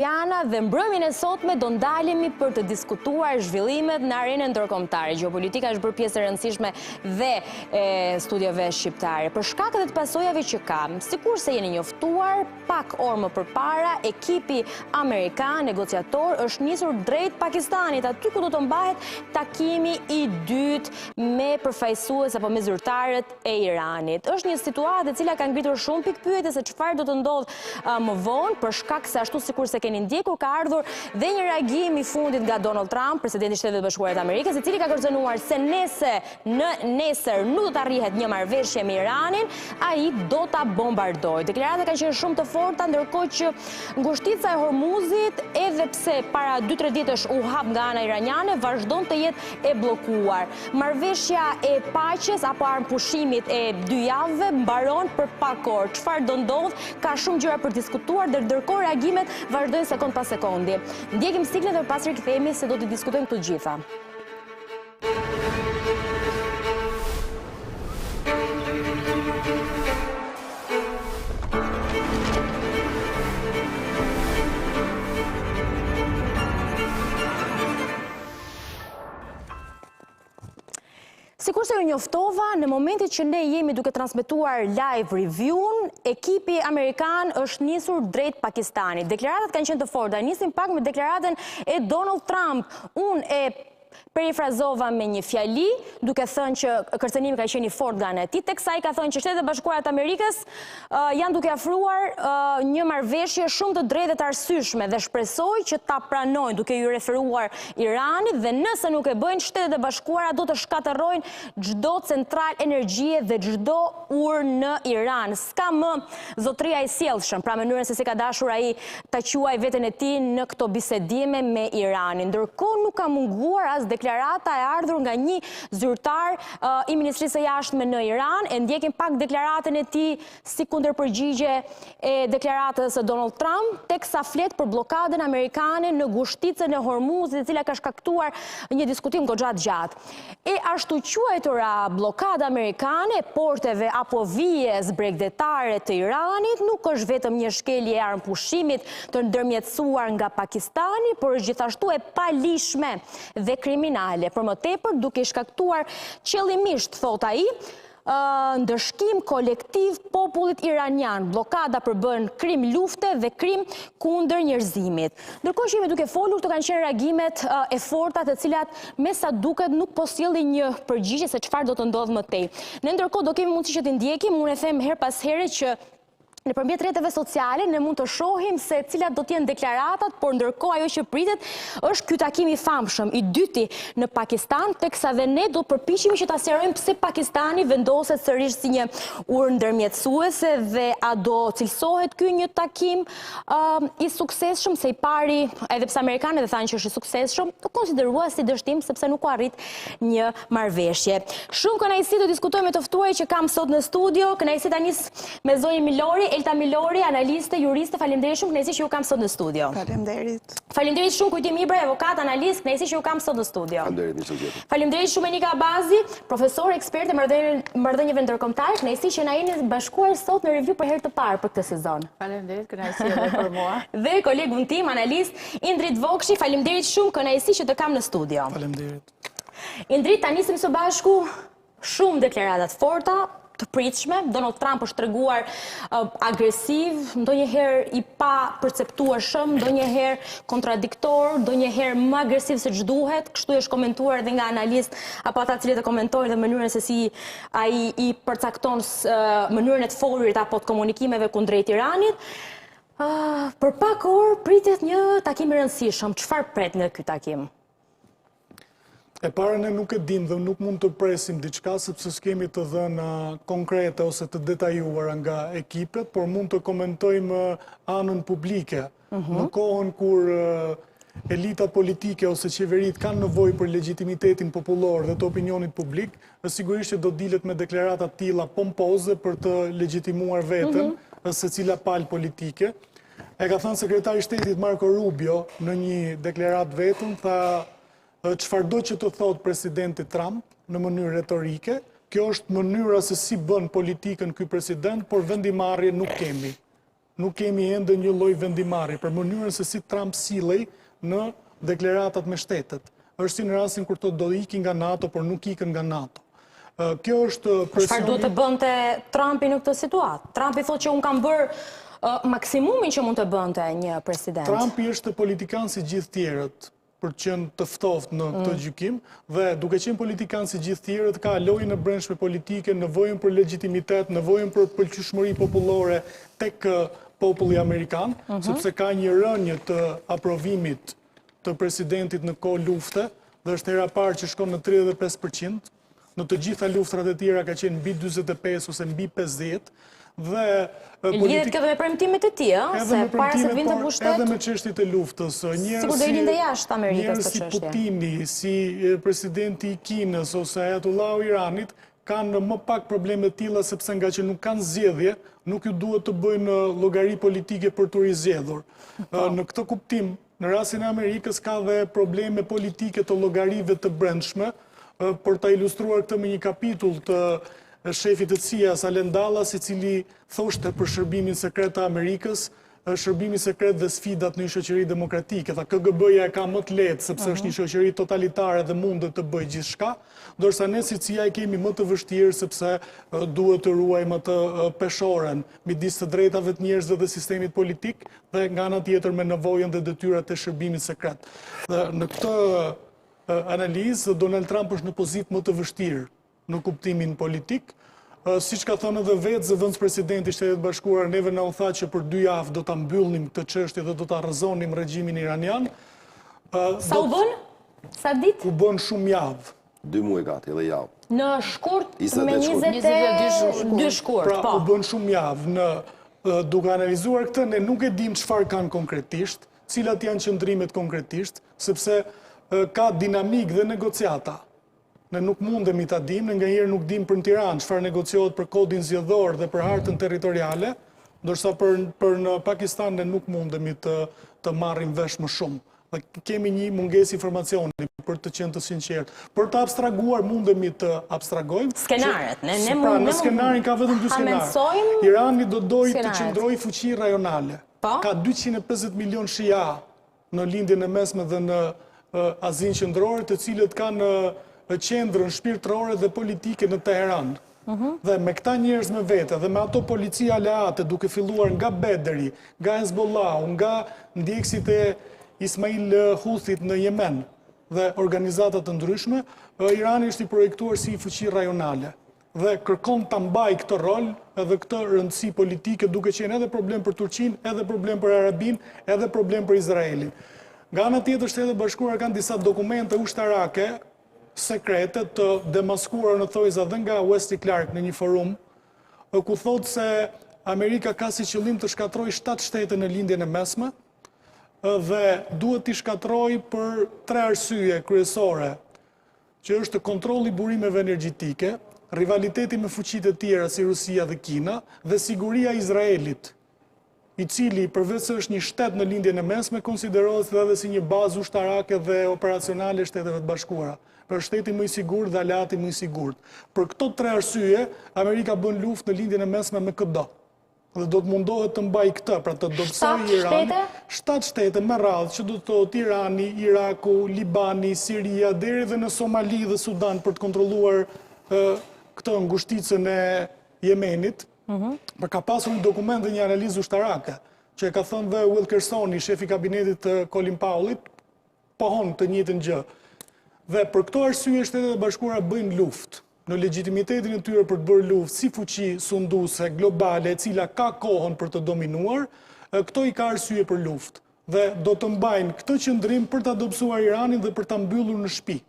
Dhe mbrëmjen e sotme do ndalemi për të diskutuar zhvillimet në arenën ndërkombëtare. Gjeopolitika është bërë pjesë e rëndësishme dhe studiove shqiptare. Për shkaket e të pasojave që ka, sikurse jeni njoftuar, pak orë më përpara, ekipi amerikan negociator është nisur drejt Pakistanit, aty ku do të mbahet takimi i dytë me përfaqësues apo me zyrtarët e Iranit. Është një situatë e cila ka ngritur shumë pikpyetje se çfarë do të ndodhë më vonë, për shkak se ashtu sikurse keni ndjekur, ka ardhur dhe një reagim i fundit nga Donald Trump, presidenti i Shtetit Bashkuar të Amerikës, i cili ka kërcënuar se nesër nuk do të arrihet një marrëveshje me Iranin, ai do ta bombardojë. Deklaratat kanë qenë shumë të forta, ndërkohë që ngushtica e Hormuzit, edhe pse para 2-3 ditësh u hap nga ana iraniane, vazhdon të jetë e bllokuar. Marrëveshja e paqes apo armpushimit e 2 javëve mbaron për pak orë. Çfarë do ndodh? Ka shumë gjëra për diskutuar, ndërkohë reagimet vazhdojnë sekond pas sekundi. Ndjekim siglën dhe pas rikthehemi se do të diskutojmë këto gjitha. Sikurse ju njoftova, në momentin që ne jemi duke transmetuar live review-n, ekipi amerikan është nisur drejt Pakistanit. Deklaratat kanë qenë të forta. Nisim pak me deklaratën e Donald Trump. Unë e perifrazova me një fjali, duke thënë që kërcënimi ka qenë i fortë nga ana e tij, teksa ai ka thënë që Shtetet e Bashkuara të Amerikës janë duke ofruar një marrëveshje shumë të drejtë dhe të arsyeshme dhe shpresoj që ta pranojnë, duke ju referuar Iranit, dhe nëse nuk e bëjnë, Shtetet e Bashkuara do të shkatërrojnë çdo centralë energjie dhe çdo urë në Iran. S'ka më zotëria e sjellshëm, pra mënyrën se si ka dashur ai ta quaj veten e tij në këto bisedime me Iranin. Ndërkohë nuk ka munguar as deklarata e ardhur nga një zyrtar i Ministrisë së Jashtme në Iran. E ndjekim pak deklaratën e tij si kundërpërgjigje e deklaratës së Donald Trump, teksa flet për bllokadën amerikane në ngushticën e Hormuzit, e cila ka shkaktuar një diskutim goxha të gjatë. E ashtu quajtura bllokada amerikane, porteve apo vijes bregdetare të Iranit nuk është vetëm një shkelje e armpushimit të ndërmjetësuar nga Pakistani, por është gjithashtu e palishme dhe kriminale, për më tepër duke shkaktuar qëllimisht, thot ai, ndëshkim kolektiv popullit iranian. Bllokada përbën krim lufte dhe krim kundër njerëzimit. Ndërkohë që jemi duke folur, këto kanë qenë reagimet e forta, të cilat me sa duket nuk po sjellin një përgjigje se çfarë do të ndodhë më tej. Ne ndërkohë do kemi mundësi që të ndjekim, unë e them her pas here që nëpërmjet rrjeteve sociale ne mund të shohim se cilat do të jenë deklaratat, por ndërkohë ajo që pritet është ky takim i famshëm i dyti në Pakistan, teksa dhe ne do përpiqemi që ta sqarojmë pse Pakistani vendoset sërish si një urë ndërmjetësuese dhe a do cilësohet ky një takim i suksesshëm, se i pari, edhe pse amerikanët thanë që është i suksesshëm, do konsideruar si dështim sepse nuk u arrit një marrëveshje. Shumë kënaqësi do diskutojmë me të ftuarit që kam sot në studio. Kënaqësi ta nis me zonjën Milori, Elta Milori, analiste, juriste, faleminderit shumë, kënaqësi që ju kam sot në studio. Faleminderit. Faleminderit shumë Kujtim Ibra, avokat, analist, kënaqësi që ju kam sot në studio. Faleminderit. Faleminderit shumë Enika Abazi, profesor, ekspert e marrëdhënieve ndërkombëtare, kënaqësi që na jeni bashkuar sot në review për herë të parë për këtë sezon. Faleminderit, kënaqësi edhe për mua. Dhe kolegun tim, analist, Indrit Vokshi, faleminderit shumë, kënaqësi që të kam në studio. Faleminderit. Indrit, ta nisim së bashku, shumë deklaratat forta, të pritshme. Donald Trump është treguar agresiv, ndonjëherë i pa perceptueshëm, ndonjëherë kontradiktor, ndonjëherë më agresiv se ç'duhet. Kështu është komentuar edhe nga analist apo ata që komentojnë dhe mënyrën se si ai i përcakton mënyrën e të folurit apo të komunikimeve kundrejt Iranit. Për pak orë pritet një takim i rëndësishëm. Çfarë pret nga ky takim? E para, ne nuk e dim dhe nuk mund të presim diçka sepse s'kemi të dhëna konkrete ose të detajuara nga ekipet, por mund të komentojmë anën publike. Në kohën kur elitat politike ose qeverit kanë nevojë për legjitimitetin popullor dhe të opinionit publik, sigurisht që do dilet me deklarata të tilla pompoze për të legjitimuar veten secila palë politike. E ka thënë sekretari i shtetit Marco Rubio në një deklarat vetëm, tha çfarëdo që të thot presidenti Trump në mënyrë retorike, kjo është mënyra se si bën politikën ky president, por vendimarrje nuk kemi. nuk kemi ende një lloj vendimari për mënyrën se si Trump sillej në deklaratat me shtetet. Është si në rastin kur do ikin nga NATO, por nuk ikën nga NATO. Kjo është presioni. Çfarë duhet të bënte Trumpi në këtë situatë? Trumpi thotë që unë kam bërë maksimumin që mund të bënte një president. Trumpi është politikan si gjithë tjerët për të qenë të ftoftë në këtë gjykim dhe duke qenë politikan si gjithë tjerët ka lojën e brendshme politike, nevojën për legjitimitet, nevojën për pëlqyeshmëri popullore tek populli amerikan, sepse ka një rënje të aprovimit të presidentit në kohë lufte dhe është hera parë që shkon në 35%. Në të gjitha luftrat e tjera ka qenë mbi 45 ose mbi 50 dhe lidhet kjo me premtimet e tij, se para se të vinte në pushtet. Edhe me çështjet e luftës, sikur do ilin të jashtë Amerikës këtë çështje. Si Putini, si presidenti i Kinës ose Ayatollahu i Iranit kanë më pak probleme të tilla sepse nga që nuk kanë zgjedhje, nuk ju duhet të bëjnë llogari politike për të rizgjedhur. Në këtë kuptim, në rastin e Amerikës ka dhe probleme politike të llogarive të brendshme, për ta ilustruar këtë me një kapitull të shefit të CIA-s Allen Dulles, i cili thoshte për shërbimin sekret të Amerikës, shërbimi sekret dhe sfidat në një shoqëri demokratike. Tha KGB-ja e ka më të lehtë sepse është një shoqëri totalitare dhe mundet të bëjë gjithçka, ndërsa ne si CIA kemi më të vështirë sepse duhet të ruajmë atë peshoren midis të drejtave të njerëzve dhe sistemit politik dhe nga ana tjetër me nevojën dhe detyrat e shërbimit sekret. Dhe në këtë analizë Donald Trump është në pozitë më të vështirë në kuptimin politik. Siç ka thënë edhe vetë zëvendës presidenti i Shtetit Bashkuar, neve na u tha që për 2 javë do ta mbyllnim këtë çështje dhe do ta rrëzonim regjimin iranian. Sa u bën? Sa ditë? U bën shumë javë. 2 muaj gati edhe javë. Në shkurt me 22 shkurt. Pra u bën shumë javë. Duke analizuar këtë, ne nuk e dim çfarë kanë konkretisht, cilat janë qëndrimet konkretisht, sepse ka dinamik dhe negociata. Ne nuk mundemi ta dim, ne nganjëherë nuk dim për në Tiranë çfarë negociohet për kodin zgjedhor dhe për hartën territoriale, ndërsa për në Pakistan ne nuk mundemi të marrim vesh më shumë. Dhe kemi një mungesë informacioni për të qenë të sinqertë. Për të abstraguar mundemi të abstragojmë. Skenaret, Në skenarin ka vetëm 2 skenare. Irani do dojë të qëndrojë fuqi rajonale. Ka 250 milion shia në lindjen e mesme dhe në Azinë qendrore, të cilët kanë qendrën shpirtërore dhe politike në Teheran. Dhe me këta njerëz me vete dhe me ato policia aleate duke filluar nga Bederi, nga Hezbollah, nga ndjekësit e Ismail Houthit në Yemen dhe organizatat të ndryshme, Irani është i projektuar si fuqi rajonale dhe kërkon ta mbajë këtë rol edhe këtë rëndësi politike, duke qenë edhe problem për Turqinë, edhe problem për Arabinë, edhe problem për Izraelin. Nga ana tjetër, Shtetet Bashkuara kanë disa dokumente ushtarake sekrete të demaskuara në thojza dhe nga Wesley Clark në një forum, ku thotë se Amerika ka si qëllim të shkatrojë 7 shtete në lindjen e mesme dhe duhet t'i shkatrojë për 3 arsye kryesore, që është kontrolli i burimeve energjetike, rivaliteti me fuqitë e tjera si Rusia dhe Kina dhe siguria e Izraelit, i cili përveç se është një shtet në lindjen e mesme, konsiderohet edhe si një bazë ushtarake dhe operacionale Shteteve të Bashkuara. Për shteti më i sigurt dhe aleati më i sigurt. Për këto 3 arsye, Amerika bën luftë në lindjen e mesme me këdo. Dhe do të mundohet të mbajë këtë, pra të dobësojë Iranin. 7 shtete me radhë, që do të thotë Irani, Iraku, Libani, Siria, deri dhe në Somali dhe Sudan për të kontrolluar këtë ngushticën e Jemenit. Për ka pasur një dokument dhe një analizë ushtarake, që e ka thënë dhe Wilkersoni, shefi kabinetit të Colin Powellit, pohon të njëjtën gjë. Dhe për këto arsye Shtetet e Bashkuara bëjnë luftë në legjitimitetin e tyre për të bërë luftë si fuqi sunduese globale, e cila ka kohën për të dominuar, këto i ka arsye për luftë. Dhe do të mbajnë këtë qëndrim për ta dobësuar Iranin dhe për ta mbyllur në shtëpi.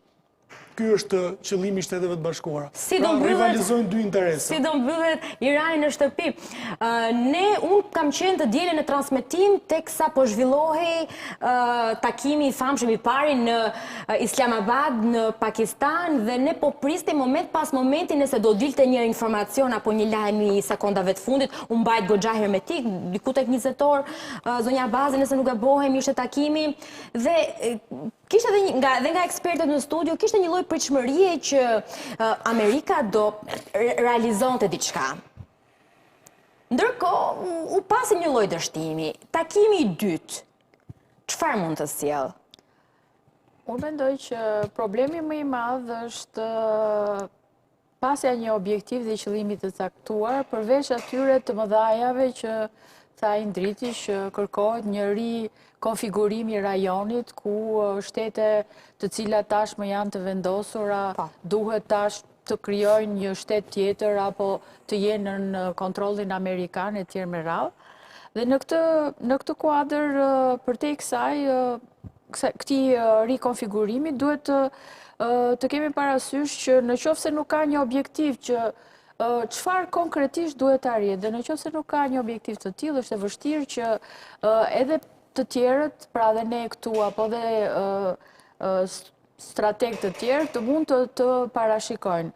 Ky është qëllimi i Shteteve të Bashkuara. Pra rivalizojnë 2 interesa. Si do mbyllet Irani në shtëpi. Unë kam qenë të dielën në transmetim teksa po zhvillohej takimi i famshëm i pari në Islamabad në Pakistan dhe ne po pristim moment pas momenti nëse do dilte një informacion apo një lajm i sekondave të fundit, u mbajt goxha hermetik, diku tek 20 orë zonja Bazi nëse nuk gabohem ishte takimi dhe kishte edhe nga ekspertët në studio, kishte një lloj pritshmërie që Amerika do realizonte diçka. Ndërkohë, u pasi një lloj dështimi. Takimi I dytë, çfarë mund të sjellë? Unë mendoj që problemi më I madh është pasja një objektiv dhe qëllimit të caktuar, përveç atyre të mëdhajave që tha Indriti që kërkohet një rikonfigurimi I rajonit ku shtete të cilat tashmë janë të vendosura duhet tash të krijojnë një shtet tjetër apo të jenë në kontrollin amerikan e tjerë me radhë. Dhe në këtë kuadër përtej këtij rikonfigurimi duhet të kemi parasysh që në qoftë se nuk ka një objektiv që çfarë konkretisht duhet arrihet, dhe në qoftë se nuk ka një objektiv të tillë, është e vështirë që edhe të tjerët, pra dhe ne këtu apo dhe strategë të tjerë të mund të parashikojnë.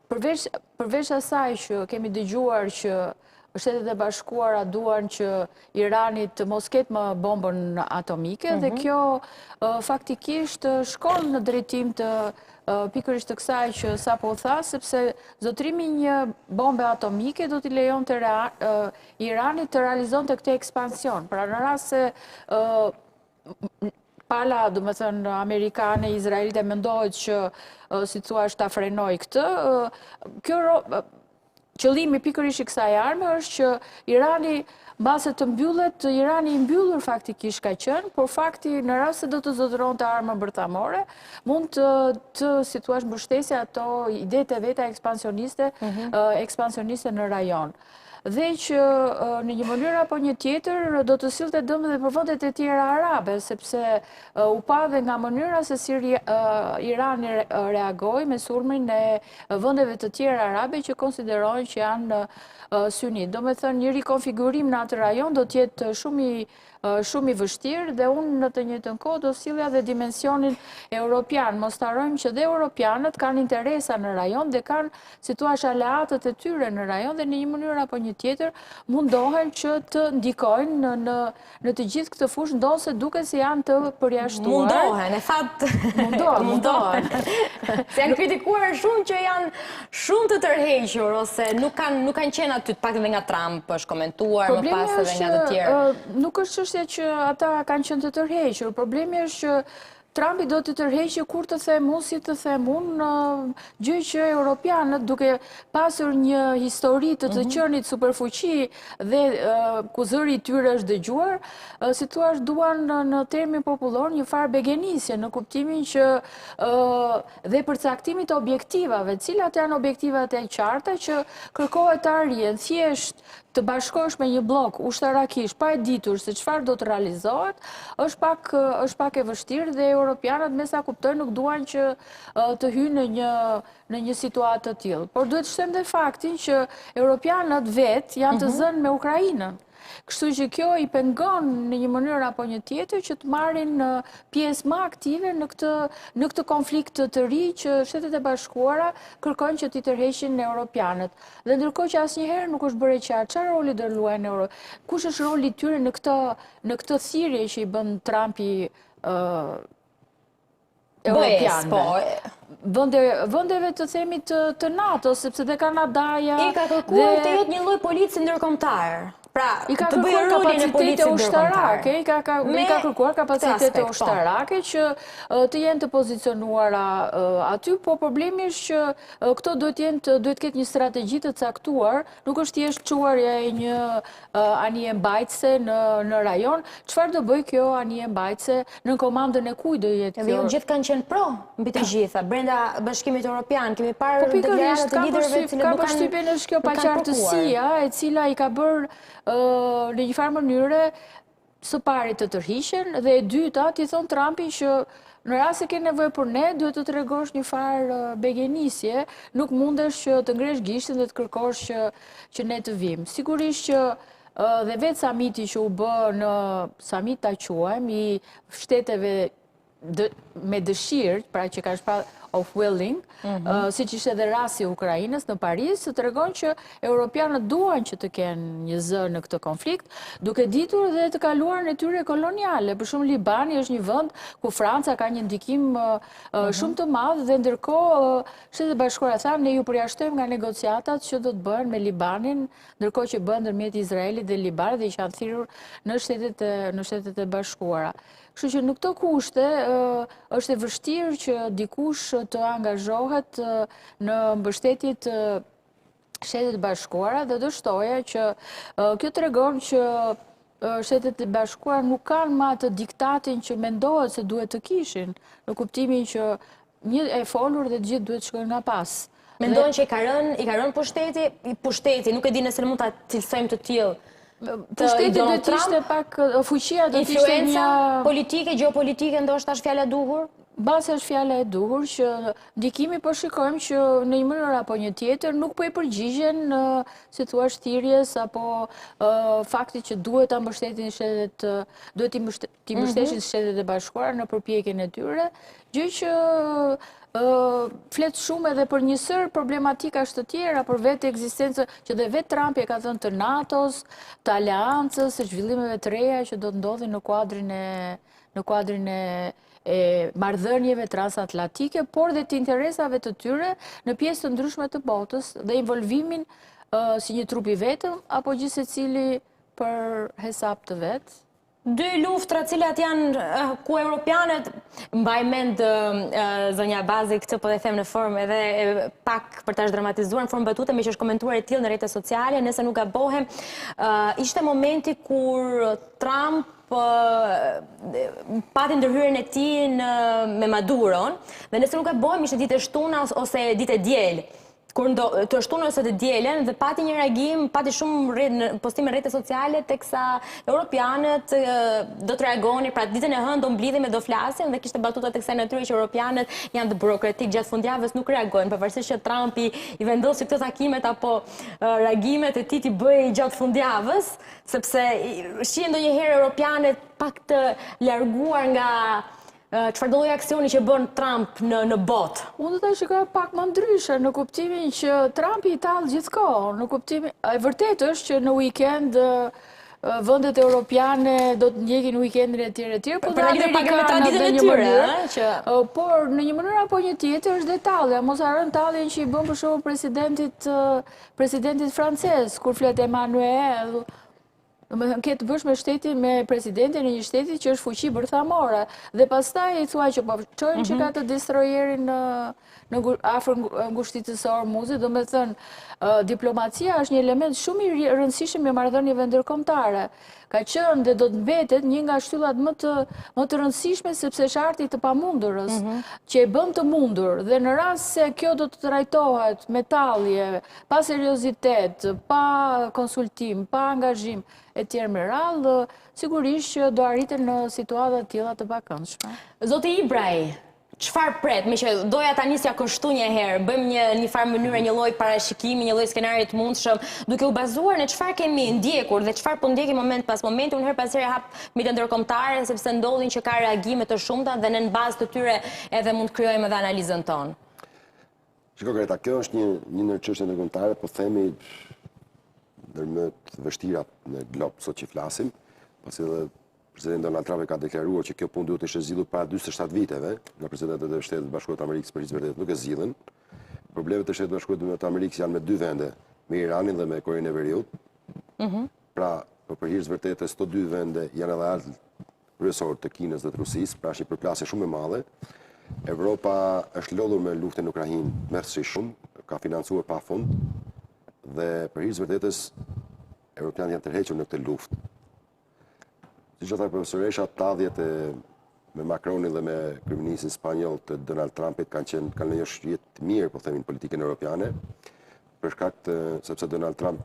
Përveç asaj që kemi dëgjuar që Shtetet e Bashkuara duan që Irani të mos ketë më bombën atomike dhe kjo faktikisht shkon në drejtim të pikërisht të kësaj që sapo tha, sepse zotrimi një bombe atomike do t'i lejonte Iranit të realizonte këtë ekspansion. Pra në rast se pala, do më thënë, Amerikane, Izraelite mendohet që si thua ta frenoj këtë, qëllimi pikërisht I kësaj arme është që Irani, mbase të mbyllet, Irani I mbyllur faktikisht ka qenë, por fakti në rast se do të zotëronte armën bërthamore, mund të si thua mbështesë ato idetë e veta ekspansioniste në rajon. Dhe që në një mënyrë apo një tjetër do të sillte dëm edhe për vendet e tjera arabe, sepse u pa dhe nga mënyra se si Irani reagoi me sulmin e vendeve të tjera arabe që konsiderojnë që janë sunit. Do me thënë një rikonfigurim në atë rajon do të jetë shumë I vështirë dhe unë në të njëjtën kohë do sillja dhe dimensionin europian. Mos harrojmë që dhe europianët kanë interesa në rajon dhe kanë si thua aleatët e tyre në rajon dhe në një mënyrë apo një tjetër mundohen që të ndikojnë në të gjithë këtë fushë, ndonse duket se janë të përjashtuar. Mundohen, e fat mundohen. Se janë kritikuar shumë që janë shumë të tërhequr ose nuk kanë qenë aty, të paktën dhe nga Trump është komentuar, më pas edhe nga të tjerë. Nuk është çështja që ata kanë qenë të tërhequr. Problemi është që Trumpi do të tërheqë kur të them unë, si të them unë, gjë që europianët duke pasur një histori të qenit superfuqi dhe ku zëri I tyre është dëgjuar, si thua duan në termin popullor një farë begenisje, në kuptimin që dhe përcaktimit të objektivave, cilat janë objektivat e qarta që kërkohet të arrihen thjesht të bashkosh me një blok ushtarakish pa e ditur se çfarë do të realizohet, është pak e vështirë dhe europianët me sa kuptojnë nuk duan që të hyjnë në një situatë të tillë. Por duhet të shtojmë dhe faktin që europianët vetë janë të zënë me Ukrainën. Kështu që kjo I pengon në një mënyrë apo një tjetër që të marrin pjesë më aktive në këtë konflikt të ri që Shtetet e Bashkuara kërkojnë që t'i tërheqin europianët. Dhe ndërkohë që asnjëherë nuk është bërë qartë çfarë roli do luajnë kush është roli I tyre në këtë thirrje që I bën Trumpi europianëve. Vendeve të themi të NATO, sepse dhe Kanadaja I ka kërkuar të jetë një lloj polici ndërkombëtar. Pra, I ka kërkuar kapacitete ushtarake, I ka kërkuar kapacitete ushtarake që të jenë të pozicionuara aty, po problemi është që këto duhet ketë një strategji të caktuar, nuk është thjesht çuarja e një anije mbajtëse në rajon. Çfarë do bëj kjo anije mbajtëse, në komandën e kujt do jetë kjo? Dhe ju gjithë kanë qenë pro mbi të gjitha, brenda Bashkimit Evropian, kemi parë deklaratat të liderëve të cilët ka përshtypjen është kjo paqartësia e cila I ka bërë në një farë mënyre së pari të tërhiqen dhe e dyta t'i thon Trumpi që në rast se ke nevojë për ne duhet të tregosh një farë begenisje, nuk mundesh që të ngresh gishtin dhe të kërkosh që ne të vim. Sigurisht që dhe vetë samiti që u bë në samit ta quajmë I shteteve me dëshirë, pra që ka shpa of willing, si që ishte dhe rasti i Ukrainës në Paris, të tregon që europianët duan që të kenë një zë në këtë konflikt, duke ditur dhe të kaluar në tyre koloniale. Për shumë Libani është një vend ku Franca ka një ndikim shumë të madh dhe ndërkohë Shtetet e Bashkuara thanë ne ju përjashtojmë nga negociatat që do të bëhen me Libanin, ndërkohë që bën ndërmjet Izraelit dhe Libanit dhe që janë thirrur në Shtetet e Bashkuara. Kështu që në këto kushte është e vështirë që dikush të angazhohet në mbështetje të Shtetet e Bashkuara dhe do shtoja që kjo tregon që Shtetet e Bashkuara nuk kanë më atë diktatin që mendohet se duhet të kishin, në kuptimin që një e folur dhe të gjithë duhet të shkojnë nga pas. Mendojnë që i ka rënë pushteti, nuk e di nëse mund ta cilësojmë të tillë. Pushteti do të ishte pak fuqia do të ishte një influenca politike, gjeopolitike, ndoshta është fjala e duhur? Base është fjala e duhur që ndikimi po shikojmë që në një mënyrë apo një tjetër nuk po i përgjigjen si thua thirrjes apo faktit që duhet ta mbështetin duhet t'i mbështesin Shtetet e Bashkuara në përpjekjen e tyre, gjë që flet shumë edhe për një sër problematikash të tjera, për vetë ekzistencën që dhe vetë Trump e ka thënë të NATO-s, të aleancës, së zhvillimeve të reja që do të ndodhin në kuadrin e marrëdhënieve transatlantike, por dhe të interesave të tyre në pjesë të ndryshme të botës dhe involvimin si një trup i vetëm apo gjithë secili për hesap të vet. Dy luftra cilat janë ku europianët, mbaj mend zonja Bazi, këtë po dhe them në formë edhe pak për ta dramatizuar në formë batute, me që është komentuar e tillë në rrjetet sociale, nëse nuk gabohem, ishte momenti kur Trump pati ndërhyrjen e tij me Maduron, dhe nëse nuk gabohem ishte ditë e shtuna ose ditë e diel. Kur të shtunë ose të dielen dhe pati një reagim, pati shumë postime rrjete sociale, teksa europianët do të reagoni, pra ditën e hënë do mblidhim e do flasin dhe kishte batuta teksa natyre që europianët janë të burokratik gjatë fundjavës nuk reagojnë, pavarësisht që Trumpi i vendosi këto takimet apo reagimet e tij t'i bëj gjatë fundjavës, sepse shihen ndonjëherë europianët pak të larguar nga çfarë do lloj aksioni që bën Trump në botë? Unë do ta shikoj pak më ndryshe, në kuptimin që Trumpi i tall gjithkohë, në kuptimin e vërtetë është që në weekend vendet europiane do të ndjekin weekendin e tjerë, por amerikanët në një mënyrë, por në një mënyrë apo një tjetër është detalje, mos harron talljen që i bën për shembull presidentit francez kur flet Emmanuel. Domethënë ke të bësh me shtetin, me presidentin e një shteti që është fuqi bërthamore dhe pastaj i thua që po çojnë që ka të destroyerin në afër ngushtitë së Hormuzit, domethënë diplomacia është një element shumë i rëndësishëm në marrëdhënieve ndërkombëtare. Ka qenë dhe do të mbetet një nga shtyllat më të rëndësishme sepse është arti të pamundurës që e bën të mundur dhe në rast se kjo do të trajtohet me tallje, pa seriozitet, pa konsultim, pa angazhim e tjerë me radhë, sigurisht që do arriten në situata të tilla të pakëndshme. Zoti Ibraj, çfarë pret? Me që doja ta nisja kështu një herë, bëjmë një farë mënyrë, një lloj parashikimi, një lloj skenari të mundshëm, duke u bazuar në çfarë kemi ndjekur dhe çfarë po ndjekim moment pas momenti, unë her pas here hap mediat ndërkombëtare sepse ndodhin që ka reagime të shumta dhe në bazë të tyre edhe mund të krijojmë edhe analizën tonë. Shiko Greta, kjo është një ndër çështje ndërkombëtare, po themi ndër më të vështira në glob sot që flasim, pasi edhe Presidenti Donald Trump ka deklaruar që kjo punë duhet të ishte zgjidhur para 47 viteve nga presidentët e Shtetit Bashkuar të Amerikës, për vërtet nuk e zgjidhen. Problemet e Shtetit Bashkuar të Amerikës janë me dy vende, me Iranin dhe me Korenë e Veriut. Pra, për hir të vërtetës, këto dy vende janë edhe ardh kryesor të Kinës dhe të Rusisë, pra është një përplasje shumë e madhe. Evropa është lodhur me luftën në Ukrainë mërësisht shumë, ka financuar pafund dhe për hir të vërtetës europianët janë tërhequr në këtë luftë. Siç ata profesoresha, talljet me Macronin dhe me kryeministin spanjoll të Donald Trumpit kanë një shjet mirë, po themin, politikën europiane, për shkak sepse Donald Trump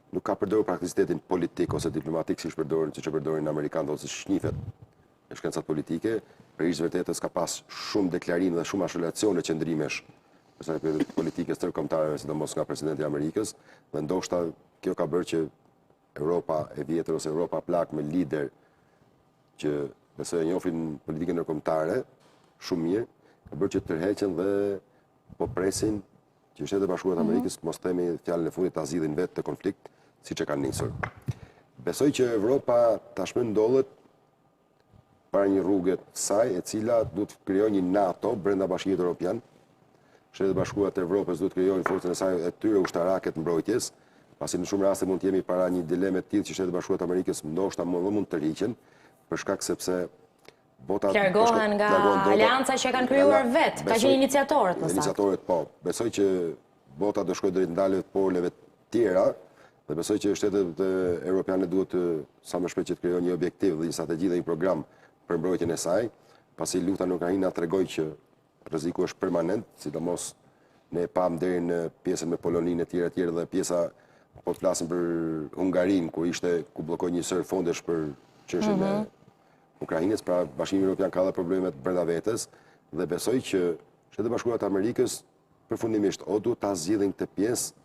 nuk ka përdorur prakticitetin politik ose diplomatik siç e përdorin amerikanët ose shqipët në shkencat politike, për hir të vërtetës ka pas shumë deklarime dhe shumë ashulacione qëndrimesh për politikës ndërkombëtare, sidomos nga presidenti i Amerikës, dhe ndoshta kjo ka bërë që Europa e vjetër ose Europa plak me lider që nëse e njohin politikën ndërkombëtare shumë mirë, ka bërë që të tërheqen dhe po presin që Shtetet e Bashkuara të Amerikës mos themi fjalën e fundit ta zgjidhin vetë të konflikt, siç e kanë nisur. Besoj që Evropa tashmë ndodhet para një rrugë të saj e cila duhet të krijojë një NATO brenda Bashkimit Evropian. Shtetet e Bashkuara të Evropës duhet të krijojnë forcën e saj e tyre ushtarake të mbrojtjes, pasi në shumë raste mund të jemi para një dileme të tillë që Shtetet e Bashkuara të Amerikës ndoshta mund të tërhiqen për shkak sepse bota largohen nga aleanca që kanë krijuar vetë, ka qenë iniciatorët më saktë. Iniciatorët po. Besoj që bota do shkojë drejt ndalëve të poleve të tjera dhe besoj që shtetet europiane duhet sa më shpejt që të krijojnë një objektiv dhe një strategji dhe një program për mbrojtjen e saj, pasi luta në Ukrainë na tregoi që rreziku është permanent, sidomos ne e pam deri në pjesën me Poloninë e tjera dhe pjesa po të flasim për Hungarinë ku bllokoi një sër fondesh për çështjen e Ukrainës, pra Bashkimi Evropian ka dhe problemet brenda vetes dhe besoj që Shtetet e Bashkuara të Amerikës përfundimisht o duhet ta zgjidhin këtë pjesë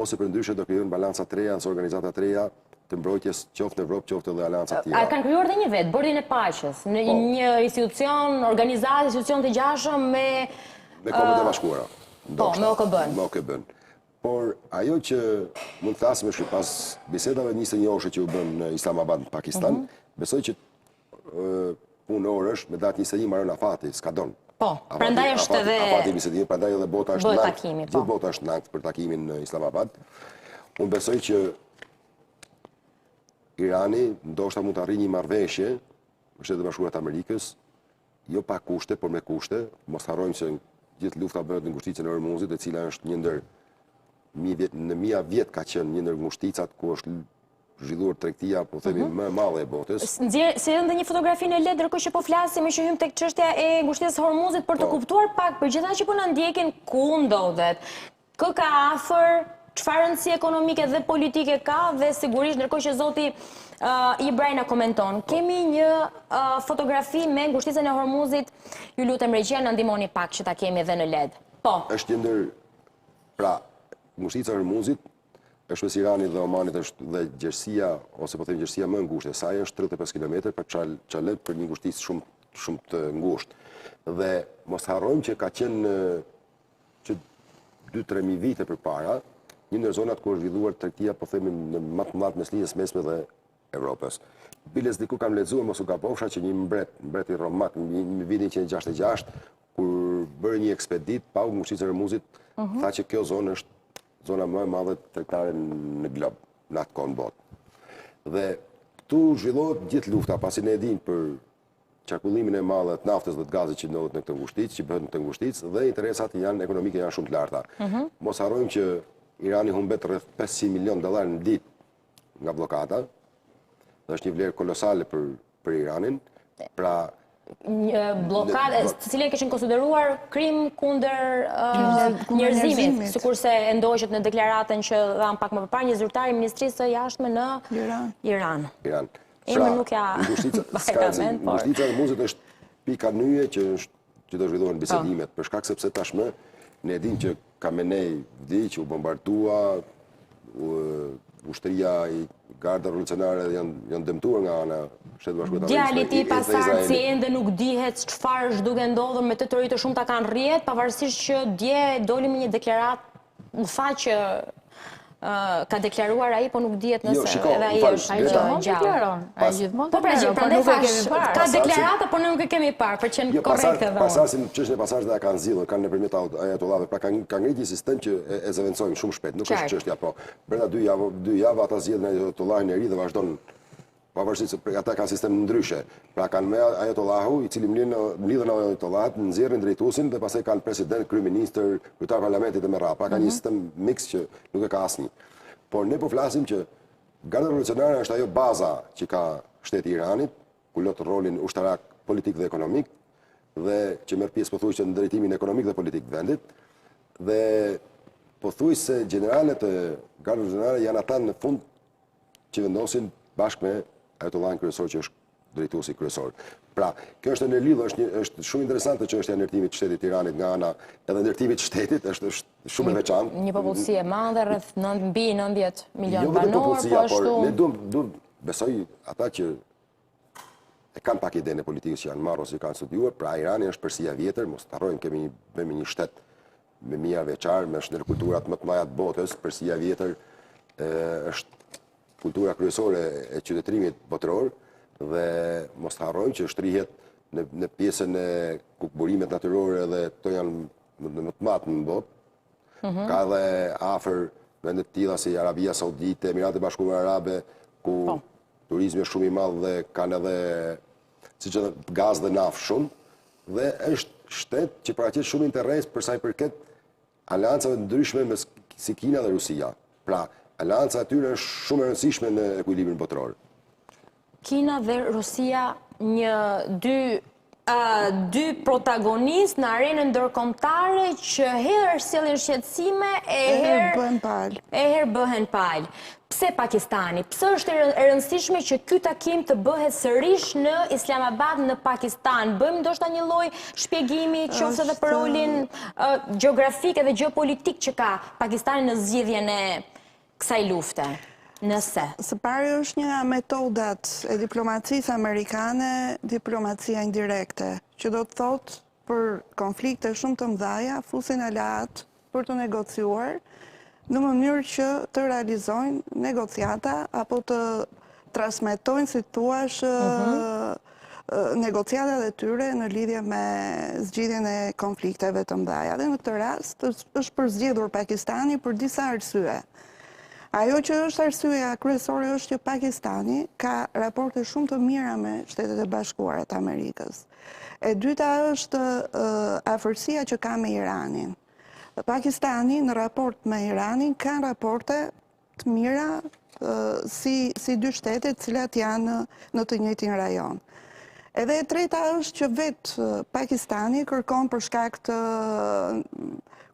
ose përndryshe do krijojnë balanca të reja ose organizata të reja të mbrojtjes qoftë në Evropë, qoftë edhe aleanca të tjera. Kanë krijuar dhe një vetë, Bordin e Paqes, në një institucion të gjashëm me Kombet e Bashkuara. Po, me OKB-n. Me OKB-n. Por ajo që mund të flasim është pas bisedave 21 orëshe që u bën në Islamabad, në Pakistan, besoj që punor është me datë 21 Maron Afati, s'ka don. Po, prandaj është edhe Afati bisedimi, prandaj edhe bota është nakt. Gjithë bota është nakt për takimin në Islamabad. Unë besoj që Irani ndoshta mund të arrijë një marrëveshje me Shtetet e Bashkuara të Amerikës, jo pa kushte, por me kushte. Mos harrojmë se gjithë lufta bëhet në ngushticën e Hormuzit, e cila është një ndër mijë vjet ka qenë një ndër ngushticat ku është zhvilluar tregtia, po themi më e madhe e botës. Si edhe një fotografi në lehtë ndërkohë që po flasim e që hym tek çështja e ngushticës së Hormuzit për të kuptuar pak për gjithë ata që po na ndjekin ku ndodhet. Kë ka afër, çfarë rëndësi ekonomike dhe politike ka dhe sigurisht ndërkohë që zoti Ibrahim na komenton. Kemi një fotografi me ngushticën e Hormuzit. Ju lutem regjia na ndihmoni pak që ta kemi edhe në LED. Po. Është një ndër pra ngushtica e Hormuzit është mes Iranit dhe Omanit dhe gjerësia, ose po them gjerësia më e ngushtë e saj është 35 km për çalet për një ngushticë shumë të ngushtë. Dhe mos harrojmë që ka qenë që 2-3 vite përpara, një ndër zonat ku është zhvilluar tregtia, po themi në më të madh mes linjës mesme dhe Evropës. Biles diku kam lexuar mos u gabofsha që një mbreti romak në vitin 166 kur bëri një ekspedit pa ngushticën e Hormuzit, tha që kjo zonë është zona më e madhe tregtare në glob, në atë kohë në botë. Dhe këtu zhvillohet gjithë lufta, pasi ne e dimë për qarkullimin e madh të naftës dhe të gazit që ndodhet në këtë ngushticë, që bëhet në këtë ngushticë, dhe interesat ekonomike janë shumë të larta. Mos harrojmë që Irani humbet rreth $500 milion në ditë nga bllokata, dhe është një vlerë kolosale për Iranin. Pra blokade, të cilën kishin konsideruar krim kundër njerëzimit, sikurse e ndoqet në deklaratën që dhan pak më përpara një zyrtar i Ministrisë së Jashtme në Iran. Emri nuk ja vajtamend, por ngushtica e Hormuzit është pika nyje që do zhvillohen bisedimet, për shkak sepse tashmë ne e dimë që Khamenei vdiq, u bombardua, ushtria i garda revolucionare janë dëmtuar nga ana Shtetet e Bashkuara të Amerikës. Djali i tij pasardh si ende nuk dihet çfarë është duke ndodhur me tetori të shumta kanë rrjet, pavarësisht që dje doli me një deklaratë, u tha që ka deklaruar ai, po nuk dihet nëse edhe ai është gjallë. Ai gjithmonë Po pra prandaj thash, ka deklarata, por ne nuk e kemi parë, për qenë korrekte edhe. Pasasin çështën e pasazhit ka nxillur, kanë nëpërmjet ajatollave, pra kanë ngritur një sistem që e zëvendësojnë shumë shpejt, nuk është çështja, po brenda 2 javë ata zgjedhin ajatollahin e ri dhe vazhdon pavarësisht se ata kanë sistem ndryshe. Pra kanë me ajatollahu, i cili mlidhen ajatollahat, nxjerrin drejtuesin dhe pastaj kanë president, kryeministër, kryetar parlamentit dhe me radhë. Pra kanë një sistem mix që nuk e ka asnjë. Por ne po flasim që garda revolucionare është ajo baza që ka shteti i Iranit, ku lot rolin ushtarak politik dhe ekonomik, dhe që merr pjesë pothuajse në drejtimin ekonomik dhe politik të vendit. Dhe pothuajse generalët e gardës revolucionare janë ata në fund që vendosin bashkë me ajatollahin kryesor që është drejtuesi kryesor. Pra, kjo është në lidhje, është shumë interesante çështja e ndërtimit të shtetit të Iranit nga ana edhe ndërtimit të shtetit është shumë e veçantë. Një popullsi e madhe rreth mbi 90 milion banor, po ashtu. Ne duam besoj ata që e kanë pak ide në politikës që janë marrë ose kanë studiuar, pra Irani është Persia vjetër, mos të harrojmë kemi një shtet me mijë veçar, me kulturat më të mëdha të botës. Persia vjetër është kultura kryesore e qytetërimit botëror dhe mos të harrojmë që shtrihet në pjesën e burimet natyrore dhe këto janë më të madh në botë. Ka edhe afër vende të tilla si Arabia Saudite, Emiratet Bashkuara Arabe, ku turizmi është shumë i madh dhe kanë edhe siç edhe gaz dhe naftë shumë, dhe është shtet që paraqet shumë interes për sa i përket aleancave të ndryshme si Kina dhe Rusia. Pra, aleanca atyre është shumë e rëndësishme në ekuilibrin botëror. Kina dhe Rusia dy protagonist në arenën ndërkombëtare që herë sjellin shqetësime e herë bëhen palë. Pse Pakistani? Pse është e rëndësishme që ky takim të bëhet sërish në Islamabad, në Pakistan? Bëjmë ndoshta një lloj shpjegimi qoftë edhe për rolin gjeografik edhe gjeopolitik që ka Pakistani në zgjidhjen e kësaj lufte. Nëse? Së pari është një nga metodat e diplomacisë amerikane, diplomacia indirekte, që do të thotë për konflikte shumë të mëdha, fusin aleat për të negociuar, në mënyrë që të realizojnë negociata apo të transmetojnë, si thuash, negociatat e tyre në lidhje me zgjidhjen e konflikteve të mëdha. Dhe në këtë rast është përzgjedhur Pakistani për disa arsye. Ajo që është arsyeja kryesore është që Pakistani ka raporte shumë të mira me Shtetet e Bashkuara të Amerikës. E dyta është afërsia që ka me Iranin. Pakistani në raport me Iranin ka raporte të mira si dy shtete të cilat janë në të njëjtin rajon. Edhe e treta është që vetë Pakistani kërkon për shkak të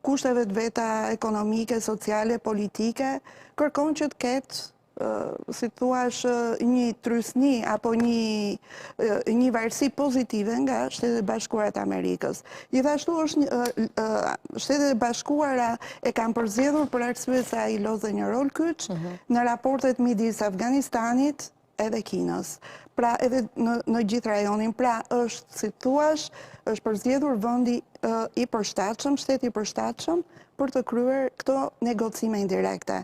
kushteve të veta ekonomike, sociale, politike, kërkon që të ketë, si thuash, një trysni apo një varësi pozitive nga Shtetet e Bashkuara të Amerikës. Gjithashtu Shtetet e Bashkuara e kanë përzgjedhur për arsye se ai lozë një rol kyç në raportet midis Afganistanit edhe Kinës. Pra edhe në gjithë rajonin, pra është, si thuash, është përzgjedhur vendi i përshtatshëm, shteti i përshtatshëm për të kryer këto negocime indirekte.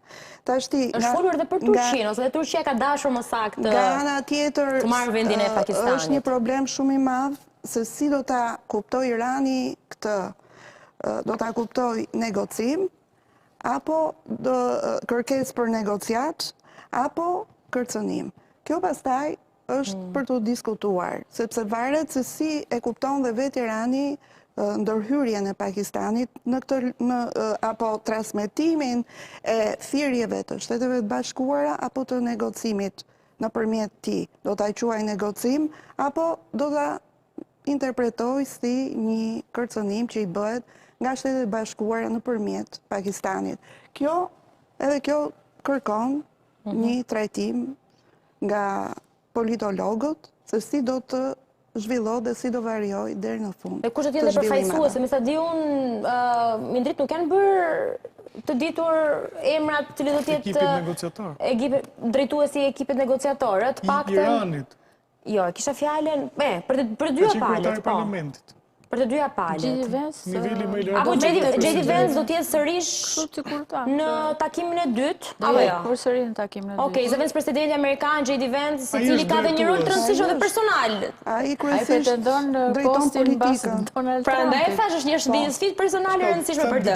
Është folur edhe për Turqinë, ose dhe Turqia ka dashur më saktë nga ana tjetër të marrë vendin e Pakistanit. Është një problem shumë i madh se si do ta kuptoj Irani këtë, do ta kuptoj negocim, apo kërkesë për negociat, apo kërcënim. Kjo pastaj është për të diskutuar, sepse varet se si e kupton dhe vetë Irani ndërhyrjen e Pakistanit apo transmetimin e thirrjeve të Shteteve të Bashkuara apo të negocimit nëpërmjet tij. Do ta quaj negocim apo do ta interpretoj si një kërcënim që i bëhet nga Shtetet e Bashkuara nëpërmjet Pakistanit. Kjo kërkon një trajtim nga politologët se si do të zhvillohet dhe si do varioj deri në fund. Dhe kush do të jetë përfaqësues, me sa di unë, Mindrit nuk janë bërë të ditur emrat të do të jetë ekipit negociator. Drejtuesi i ekipit negociator, të paktën Iranit. Jo, kisha fjalën, për të dyja palët, po. Për të dyja palët. Apo J.D. Vance do të jetë sërish në takimin e dytë, apo jo? Përsëri në takimin e dytë. Okej, zëvendës presidenti amerikan J.D. Vance, i cili ka dhe një rol të rëndësishëm dhe personal. Ai pretendon postin pas Donald Trump. Prandaj thash është një sfidë personale e rëndësishme për të.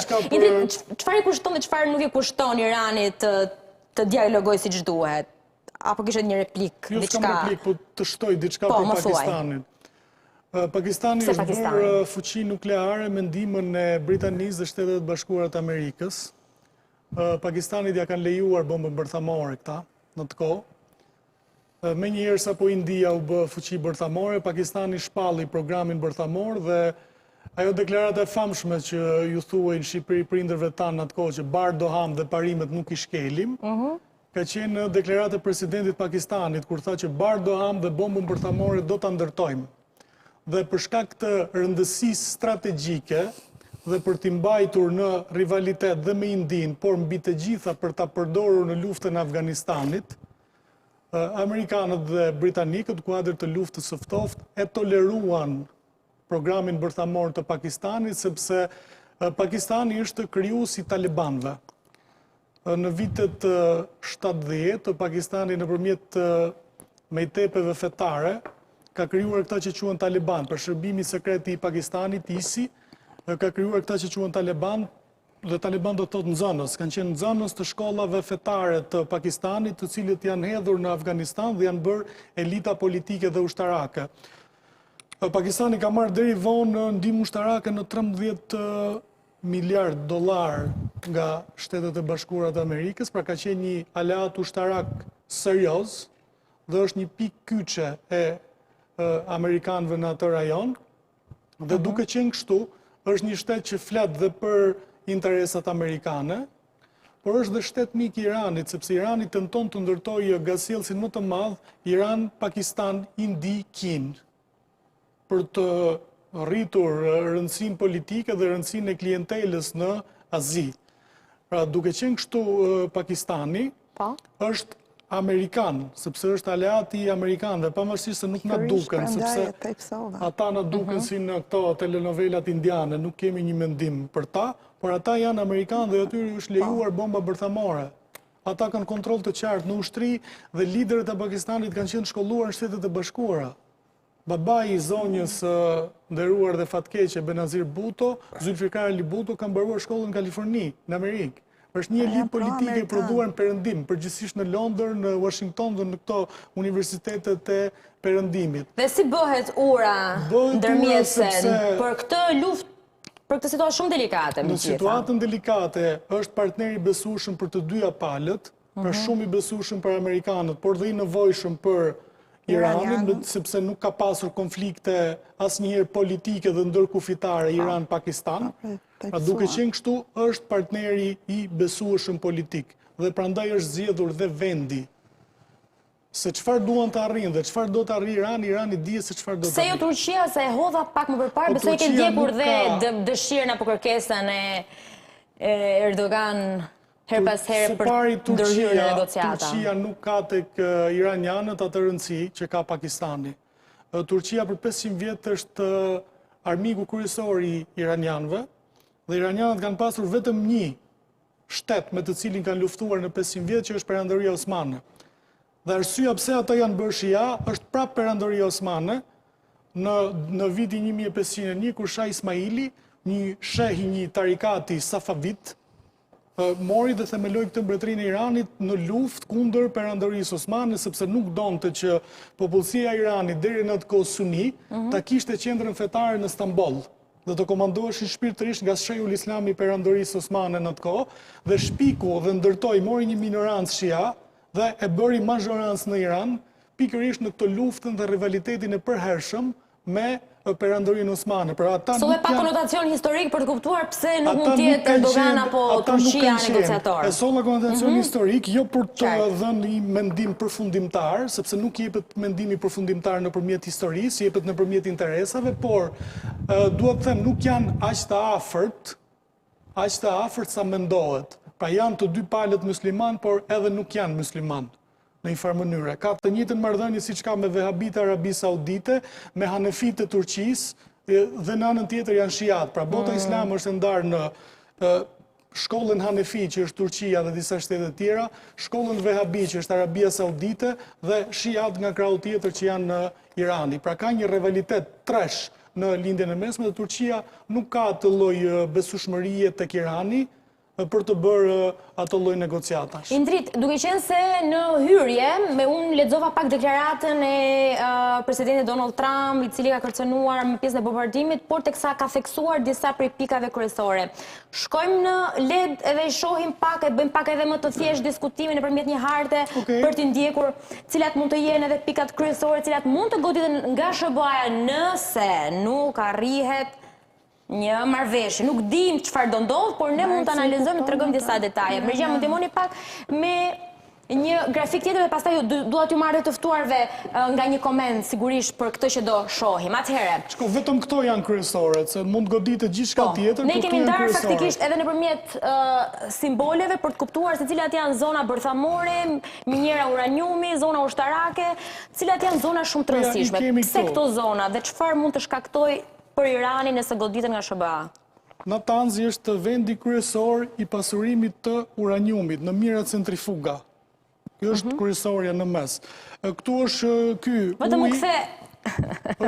Çfarë i kushton dhe çfarë nuk i kushton Iranit të dialogojë siç duhet? Apo kishte një replik, diçka? Jo, s'kam replik, po të shtoj diçka për Pakistanin. Pakistani është bërë fuqi nukleare me ndihmën e Britanisë dhe Shtetet e Bashkuara të Amerikës. Pakistanit ja kanë lejuar bombën bërthamore këta në të kohë. Menjëherë sapo India u bë fuqi bërthamore, Pakistani shpalli programin bërthamor dhe ajo deklarata e famshme që ju thuaj në Shqipëri prindërve tanë në atë kohë që bar doham dhe parimet nuk i shkelim, ka qenë deklarata e presidentit Pakistanit kur tha që bar doham dhe bombën bërthamore do ta ndërtojmë. Dhe për shkak të rëndësisë strategjike dhe për t'i mbajtur në rivalitet dhe me Indin, por mbi të gjitha për ta përdorur në luftën e Afganistanit, Amerikanët dhe Britanikët, kuadër të luftës së ftoftë, e toleruan programin bërthamor të Pakistanit, sepse Pakistani është krijuesi i talibanëve. Në vitet 70, Pakistani nëpërmjet mejtepeve fetare ka krijuar këta që quhen Taliban, për shërbimi sekret i Pakistanit, ISI, ka krijuar këta që quhen Taliban, dhe Taliban do të thotë nxënës, kanë qenë nxënës të shkollave fetare të Pakistanit, të cilët janë hedhur në Afganistan dhe janë bërë elita politike dhe ushtarake. Pakistani ka marrë deri vonë ndihmë ushtarake në 13 miliard dollar nga Shtetet e Bashkuara të Amerikës, pra ka qenë një aleat ushtarak serioz dhe është një pikë kyçe e amerikanëve në atë rajon. Dhe duke qenë kështu, është një shtet që flet dhe për interesat amerikane, por është dhe shtet mik i Iranit, sepse Irani tenton të ndërtojë gasjellësin më të madh Iran, Pakistan, Indi, Kinë, për të rritur rëndësinë politike dhe rëndësinë e klientelës në Azi. Pra, duke qenë kështu, Pakistani është Amerikan, sepse është aleati i Amerikanëve, pavarësisht se nuk na duken, sepse ata na duken si në këto telenovelat indiane, nuk kemi një mendim për ta, por ata janë Amerikanë dhe atyre është lejuar bomba bërthamore. Ata kanë kontroll të qartë në ushtri dhe liderët e Pakistanit kanë qenë shkolluar në Shtetet e Bashkuara. Babai i zonjës nderuar dhe fatkeqe Benazir Bhutto, Zulfikar Ali Bhutto, ka mbaruar shkollën në Kaliforni, në Amerikë. Është një elit politike e prodhuar në Perëndim, përgjithsisht në Londër, në Washington dhe në këto universitetet e Perëndimit. Dhe si bëhet ura ndërmjetëse për këtë luftë, për këtë situatë shumë delikate? Në situatën delikate është partneri besueshëm për të dyja palët, për shumë i besueshëm për amerikanët, por dhe i nevojshëm për Iranin, sepse nuk ka pasur konflikte asnjëherë politike dhe ndërkufitare Iran-Pakistan. Pra duke qenë kështu, është partneri i besueshëm politik dhe prandaj është zgjedhur dhe vendi. Se çfarë duan të arrijnë dhe çfarë do të arrijë Irani, Irani dihet se çfarë do të arrijë. Se jo Turqia, se e hodha pak më përpara, besoj ke ndjekur dhe dëshirën apo kërkesën e Erdogan her pas here për ndërhyrje në negociata. Turqia nuk ka tek iranianët atë rëndësi që ka Pakistani. Turqia për 500 vjet është armiku kryesor i iranianëve dhe iranianët kanë pasur vetëm një shtet me të cilin kanë luftuar në 500 vjet që është Perandoria Osmane. Dhe arsyeja pse ata janë bërë shia është prapë Perandoria Osmane në vitin 1501 kur Shah Ismaili, një sheh i një tarikati Safavit, mori dhe themeloi këtë mbretërinë e Iranit në luftë kundër Perandorisë Osmane, sepse nuk donte që popullsia e Iranit deri në atë kohë suni ta kishte qendrën fetare në Stamboll dhe të komandoheshin shpirtërisht nga Shehul Islami i Perandorisë Osmane në atë kohë, dhe shpiku dhe ndërtoi, mori një minorancë shia dhe e bëri mazhorancë në Iran, pikërisht në këtë luftën dhe rivalitetin e përhershëm me Perandorinë Osmane. Sot e pa konotacion historik për të kuptuar pse nuk mund të jetë Erdogan apo Turqia negociator. E solla konotacion historik, jo për të dhënë një mendim përfundimtar, sepse nuk jepet mendimi përfundimtar nëpërmjet historisë, jepet nëpërmjet interesave, por duhet të them nuk janë aq të afërt sa mendohet. Pra janë të dy palët musliman, por edhe nuk janë musliman në një farë mënyre. Ka të njëjtën marrëdhënie siç ka me vehabit Arabi Saudite, me hanefit të Turqisë dhe në anën tjetër janë shiat. Pra bota islame është ndarë në shkollën hanefi që është Turqia dhe disa shtete të tjera, shkollën vehabi që është Arabia Saudite dhe shiat nga krahu tjetër që janë në Irani. Pra ka një rivalitet tresh në lindjen e mesme dhe Turqia nuk ka të lloj besueshmërie tek Irani për të bërë ato lloj negociatash. Indrit, duke qenë se në hyrje, unë lexova pak deklaratën e presidentit Donald Trump, i cili ka kërcënuar me pjesën e bombardimit, por teksa ka theksuar disa prej pikave kryesore. Shkojmë në led edhe shohim pak, bëjmë pak edhe më të thjesht diskutimin nëpërmjet një harte për të ndjekur cilat mund të jenë edhe pikat kryesore, cilat mund të goditen nga SBA nëse nuk arrihet një marrëveshje. Nuk dim çfarë do ndodh, por ne mund të analizojmë, të tregojmë disa detaje. Mërgja, më ndihmoni pak me Një grafik tjetër dhe pastaj dua t'ju marrë të ftuarve nga një koment sigurisht për këtë që do shohim. Atëherë, Shko, vetëm këto janë kryesore, se mund goditë gjithçka tjetër, ne por kemi këto janë ndarë kryesore. faktikisht edhe nëpërmjet simboleve për të kuptuar se cilat janë zona bërthamore, minjera uraniumi, zona ushtarake, cilat janë zona shumë të rëndësishme. kemi Pse këto. këto zona dhe çfarë mund të shkaktoj për Iranin nëse goditen nga SBA? Natanzi është vendi kryesor i pasurimit të uraniumit në mira centrifuga. Kjo është kryesorja në mes. Këtu është ky Vetëm u uji, kthe.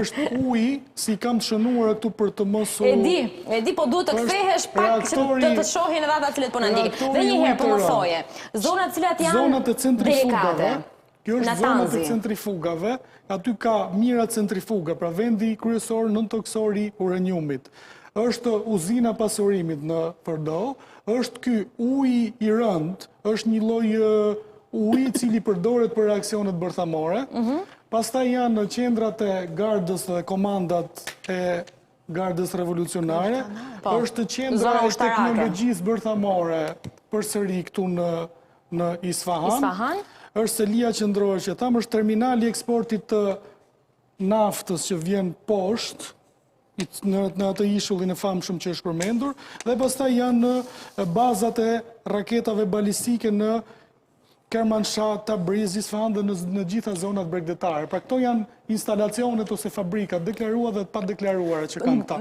është uji, si kam të shënuar këtu për të mos u... E di, po duhet të Është kthehesh pak që të shohin edhe ata cilët po na ndjekin. Dhe një herë po më thoje, zonat cilat janë zonat e centrifugave. delikate. Kjo është zonat Natanzi. e centrifugave, aty ka mira centrifuga, pra vendi kryesor nëntoksor i uraniumit. Është uzina pasurimit në Fordo, është ky uji i rënd, është një lloj uji i cili përdoret për reaksionet bërthamore. Pastaj janë qendrat e gardës dhe komandat e gardës revolucionare. Është qendra Zona e ushtarake. teknologjisë bërthamore përsëri këtu në Isfahan. Isfahan. Është selia qendrore që tham, është terminali i eksportit të naftës që vjen poshtë në atë ishullin e famshëm që është përmendur, dhe pastaj janë bazat e raketave balistike në Kermanshah, Tabriz, Isfahan dhe në gjitha zonat bregdetare. Pra këto janë instalacionet ose fabrikat deklaruar dhe pa deklaruara që kanë këta.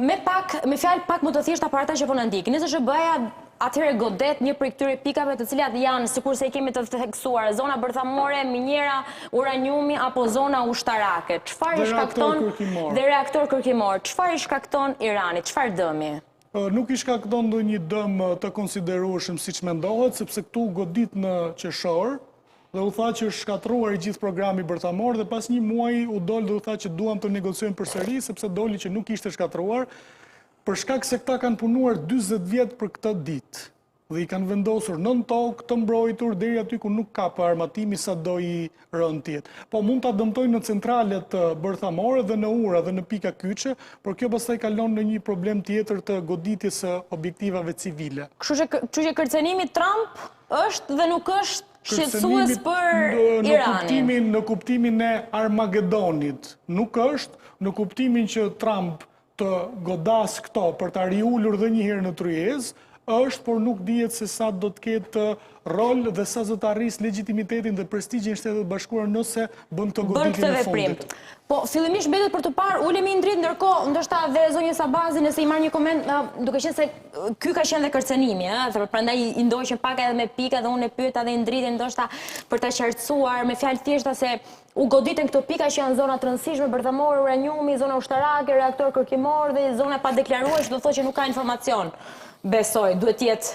Me fjalë pak më të thjeshta për ata që po na ndjekin. Nëse SBA atëherë godet një prej këtyre pikave të cilat janë, sikurse i kemi të theksuar, zona bërthamore, minjera, uraniumi apo zona ushtarake. Çfarë i shkakton dhe reaktor kërkimor? Çfarë i shkakton Iranit? Çfarë dëmi? Nuk i shkakton ndonjë dëm të konsiderueshëm siç mendohet, sepse këtu godit në qershor dhe u tha që është shkatruar i gjithë programi bërthamor dhe pas një muaji u dol dhe u tha që duam të negociojmë përsëri sepse doli që nuk ishte shkatruar, për shkak se këta kanë punuar 40 vjet për këtë ditë dhe i kanë vendosur nën tokë të mbrojtur deri aty ku nuk ka për armatimi sa do i rënë tjetë. Po mund ta dëmtojnë në centralet bërthamore dhe në ura dhe në pika kyçe, por kjo pastaj kalon në një problem tjetër të goditjes së objektivave civile. Kështu që kërcenimi Trump është dhe nuk është shqetësues për Iranin. Në kuptimin e Armagedonit nuk është, në kuptimin që Trump të godas këto për të riullur dhe një herë në tryezë, është, por nuk dihet se sa do të ketë rol dhe sa do të arrisë legitimitetin dhe prestigjin e Shtetit Bashkuar nëse bën të goditjen e fundit. Po, fillimisht mbetet për të parë, ulemi i ndrit, ndërkohë, ndoshta dhe zonja Sabazi, nëse i marr një koment, duke qenë se ky ka qenë dhe kërcenimi, prandaj i ndoqën pak edhe me pika dhe unë e pyeta dhe i ndritin ndoshta për ta qartësuar me fjalë thjeshta se u goditen këto pika që janë zona të rëndësishme, bërthamore, uraniumi, zona ushtarake, reaktor kërkimor dhe zona pa deklaruar, që do thotë që nuk ka informacion. Besoj, duhet jetë,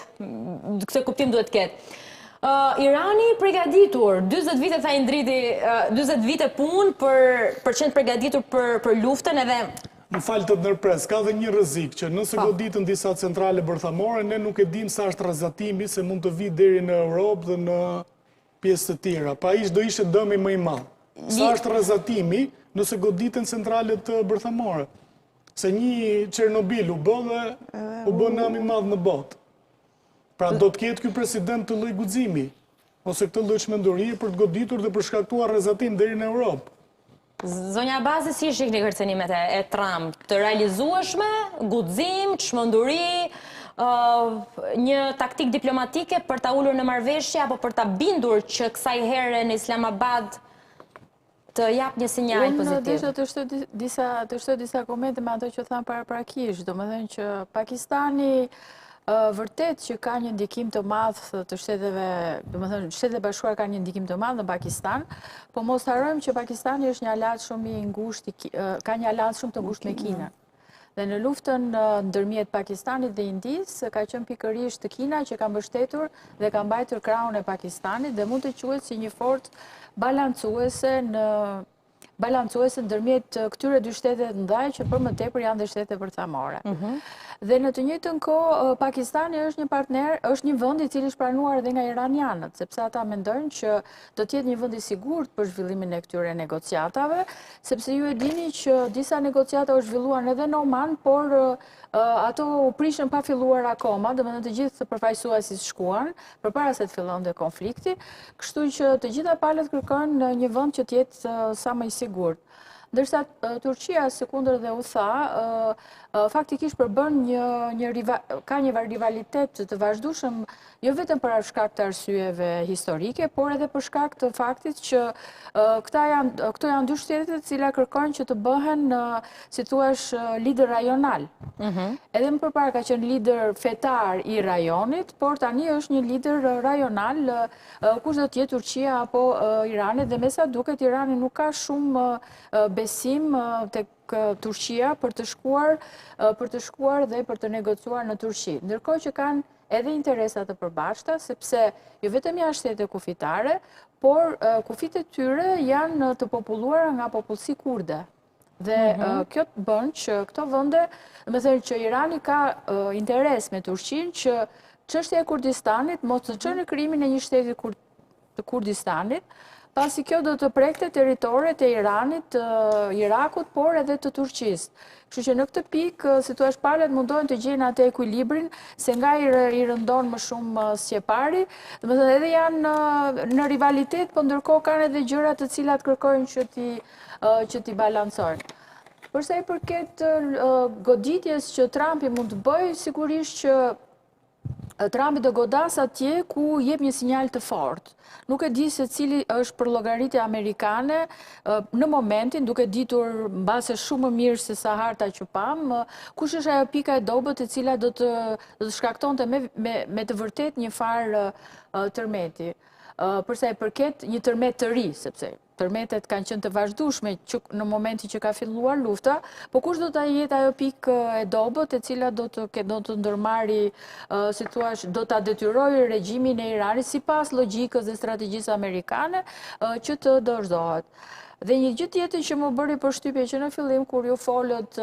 këtë kuptim duhet ketë. Irani përgatitur, 40 vite tha i ndriti, 40 vite punë për qenë përgatitur për luftën edhe... Më falë të ndërpres, ka dhe një rrezik që nëse goditën disa centrale bërthamore, ne nuk e dim sa është rrezatimi se mund të vi deri në Europë dhe në pjesë të tjera. Pa ish do ishe dëmi më i madh. Sa është rrezatimi nëse goditën centralet bërthamore? Se një Çernobil u bë nami madh në botë. Pra do të ketë ky president të lloj guximi, ose këtë lloj çmendurie për të goditur dhe për shkaktuar rrezatim deri në Europë. Zonja Bazi, si shihni kërcenimet e Trump? Të realizueshme, guxim, çmenduri, një taktik diplomatike për ta ulur në marrëveshje apo për ta bindur që kësaj here në Islamabad të jap një sinjal pozitiv? Unë të shtoj disa komente me ato që thamë paraprakisht, domethënë që Pakistani vërtet që ka një ndikim të madh të shteteve, domethënë Shtetet e Bashkuara ka një ndikim të madh në Pakistan, po mos harrojmë që Pakistani është një alat shumë i ngushtë, ka një alat shumë të ngushtë me Kinën. Dhe në luftën ndërmjet Pakistanit dhe Indisë ka qenë pikërisht Kina që ka mbështetur dhe ka mbajtur krahun e Pakistanit dhe mund të quhet si një forcë balancuese balancuese ndërmjet këtyre dy shtetet ndaj që për më tepër janë dhe shtete bërthamore. Dhe në të njëjtën kohë Pakistani është një partner, është një vend i cili është pranuar edhe nga iranianët, sepse ata mendojnë që do të jetë një vend i sigurt për zhvillimin e këtyre negociatave, sepse ju e dini që disa negociata u zhvilluan edhe në Oman, por ato u prishën pa filluar akoma, domethënë të gjithë përfaqësuesit shkuan përpara se të fillonte konflikti, kështu që të gjitha palët kërkojnë një vend që të jetë sa më i sigurt. Ndërsa Turqia, së kundër dhe u tha, faktikisht përbën ka një rivalitet të vazhdueshëm, jo vetëm për shkak të arsyeve historike, por edhe për shkak të faktit që këto janë dy shtete të cilat kërkojnë që të bëhen, si thuash, lider rajonal. Edhe më përpara ka qenë lider fetar i rajonit, por tani është një lider rajonal, kush do të jetë Turqia apo Irani, dhe me sa duket Irani nuk ka shumë besim tek Turqia për të shkuar dhe për të negociuar në Turqi. Ndërkohë që kanë edhe interesat të përbashkëta, sepse jo vetëm janë shtete kufitare, por kufit e tyre janë të populluara nga popullsi kurde. Dhe kjo të bën që këto vende, me thënë që Irani ka interes me Turqinë që çështja e Kurdistanit mos të çojë në krijimin e një shteti të Kurdistanit, pasi kjo do të prekte territoret e Iranit, të Irakut, por edhe të Turqisë. Kështu që në këtë pikë, si thua, palët mundohen të gjejnë atë ekuilibrin, se nga i rëndon më shumë sqepari, domethënë edhe janë në rivalitet, por ndërkohë kanë edhe gjëra të cilat kërkojnë që ti balancojnë. Përsa i përket goditjes që Trumpi mund të bëjë, sigurisht që Trumpi do godas atje ku jep një sinjal të fortë. Nuk e di se cili është për llogaritje amerikane në momentin, duke ditur mbase shumë më mirë se sa harta që pam, kush është ajo pika e dobët e cila do të shkaktonte me të vërtet një farë tërmeti. Përsa i përket një tërmet të ri, sepse tërmetet kanë qenë të vazhdueshme në momentin që ka filluar lufta, po kush do të jetë ajo pikë e dobët e cila do të ndërmarri, si thua, do ta detyrojë regjimin e Iranit sipas logjikës dhe strategjisë amerikane që të dorëzohet. Dhe një gjë tjetër që më bëri përshtypje që në fillim kur ju folët,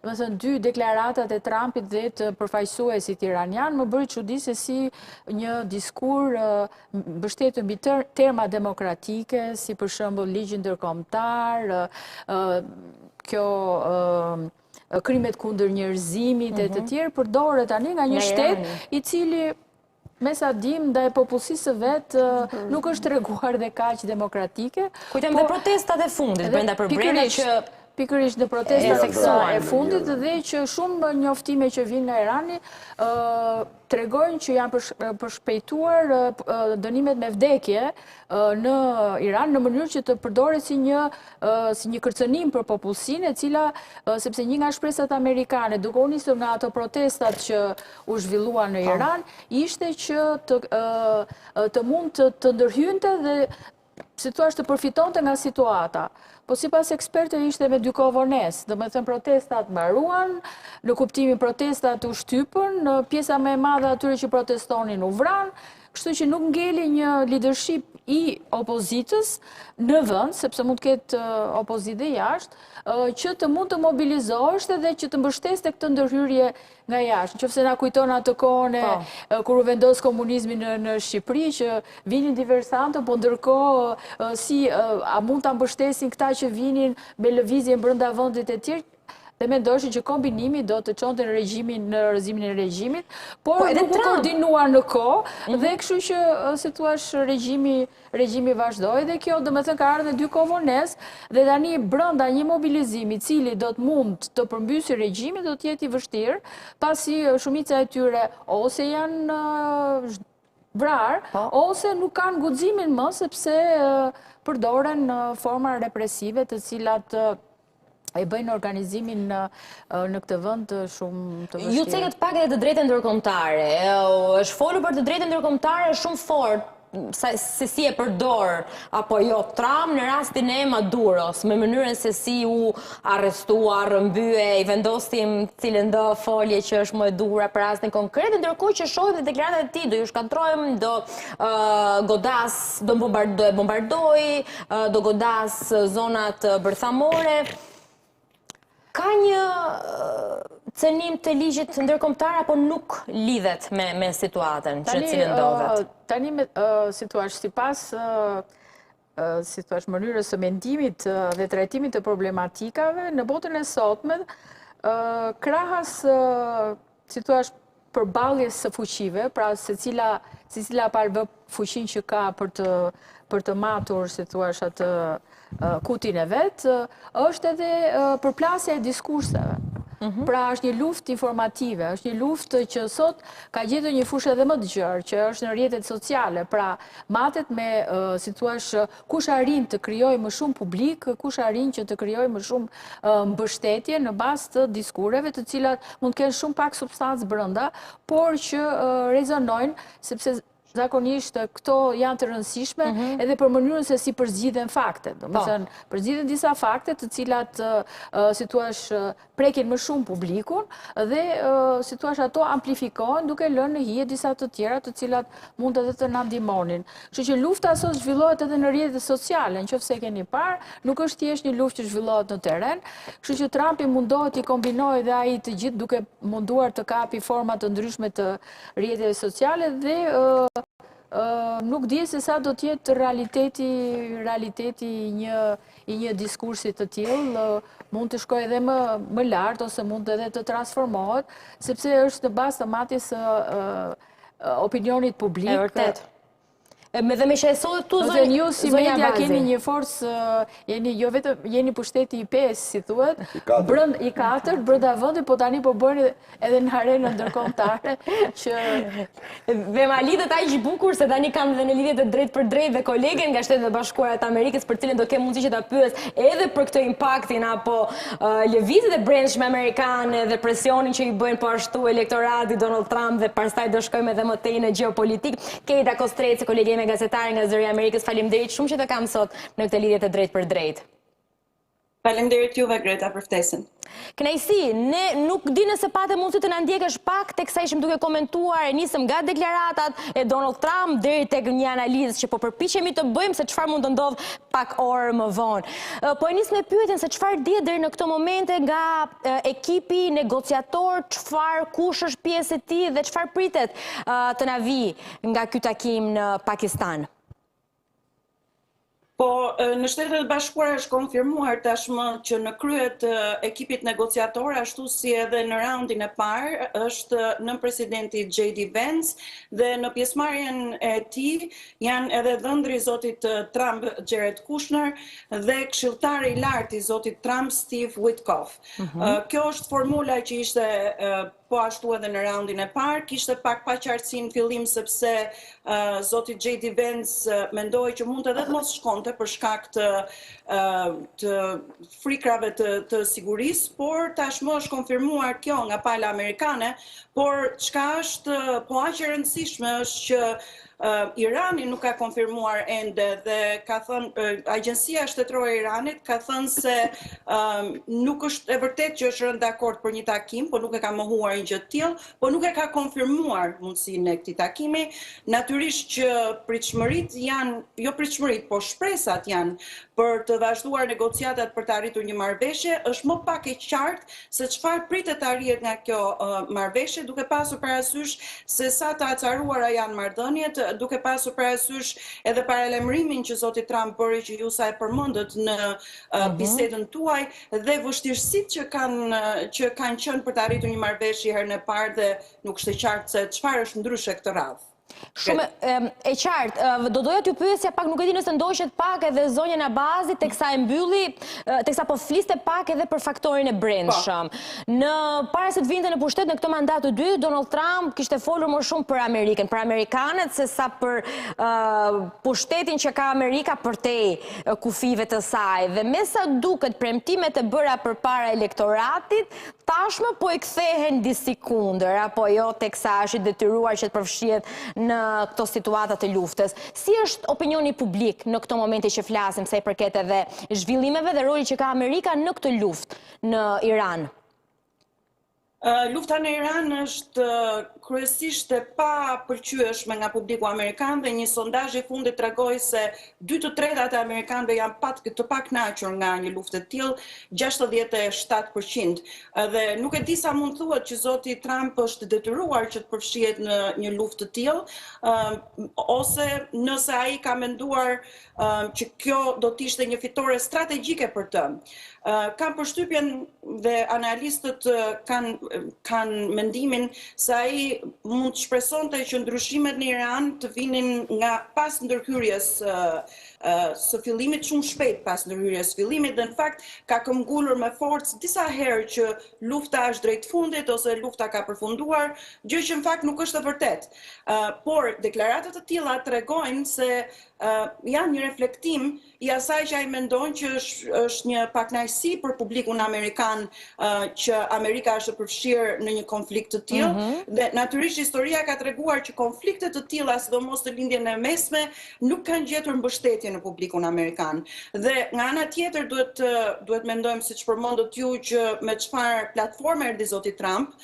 domethënë dy deklaratatë e Trumpit dhe të përfaqësuesit iranian, më bëri çudi se si një diskur mbështetur mbi terma demokratike, si për shembull ligji ndërkombëtar, kjo krimet kundër njerëzimit e të tjerë përdoret tani nga një shtet i cili me sa dim ndaj popullsisë së vet nuk është treguar dhe kaq demokratike. Kujtojmë dhe protestat e fundit brenda për brenda që pikërisht në protestat e fundit dhe që shumë njoftime që vinë nga Irani tregojnë që janë përshpejtuar dënimet me vdekje në Iran në mënyrë që të përdoret si një kërcënim për popullsinë, e cila, sepse një nga shpresat amerikane, duke u nisur nga ato protestat që u zhvilluan në Iran, ishte që të mund të ndërhynte dhe si thua të përfitonte nga situata. Po sipas ekspertëve ishte me dy kohë vonesë, domethënë protestat mbaruan, në kuptimin protestat u shtypën, pjesa më e madhe atyre që protestonin u vran, kështu që nuk ngeli një leadership i opozitës në vend, sepse mund të ketë opozitë jashtë, që të mund të mobilizohesh dhe që të mbështeste këtë ndërhyrje nga jashtë. Nëse na kujton atë kohën kur u vendos komunizmi në Shqipëri, që vinin diversantë, po ndërkohë a mund ta mbështesin këta që vinin me lëvizje brenda vendit e tjerë, dhe mendoshin që kombinimi do të çonte në rrezimin e regjimit, por nuk u koordinuar në kohë, dhe kështu që, si thua, regjimi vazhdoi, dhe kjo domethënë ka ardhur dy kohë vonesë, dhe tani brenda një mobilizimi i cili do të mund të përmbysë regjimin do të jetë i vështirë, pasi shumica e tyre ose janë vrarë, ose nuk kanë guximin më sepse përdoren forma represive të cilat e bëjnë organizimin në këtë vend shumë të vështirë. Ju cekët pak edhe të drejtën ndërkombëtare. Është folur për të drejtën ndërkombëtare shumë fort se si e përdor apo jo Trump në rastin e Maduros, me mënyrën se si u arrestua, rrëmbye, i vendosim cilën do folje që është më e duhura për rastin konkret, ndërkohë që shohim dhe deklaratat e tij, do ju shkatrojmë, do godas, do bombardoj, do godas zonat bërthamore. Ka një cenim të ligjit ndërkombëtar apo nuk lidhet me situatën që cilën ndodhet? Tani me situash sipas mënyrës së mendimit dhe trajtimit të problematikave në botën e sotme, krahas situash përballjes së fuqive, pra secila palë fuqin që ka për të matur situash atë kutin e vetë, është edhe përplasja e diskurseve. Pra është një luftë informative, është një luftë që sot ka gjetur një fushë edhe më të gjerë, që është në rrjetet sociale. Pra matet me situash kush arrin të krijojë më shumë publik, kush arrin që të krijojë më shumë mbështetje në bazë të diskureve, të cilat mund të kenë shumë pak substancë brenda, por që rezonojnë sepse zakonisht këto janë të rëndësishme edhe për mënyrën se si përzgjidhen faktet. Domethënë, përzgjidhen disa fakte të cilat situash prekin më shumë publikun dhe situash ato amplifikohen duke lënë në hije disa të tjera të cilat mund edhe të na ndihmonin. Kështu që lufta sot zhvillohet edhe në rrjetet sociale, nëse e keni parë, nuk është thjesht një luftë që zhvillohet në terren. Kështu që Trumpi mundohet i kombinojë dhe ai të gjithë duke munduar të kapi forma të ndryshme të rrjeteve sociale dhe nuk di se sa do t'jetë realiteti i një diskursi të tillë, mund të shkojë edhe më lart ose mund edhe të transformohet, sepse është në bazë të matjes opinionit publik. E vërtet. Me dhe me shesot tu zonja Ju si media bazi. keni një forcë, jo vetëm jeni pushteti i 5, si thuhet, i 4 brenda vendit, po tani po bëni edhe në arenën ndërkombëtare që dhe ma lidhet aq bukur se tani kam dhe në lidhje të drejt për drejt dhe kolegen nga Shtetet e Bashkuara të Amerikës, për cilën do kem mundësi që ta pyes edhe për këtë impaktin apo lëvizjet e brendshme amerikane dhe presionin që i bëjnë po ashtu elektorati Donald Trump dhe pastaj do shkojmë edhe më tej në gjeopolitik. Keita Kostreci, kolege gazetare nga Zëri i Amerikës, faleminderit shumë që të kam sot në këtë lidhje të drejt për drejt. Faleminderit juve, Greta, për ftesën. Kënaqësi, ne nuk di nëse patë mundësi të na ndjekësh pak teksa ishim duke komentuar, e nisëm nga deklaratat e Donald Trump deri tek një analizë që po përpiqemi të bëjmë se çfarë mund të ndodh pak orë më vonë. Po e nis me pyetjen se çfarë dihet deri në këto momente nga ekipi negociator, kush është pjesë e tij dhe çfarë pritet të na vijë nga ky takim në Pakistan. Po, në Shtetet e Bashkuara është konfirmuar tashmë që në krye të ekipit negociator, ashtu si edhe në raundin e parë, është nënpresidenti J.D. Vance dhe në pjesëmarrjen e tij janë edhe dhëndri i zotit Trump Jared Kushner dhe këshilltari i lartë i zotit Trump Steve Witkoff. Kjo është formula që ishte po ashtu edhe në raundin e parë, kishte pak paqartësi në fillim sepse zoti J.D. Vance mendoi që mund edhe të mos shkonte për shkak të frikrave të sigurisë, por tashmë është konfirmuar kjo nga pala amerikane, por çka është po aq e rëndësishme është që Irani nuk ka konfirmuar ende dhe ka thënë Agjencia Shtetërore e Iranit ka thënë se nuk është e vërtet që është rënë dakord për një takim, po nuk e ka mohuar një gjë të tillë, po nuk e ka konfirmuar mundësinë e këtij takimi. Natyrisht që pritshmëritë janë, jo pritshmëritë, po shpresat janë për të vazhduar negociatat për të arritur një marrëveshje, është më pak e qartë se çfarë pritet të arrihet nga kjo marrëveshje, duke pasur parasysh se sa të acaruara janë marrëdhëniet, duke pasur parasysh edhe paralajmërimin që zoti Trump bëri që ju sa e përmendët në bisedën tuaj dhe vështirësitë që kanë qenë për të arritur një marrëveshje herën e parë dhe nuk është e qartë se çfarë është ndryshe këtë radhë. Shumë e qartë, do doja t'ju pyesja pak, nuk e di nëse ndoqet pak edhe zonja Nabazi teksa e mbylli, teksa po fliste pak edhe për faktorin e brendshëm. Në para se të vinte në pushtet në këtë mandat të dytë, Donald Trump kishte folur më shumë për Amerikën, për amerikanët, se sa për pushtetin që ka Amerika përtej kufive të saj. Dhe me sa duket premtimet e bëra përpara elektoratit, tashmë po e kthehen disi kundër, apo jo teksa është i detyruar që të përfshihet në këto situatat të luftës. Si është opinioni publik në këto momente që flasim sa i përket edhe zhvillimeve dhe roli që ka Amerika në këtë luftë në Iran? Lufta në Iran është kryesisht e pa pëlqyeshme nga publiku amerikan dhe një sondazh i fundit tregoi se 2/3 e amerikanëve janë të pakënaqur nga një luftë e tillë, 67%. Dhe nuk e di sa mund thuhet që zoti Trump është detyruar që të përfshihet në një luftë të tillë, ose nëse ai ka menduar që kjo do të ishte një fitore strategjike për të. Kam përshtypjen dhe analistët kanë mendimin se ai mund të shpresonte që ndryshimet në Iran të vinin nga pas ndërhyrjes së fillimit, shumë shpejt pas ndërhyrjes së fillimit, dhe në fakt ka këmbgulur me forcë disa herë që lufta është drejt fundit ose lufta ka përfunduar, gjë që në fakt nuk është e vërtetë. Por deklaratat e tilla tregojnë se janë një reflektim i asaj që ai mendon që është një pakënaqësi për publikun amerikan që Amerika është përfshirë në një konflikt të tillë, dhe natyrisht historia ka treguar që konflikte të tilla, sidomos të lindjen e mesme, nuk kanë gjetur mbështetje në publikun amerikan. Dhe nga ana tjetër duhet mendojmë, siç përmendët ju, që me çfarë platforme erdhi zoti Trump,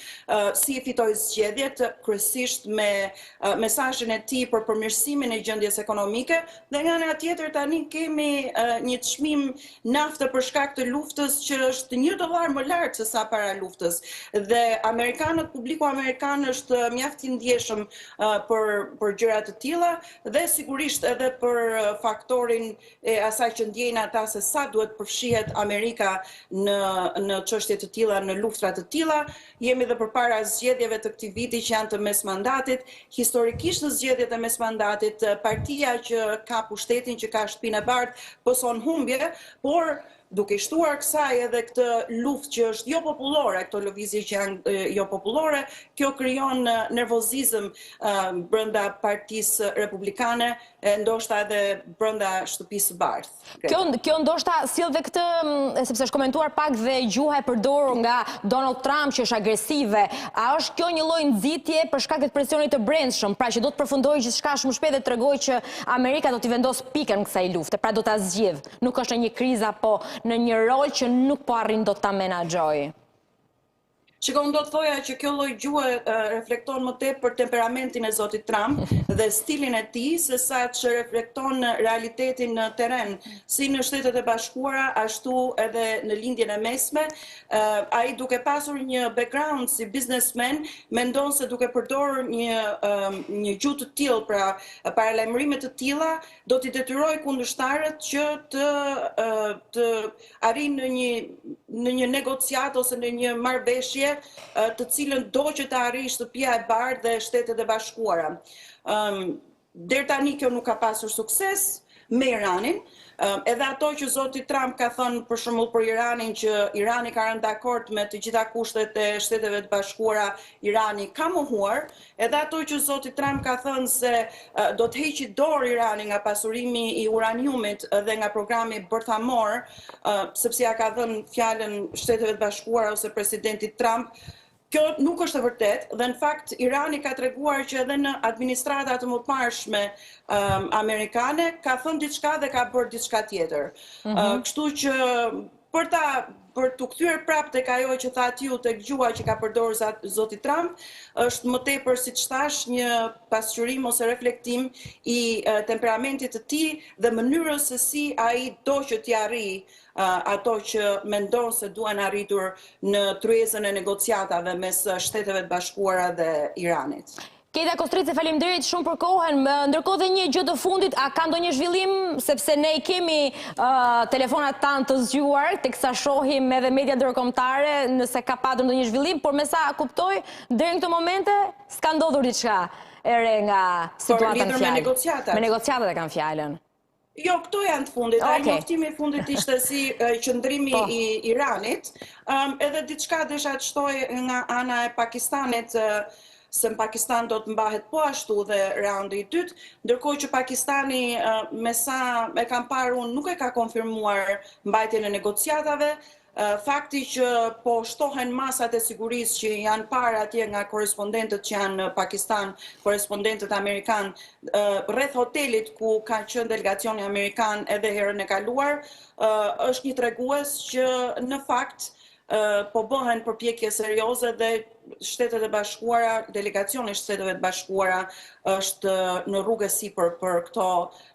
si i fitoi zgjedhjet, kryesisht me mesazhin e tij për përmirësimin e gjendjes ekonomike, dhe nga ana tjetër tani kemi një çmim nafte për shkak të luftës që është $1 më lart se sa para luftës. Dhe amerikanët, publiku amerikan është mjaft i ndjeshëm për gjëra të tilla dhe sigurisht edhe për faktorin e asaj që ndjejnë ata se sa duhet përfshihet Amerika në çështje të tilla, në luftra të tilla. Jemi dhe përpara zgjedhjeve të këtij viti që janë të mesmandatit. Historikisht në zgjedhjet e mesmandatit, partia që ka pushtetin, që ka shtëpinë e bardhë, pëson humbje, por duke shtuar kësaj edhe këtë luftë që është jo popullore, këto lëvizje që janë jo popullore, kjo krijon nervozizëm brenda Partisë Republikane, ndoshta edhe brenda Shtëpisë së Bardhë. Kjo ndoshta sjell dhe këtë, sepse është komentuar pak dhe gjuha e përdorur nga Donald Trump që është agresive. A është kjo një lloj nxitje për shkak të presionit të brendshëm, pra që do të përfundojë gjithçka shumë shpejt dhe tregoj që Amerika do t'i vendos pikën kësaj lufte, pra do ta zgjidh. Nuk është një krizë apo në një rol që nuk po arrin dot ta menaxhojë. Shikon, do të thoja që kjo lloj gjuhe reflekton më tepër temperamentin e zotit Trump dhe stilin e tij, sesa që reflekton realitetin në terren, si në Shtetet e Bashkuara, ashtu edhe në lindjen e mesme. Ai duke pasur një background si businessman, mendon se duke përdorur një gjuhë të tillë, pra paralajmërime të tilla, do t'i detyrojë kundërshtarët që të arrijnë në një negociat ose në një marrëveshje të cilën do që të arrijë Shtëpia e Bardhë dhe Shtetet e Bashkuara. Deri tani kjo nuk ka pasur sukses me Iranin. Edhe ato që zoti Trump ka thënë për shembull për Iranin, që Irani ka rënë dakord me të gjitha kushtet e Shteteve të Bashkuara, Irani ka mohuar. Edhe ato që zoti Trump ka thënë se do të heqë dorë Irani nga pasurimi i uraniumit dhe nga programi bërthamor, sepse ja ka dhënë fjalën Shteteve të Bashkuara ose presidentit Trump. Kjo nuk është e vërtetë dhe në fakt Irani ka treguar që edhe në administrata të mëparshme amerikane ka thënë diçka dhe ka bërë diçka tjetër. Kështu që për të kthyer prapë tek ajo që thatë ju, tek gjuha që ka përdorur zoti Trump, është më tepër, siç thash, një pasqyrim ose reflektim i temperamentit të tij dhe mënyrës se si ai do që t'i arrijë ato që mendon se duan arritur në tryezën e negociatave mes Shteteve të Bashkuara dhe Iranit. Kejta Kostrice, faleminderit shumë për kohën. Ndërkohë dhe një gjë të fundit, a ka ndonjë zhvillim, sepse ne i kemi telefonat tanë të zgjuar, teksa shohim edhe media ndërkombëtare nëse ka patur ndonjë zhvillim, por me sa kuptoj, deri në këtë momente s'ka ndodhur diçka e re nga situata në fjalë. Me negociatat. Me negociatat e kanë fjalën. Jo, këto janë të fundit. Ai njoftimi i fundit ishte si qëndrimi i Iranit. Edhe diçka desha të shtoj nga ana e Pakistanit, se në Pakistan do të mbahet po ashtu dhe raundi i dytë, ndërkohë që Pakistani, me sa e kam parë unë, nuk e ka konfirmuar mbajtjen e negociatave. fakti që po shtohen masat e sigurisë që janë parë atje nga korrespondentët që janë në Pakistan, korrespondentët amerikan, rreth hotelit ku ka qenë delegacioni amerikan edhe herën e kaluar, është një tregues që në fakt po bëhen përpjekje serioze dhe Shtetet e Bashkuara, delegacioni i Shteteve të Bashkuara është në rrugë sipër për këto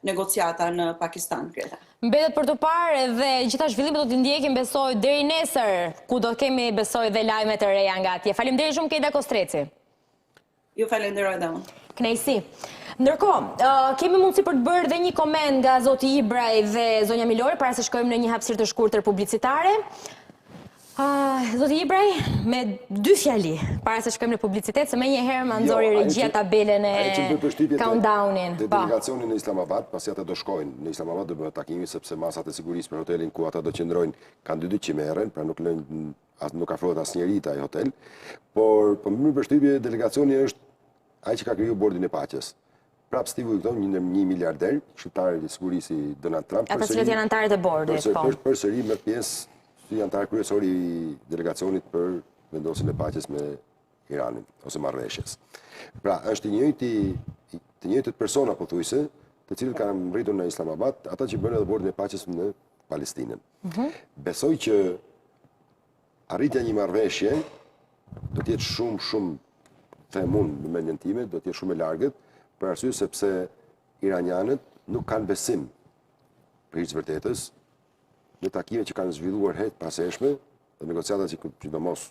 negociata në Pakistan, Greta. Mbetet për të parë edhe gjitha zhvillimet do t'i ndjekim besoj deri nesër, ku do kemi besoj dhe lajmet e reja nga atje. Faleminderit shumë Kejda Kostreci. Ju falenderoj dhe unë. Knejsi. Ndërkohë, kemi mundësi për të bërë dhe një koment nga zoti Ibraj dhe zonja Milori, para se shkojmë në një hapësirë të shkurtër publicitare. Zoti Ibraj, me 2 fjali, para se shkojmë në publicitet, se me njëherë më nxori regjia tabelen e countdownin. Delegacionin në Islamabad, pasi ata do shkojnë në Islamabad do bëhet takimi, sepse masat e sigurisë për hotelin ku ata do qëndrojnë kanë 2 që merren, pra nuk afrohet asnjëri te ai hotel, por për më përshtypje delegacioni është ai që ka kriju bordin e paqes. Prap Steve Witkoff, një miliarder, shqiptar i sigurisë i Donald Trump. Ata cilët janë antarët e bordit, po. Përsëri merr pjesë si antar kryesor i delegacionit për vendosjen e paqes me Iranin ose marrëveshjes. Pra, është të njëjtët persona pothuajse, të cilët kanë rritur në Islamabad, ata që bënë edhe bordin e paqes në Palestinën. Besoj që arritja një marrëveshje do të jetë shumë them unë në mendjen time, do të jetë shumë e largët, për arsye sepse iranianët nuk kanë besim për hiç vërtetës në takime që kanë zhvilluar het paseshme, dhe negociatat që sidomos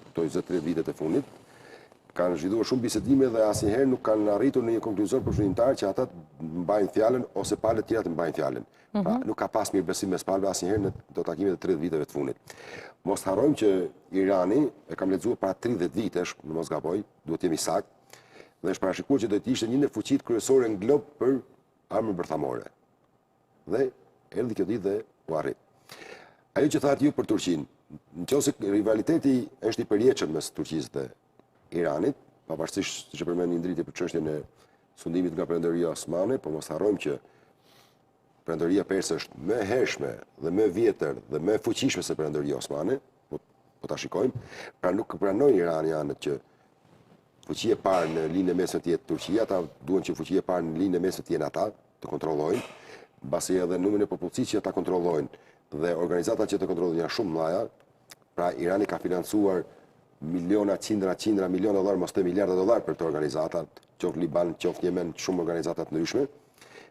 këto 23 vitet e fundit, kanë zhvilluar shumë bisedime dhe asnjëherë nuk kanë arritur në një konkluzion përfundimtar që ata mbajnë fjalën ose palët tjera të mbajnë fjalën. Pra, nuk ka pas mirëbesim mes palëve asnjëherë në këto takime të 30 viteve të fundit. Mos harrojmë që Irani, e kam lexuar para 30 vitesh, në mos gaboj, duhet jemi sakt, dhe është parashikuar që do të ishte një ndër fuqitë kryesore në glob për armën bërthamore. Dhe erdhi kjo ditë dhe u arrit. Ajo që thatë ju për Turqinë, nëse rivaliteti është i përjetshëm mes Turqisë dhe Iranit, pavarësisht siç e përmend një ndritje për çështjen e sundimit nga Perëndëria Osmane, por mos harrojmë që Perëndëria Perse është më e hershme dhe më e vjetër dhe më e fuqishme se Perëndëria Osmane, po ta shikojmë, pra nuk pranojnë iranianët që fuqia e parë në linjën e mesme të jetë Turqia, ata duan që fuqia e parë në linjën e mesme të jenë ata, të kontrollojnë, mbasi edhe numrin e popullsisë që ata kontrollojnë dhe organizatat që të kontrollojnë janë shumë mëdha. Pra Irani ka financuar miliona, qindra miliona dollar, mos të miliarda dollar për këto organizata, qoftë Liban, qoftë Yemen, shumë organizata të ndryshme.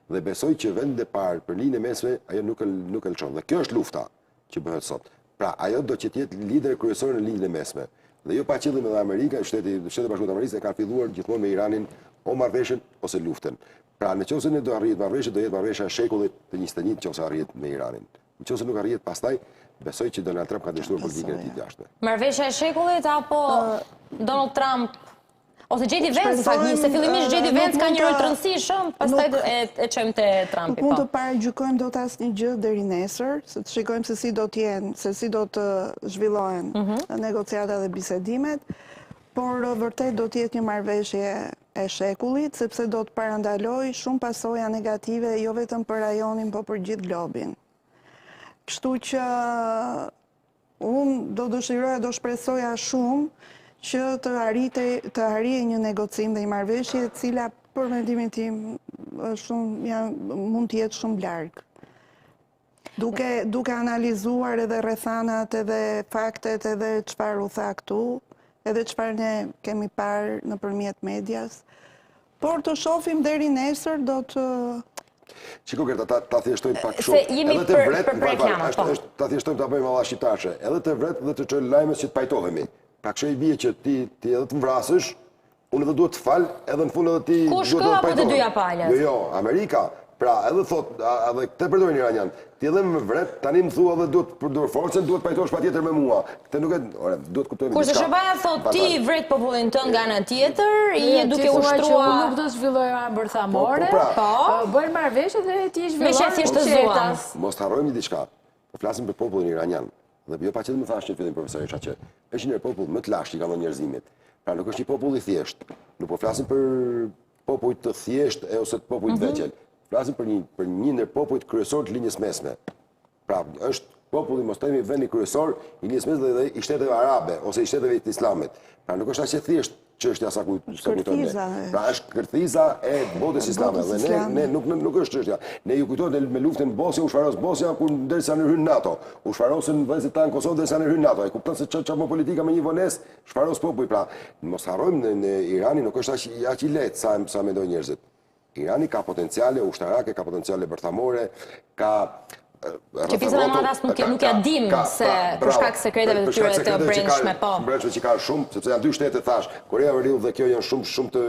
Dhe besoj që vendi i parë për linjën e mesme ajo nuk e lçon. Dhe kjo është lufta që bëhet sot. Pra ajo do që të jetë lider kryesor në linjën e mesme. Dhe jo pa qëllim edhe Amerika, Shtetet e Bashkuara të Amerikës kanë filluar gjithmonë me Iranin o marrëveshjen ose luftën. Pra nëse ne do arrihet marrëveshja, do jetë marrëveshja e shekullit të 21 nëse arrihet me Iranin. Nëse nuk arrihet pastaj, besoj që Donald Trump ka dështuar politikën e tij të jashtme. Marrëveshja e shekullit apo Donald Trump ose JD Vance, se fillimisht JD Vance ka një rol të rëndësishëm, pastaj e çojmë te Trumpi. Nuk mund të paragjykojmë dot asnjë gjë deri nesër, se të shikojmë se si do të jenë, se si do të zhvillohen negociatat dhe bisedimet, por vërtet do të jetë një marrëveshje e shekullit, sepse do të parandalojë shumë pasoja negative jo vetëm për rajonin, por për gjithë globin. Kështu që unë do dëshiroja, do shpresoja shumë që të arrijë një negocim dhe një marrëveshje e cila për mendimin tim mund të jetë shumë larg. Duke analizuar edhe rrethanat, edhe faktet, edhe çfarë u tha këtu, edhe çfarë ne kemi parë nëpërmjet medias, por të shohim deri nesër do të Shiko Gerta, ta thjeshtojmë pak shumë. Se jemi për reklama, po. Ta thjeshtojmë ta bëjmë valla shqiptarësh. Edhe të vret dhe të çojë lajmet që të pajtohemi. Pra kështu i bie që ti edhe të vrasësh, unë edhe duhet të fal, edhe në fund edhe ti duhet të pajtohesh. Kush ka të dyja palët? Jo, Amerika. Pra edhe thot, edhe këtë përdorin iranian. Ti edhe më vret, tani më thua edhe duhet të përdor forcën, duhet pajtohesh patjetër me mua. Këtë nuk e, ore, duhet kuptojmë diçka. Kurse Shëbaja thot ti vret popullin tënd nga ana tjetër, je duke ushtruar nuk do të zhvillojë bërthamore, po, bën marrëveshje dhe ti zhvillon. Mos harrojmë diçka. Po flasim për popullin iranian. Dhe jo paçet më thash në fillim profesori Çaçë. Është një popull më të lashtë që ka dhënë njerëzimit. Pra nuk është një popull i thjeshtë. Nuk po flasim për popull të thjeshtë ose të popull të veçel. Flasim për një ndër popujt kryesor të linjës mesme. Pra, është populli, mos themi vendi kryesor i nismes dhe i shteteve arabe ose i shteteve të islamit. Pra nuk është aq e thjesht çështja sa kujtojmë ne. Pra është kërthiza e botës islame dhe ne nuk është çështja. Ne ju kujtojmë me luftën në Bosnjë, u shfaros Bosnja kur derisa në hyn NATO. U shfarosën vëllezërit tanë në Kosovë derisa në hyn NATO. E kupton se çfarë politika me një vonesë shfaros populli. Pra mos harrojmë në Irani nuk është aq i lehtë sa mendojnë njerëzit. Irani ka potenciale ushtarake, ka potenciale bërthamore, ka që pjesën e madhe as nuk ja dim se për shkak sekreteve të tyre të brendshme, po. Brendshme që ka shumë, sepse janë dy shtete thash, Korea e Veriut dhe kjo janë shumë të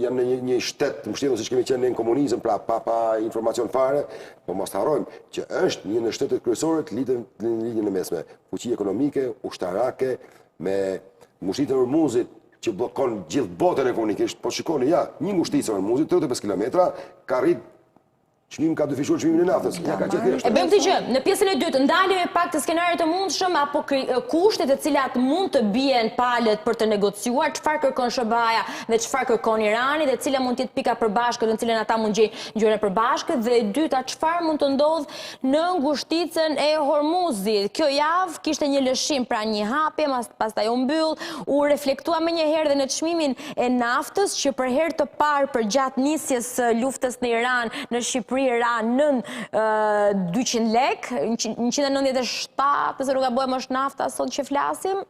janë në një shtet të mbështetur siç kemi qenë në komunizëm, pra pa informacion fare, po mos harrojmë që është një në shtetet kryesore të lidhen në linjën e mesme, fuqi ekonomike, ushtarake me ngushtitë e Hormuzit që bllokon gjithë botën ekonomikisht. Po shikoni, një ngushticë e Hormuzit 35 kilometra ka rrit çmimi ka dyfishuar çmimin e naftës. Ja ka qenë thjesht. E bëjmë këtë gjë. Në pjesën e dytë ndalemi pak të skenarit të mundshëm apo kushtet e cilat mund të bien palët për të negociuar, çfarë kërkon SBA-ja dhe çfarë kërkon Irani dhe cila mund të jetë pika përbashkët në cilën ata mund gjejnë gjëra përbashkët dhe e dyta çfarë mund të ndodh në ngushticën e Hormuzit. Kjo javë kishte një lëshim, pra një hapje, pastaj u mbyll, u reflektua më një herë dhe në çmimin e naftës që për herë të parë përgjatë nisjes së luftës në Iran në Shqipëri ra nën 200 lek, 197, pëse nuk gabojmë është nafta sot që flasim,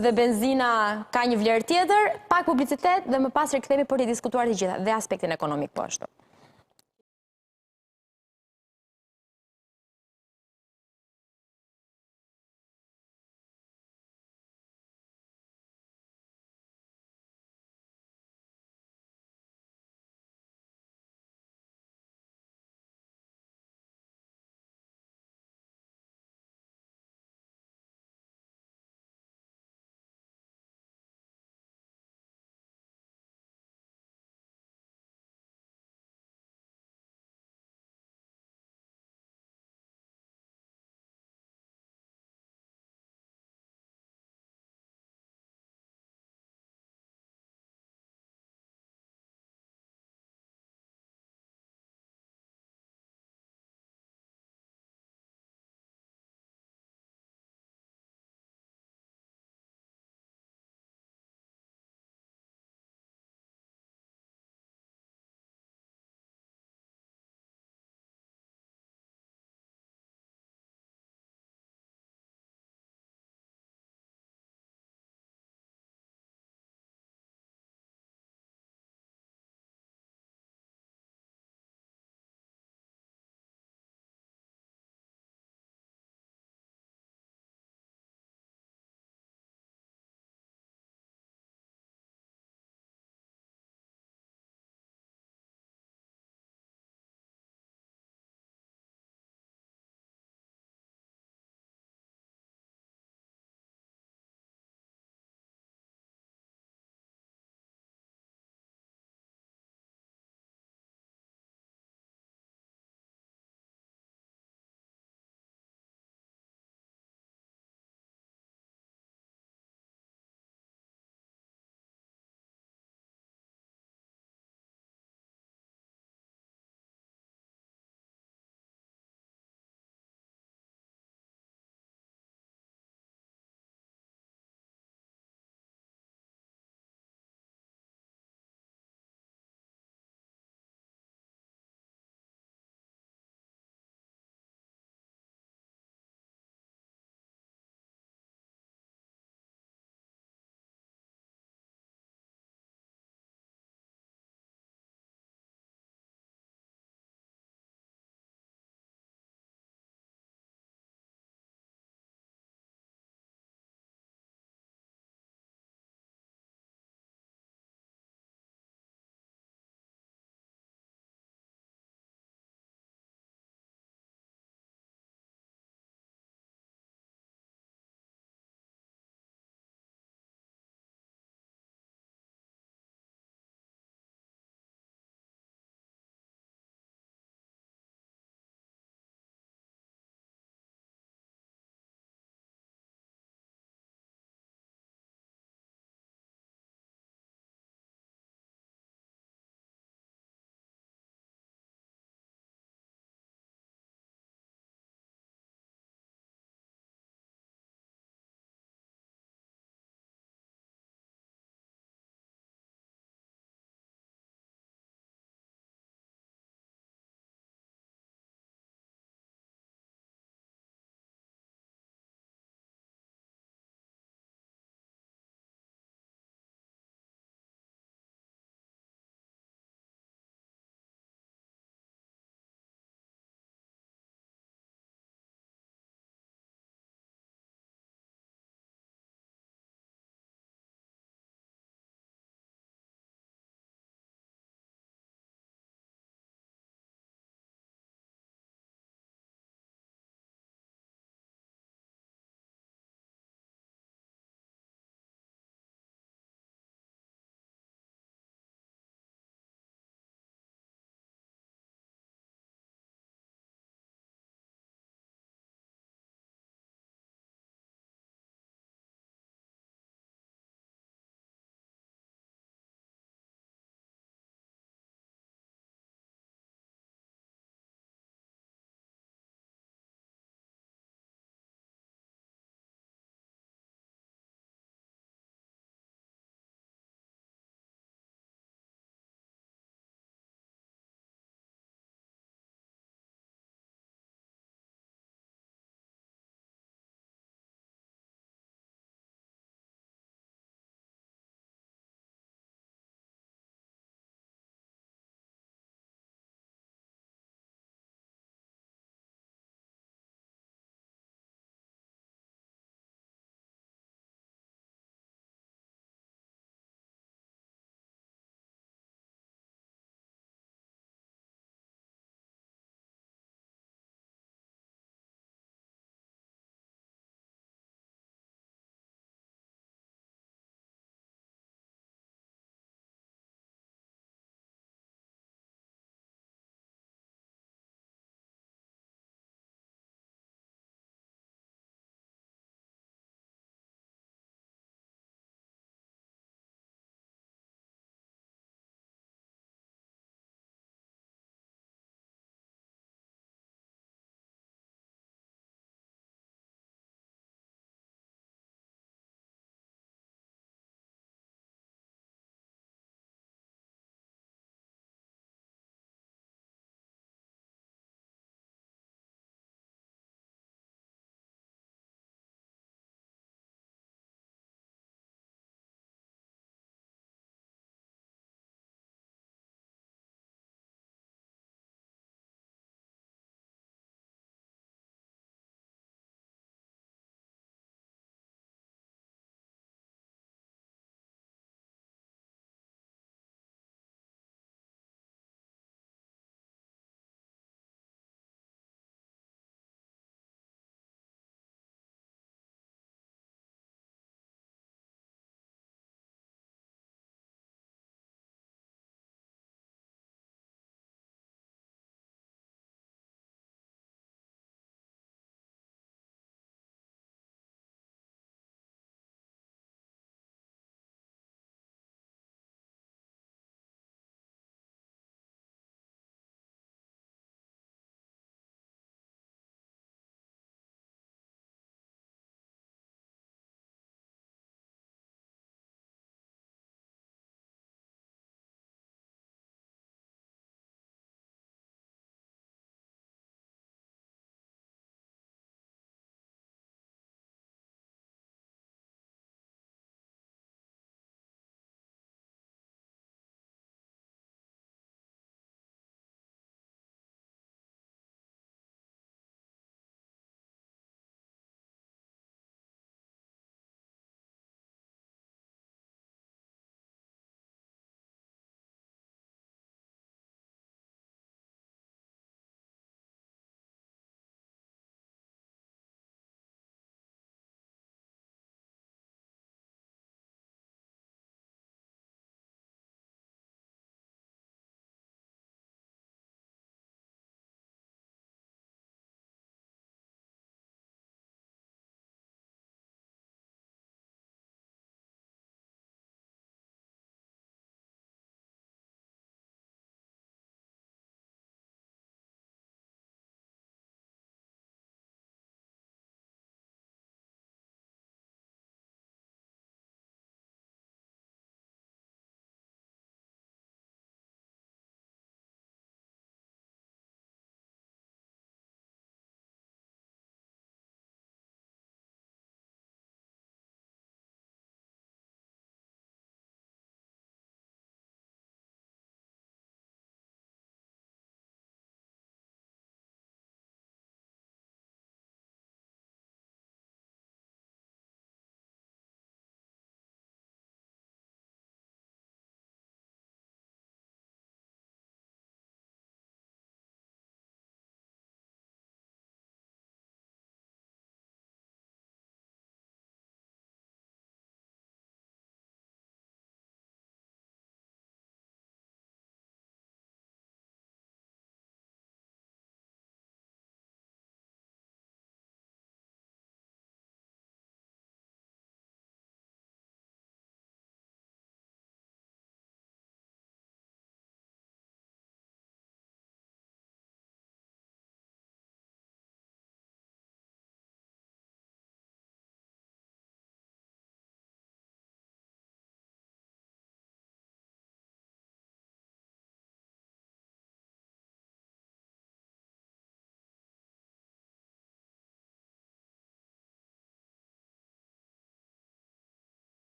dhe benzina ka një vlerë tjetër, pak publicitet dhe më pas rikthehemi për të diskutuar të gjitha dhe aspektin ekonomik po ashtu.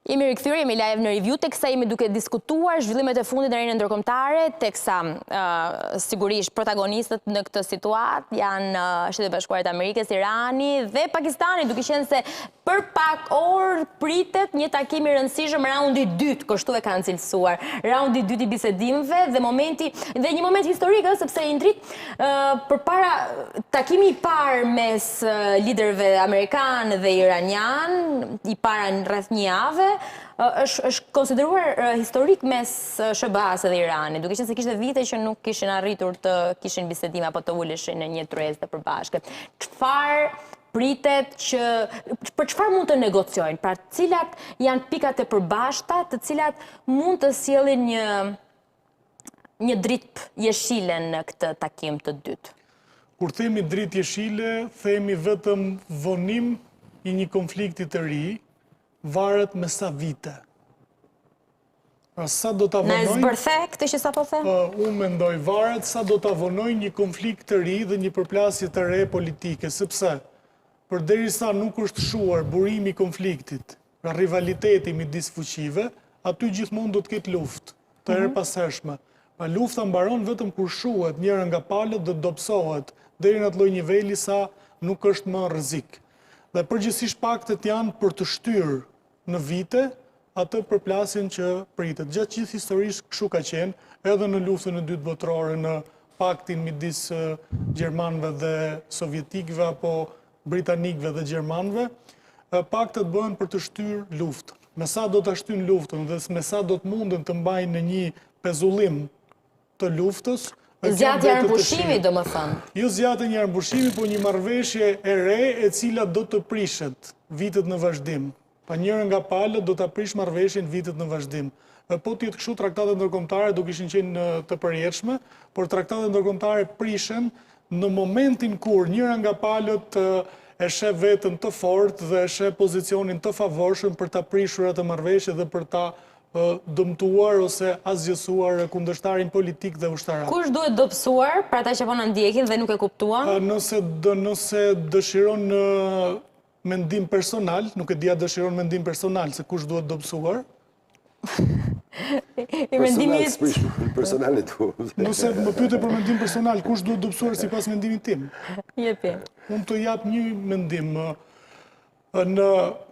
Jemi rikthyer, jemi live në review, teksa jemi duke diskutuar zhvillimet e fundit në arenën ndërkombëtare, teksa sigurisht protagonistët në këtë situatë janë Shtetet Bashkuara të Amerikës, Irani dhe Pakistani, duke qenë se për pak orë pritet një takim i rëndësishëm, raundi 2, kështu e kanë cilësuar, raundi 2 i bisedimeve dhe një moment historik, sepse i ndrit përpara takimi i parë mes liderëve amerikan dhe iranian, i para në rreth një jave, është konsideruar historik mes SBA-s dhe Iranit, duke qenë se kishte vite që nuk kishin arritur të kishin bisedime apo të uleshin në një tryezë të përbashkët. Çfarë pritet për çfarë mund të negociojnë? Pra, cilat janë pikat e përbashkëta, të cilat mund të sjellin një dritë jeshile në këtë takim të dytë? Kur themi dritë jeshile, themi vetëm vonim i një konflikti të ri, varet me sa vite. Pra sa do ta vonojnë... Në zbërthe këtë që sa po the? Unë mendoj varet sa do ta vonojnë një konflikt të ri dhe një përplasje të re politike, sepse përderisa nuk është shuar burimi i konfliktit, pra rivaliteti midis fuqive, aty gjithmonë do të ketë luftë, të erëpashershme. Pa lufta mbaron vetëm kur shuhet njëra nga palët dhe dobësohet deri në atë lloj niveli sa nuk është më rrezik. Dhe përgjithsisht paktet janë për të shtyrë në vite atë përplasjen që pritet. Gjatë gjithë historisë kështu ka qenë, edhe në luftën e dytë botërore, në paktin midis gjermanëve dhe sovjetikëve apo britanikëve dhe gjermanëve, paktet bëhen për të shtyrë luftën. Me sa do të shtyjnë luftën dhe me sa do të munden të mbajnë në një pezullim të luftës, zgjatja e armbushimit, domethënë. Jo zgjatja e një armbushimi, por një marrëveshje e re e cila do të prishet vitet në vazhdim. Pa njëra nga palët do ta prish marrëveshjen vitet në vazhdim. Po të jetë kështu, traktatet ndërkombëtare do kishin qenë të përjetshme, por traktatet ndërkombëtare prishen në momentin kur njëra nga palët e sheh veten të fortë dhe e sheh pozicionin të favorshëm për ta prishur atë marrëveshje dhe për ta dëmtuar ose asgjësuar kundërshtarin politik dhe ushtarak. Kush duhet dobësuar për ata që po na ndjekin dhe nuk e kuptuan? Nëse dëshiron mendim personal, nuk e dia dëshiron mendim personal se kush duhet dobësuar. Personalit. Nëse më pyete për mendim personal, kush duhet dobësuar sipas mendimit tim? Jepi. Unë të jap një mendim. Në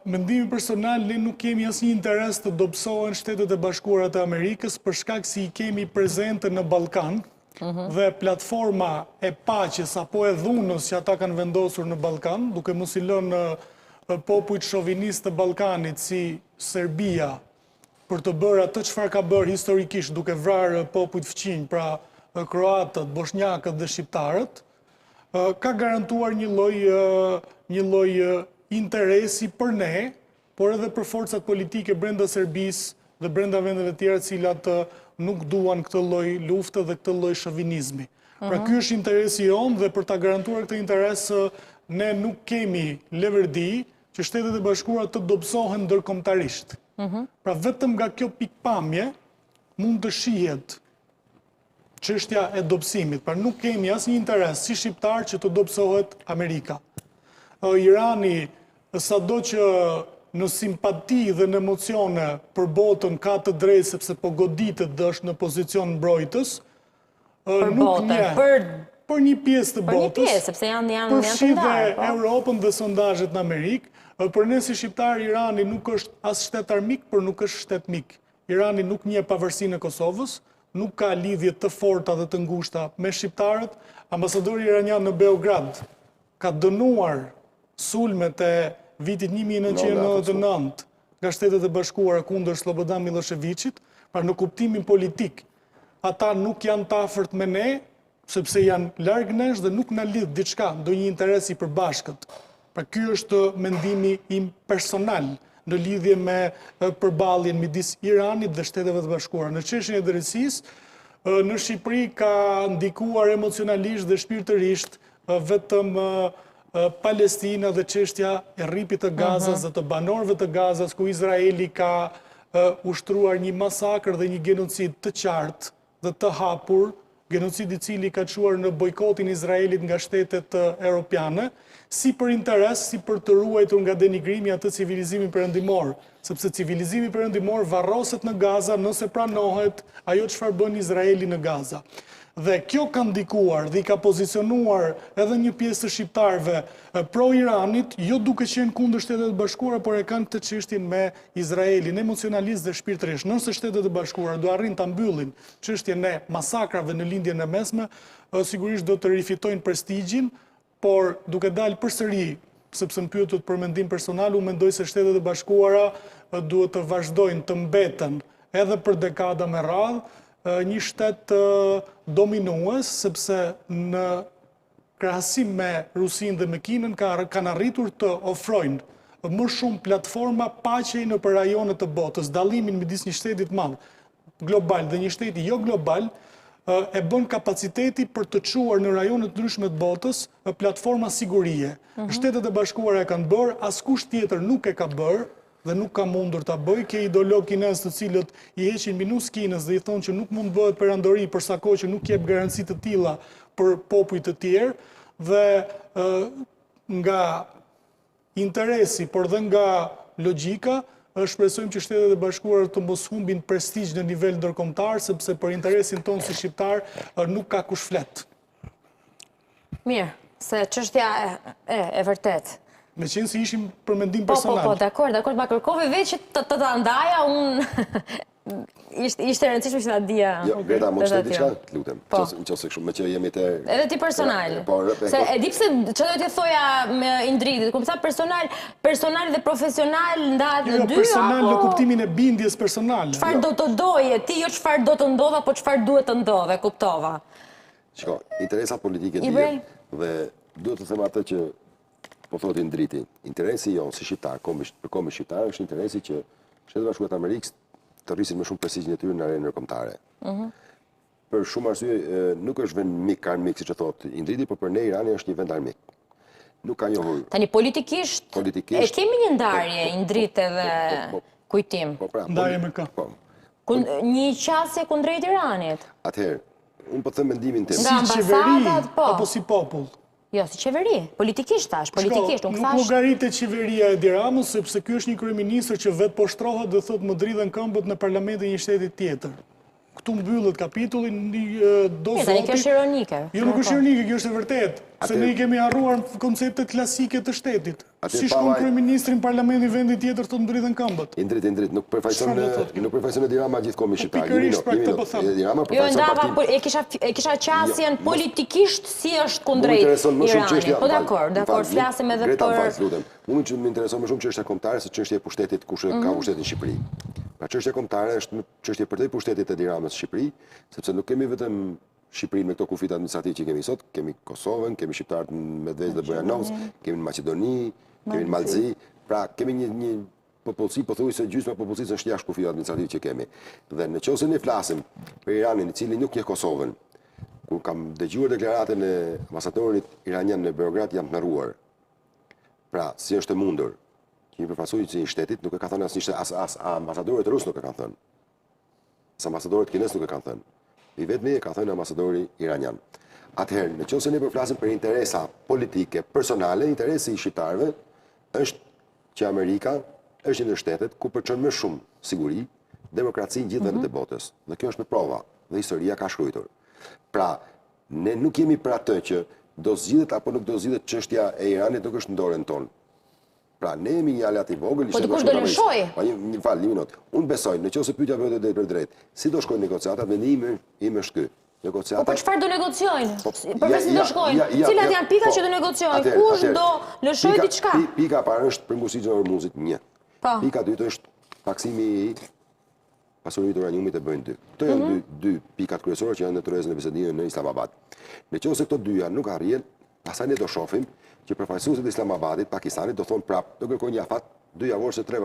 mendimin personal, ne nuk kemi asnjë interes të dobësohen Shtetet e Bashkuara të Amerikës për shkak se i kemi prezente në Ballkan dhe platforma e paqes apo e dhunës që ata kanë vendosur në Ballkan, duke mos i lënë popujt shovinist të Ballkanit si Serbia për të bërë atë çfarë ka bërë historikisht, duke vrarë popujt fqinj, pra kroatët, bosnjakët dhe shqiptarët, ka garantuar një lloj interesi për ne, por edhe për forcat politike brenda Serbisë dhe brenda vendeve tjera cilat nuk duan këtë lloj lufte dhe këtë lloj shovinizmi. Pra ky është interesi jonë dhe për ta garantuar këtë interes ne nuk kemi leverdi që Shtetet e Bashkuara të dobësohen ndërkombëtarisht. Pra vetëm nga kjo pikpamje mund të shihet çështja e dobësimit. Pra nuk kemi asnjë interes si shqiptar që të dobësohet Amerika. Irani, sado që në simpati dhe në emocione për botën ka të drejtë sepse po goditet dhe është në pozicion mbrojtës, për një pjesë të botës, përfshi dhe Europën dhe sondazhet në Amerikë, për ne si shqiptar Irani nuk është as shtet armik, por nuk është shtet mik. Irani nuk njeh pavarësinë e Kosovës, nuk ka lidhje të forta dhe të ngushta me shqiptarët. Ambasadori iranian në Beograd ka dënuar sulmet e vitit 1999 nga Shtetet e Bashkuara kundër Slobodan Miloševićit, pra në kuptimin politik, ata nuk janë të afërt me ne, sepse janë larg nesh dhe nuk na lidh diçka, ndonjë interes i përbashkët. Pra ky është mendimi im personal në lidhje me përballjen midis Iranit dhe Shteteve të Bashkuara. Në çështjen e drejtësisë, në Shqipëri ka ndikuar emocionalisht dhe shpirtërisht vetëm Palestina dhe çështja e rripit të Gazas dhe të banorëve të Gazas, ku Izraeli ka ushtruar një masakër dhe një genocid të qartë dhe të hapur genocid i cili ka quar në bojkotin Izraelit nga shtetet europiane, si për interes, si për të ruajtur nga denigrimi atë civilizimin perëndimor, sepse civilizimi perëndimor varroset në Gaza nëse pranohet ajo çfarë bën Izraeli në Gaza. Dhe kjo ka ndikuar dhe i ka pozicionuar edhe një pjesë të shqiptarëve pro-Iranit, jo duke qenë kundër Shtetet e Bashkuara, por e kanë këtë çështjen me Izraelin, emocionalisht dhe shpirtërisht. Nëse Shtetet e Bashkuara do arrin ta mbyllin çështjen e masakrave në lindjen e mesme, sigurisht do të rifitojnë prestigjin, por duke dalë përsëri, sepse më pyetët për mendim personal, unë mendoj se Shtetet e Bashkuara duhet të vazhdojnë të mbeten edhe për dekada me radhë, një shtet dominues, sepse në krahasim me Rusinë dhe me Kinën kanë arritur të ofrojnë më shumë platforma paqej në për rajonet të botës. Dallimin midis një shteti të madh global dhe një shteti jo global e bën kapaciteti për të çuar në rajonet të ndryshme të botës platforma sigurie. Shtetet e Bashkuara e kanë bërë, askush tjetër nuk e ka bërë dhe nuk ka mundur ta bëj, ke ideolog kinez të cilët i heqin minus Kinës dhe i thonë që nuk mund bëhet perandori për sa kohë që nuk jep garanci të tilla për popujt të tjerë, dhe nga interesi, por dhe nga logjika, shpresojmë që Shtetet e Bashkuara të mos humbin prestigj në nivel ndërkombëtar, sepse për interesin tonë si shqiptar nuk ka kush flet. Mirë, se çështja e vërtet. Me qenë si ishim për mendim personal. Po, dakor, ma kërkove veç që të ndaja, unë ishte e rëndësishme që ta dija. Jo, Greta, mos të diçka, lutem. Nëse kështu, me që jemi të... Edhe ti personal. Se e di pse që do t'je thoja me Indridit, kur tha personal dhe profesional ndahet në dy, apo... Personal në kuptimin e bindjes personale. Çfarë do të doje, ti jo çfarë do të ndodha, po çfarë duhet të ndodhe, kuptova. Shiko, interesat politike dihet dhe duhet të them atë që po thotë Indriti, interesi jonë si shqiptar, për kombë shqiptar, është interesi që Shtetet e Bashkuara të Amerikës të rrisin më shumë prestigjin e tyre në arenën ndërkombëtare. Për shumë arsye, nuk është vend mik, armik, siç e thotë Indriti, por për ne Irani është një vend armik. Nuk ka njohur. Tani politikisht e kemi një ndarje, Indrite dhe kujtim. Ndarje me kë? Një qasje kundrejt Iranit. Atëherë, unë po them mendimin tim. Si qeveri apo si popull? Jo, si qeveri, politikisht tash, politikisht, nuk llogaritet qeveria e Edi Ramës, sepse ky është një kryeministër që vetë po shtrohet dhe thotë më dridhen këmbët në parlamentin e një shteti tjetër. Këtu mbyllet kapitullin, do zoti... Tani kjo është ironike. Jo, nuk është ironike, kjo është e vërtet. Se ne i kemi harruar konceptet klasike të shtetit. Si shkon kryeministri në parlamentin vendit tjetër thotë mbyllen këmbët. Indrit, nuk përfaqëson Edi Rama gjithkohë shqiptar. Pikërisht pra këtë po them. Jo, ndava, e kisha qasjen politikisht si është kundrejt Iranit. Po dakor, flasim edhe për... Unë që më intereson më shumë çështja kombëtare se çështja e pushtetit, kush ka pushtetin në Shqipëri. Pra çështja kombëtare është çështje përtej pushtetit të Edi Ramës në Shqipëri, sepse nuk kemi vetëm Shqipërinë me këto kufit administrativ që kemi sot, kemi Kosovën, kemi shqiptarët në Medvez dhe Bujanovc, kemi në Maqedoni, kemi në Malzi, pra kemi një popullsi, pothuajse gjysma popullsisë është jashtë kufit administrativ që kemi. Dhe nëse ne flasim për Iranin, i cili nuk njeh Kosovën, kur kam dëgjuar deklaratën e ambasadorit iranian në Beograd, jam të ndarruar. Pra, si është e mundur që një përfaqësues i shtetit nuk e ka thënë as ambasadorët rus nuk e kanë thënë. As ambasadorët kinez nuk e kanë thënë. I vetmi e ka thënë ambasadori iranian. Atëherë, nëse ne po flasim për interesa politike personale, interesi i shqiptarëve është që Amerika është një ndër shtetet ku përçon më shumë siguri, demokraci në gjithë vendet e botës. Dhe kjo është me prova, dhe historia ka shkruar. Pra, ne nuk jemi për atë që do zgjidhet apo nuk do zgjidhet çështja e Iranit, nuk është në dorën tonë. Pra, ne jemi një aleat i vogël, po dikush do lëshoj. Një minut. Unë besoj, nëse pyetja bëhet drejt për drejt, si do shkojnë negociatat, mendimi im është ky. Negociatat. Po çfarë do negociojnë? Përveç se do shkojnë, cilat janë pikat që do negociojnë? Kush do lëshoj diçka? Pika e parë është pengusitja e Hormuzit, 1. Pika e dytë është taksimi i pasurisë të uraniumit e bëjnë 2. Këto janë dy pikat kryesore që janë në tërëzën e bisedimit në Islamabad. Nëse këto dyja nuk arrin, pastaj ne do shohim që përfaqësuesit e Islamabadit, Pakistanit do thonë prapë, do kërkojnë afat 2 javor se 3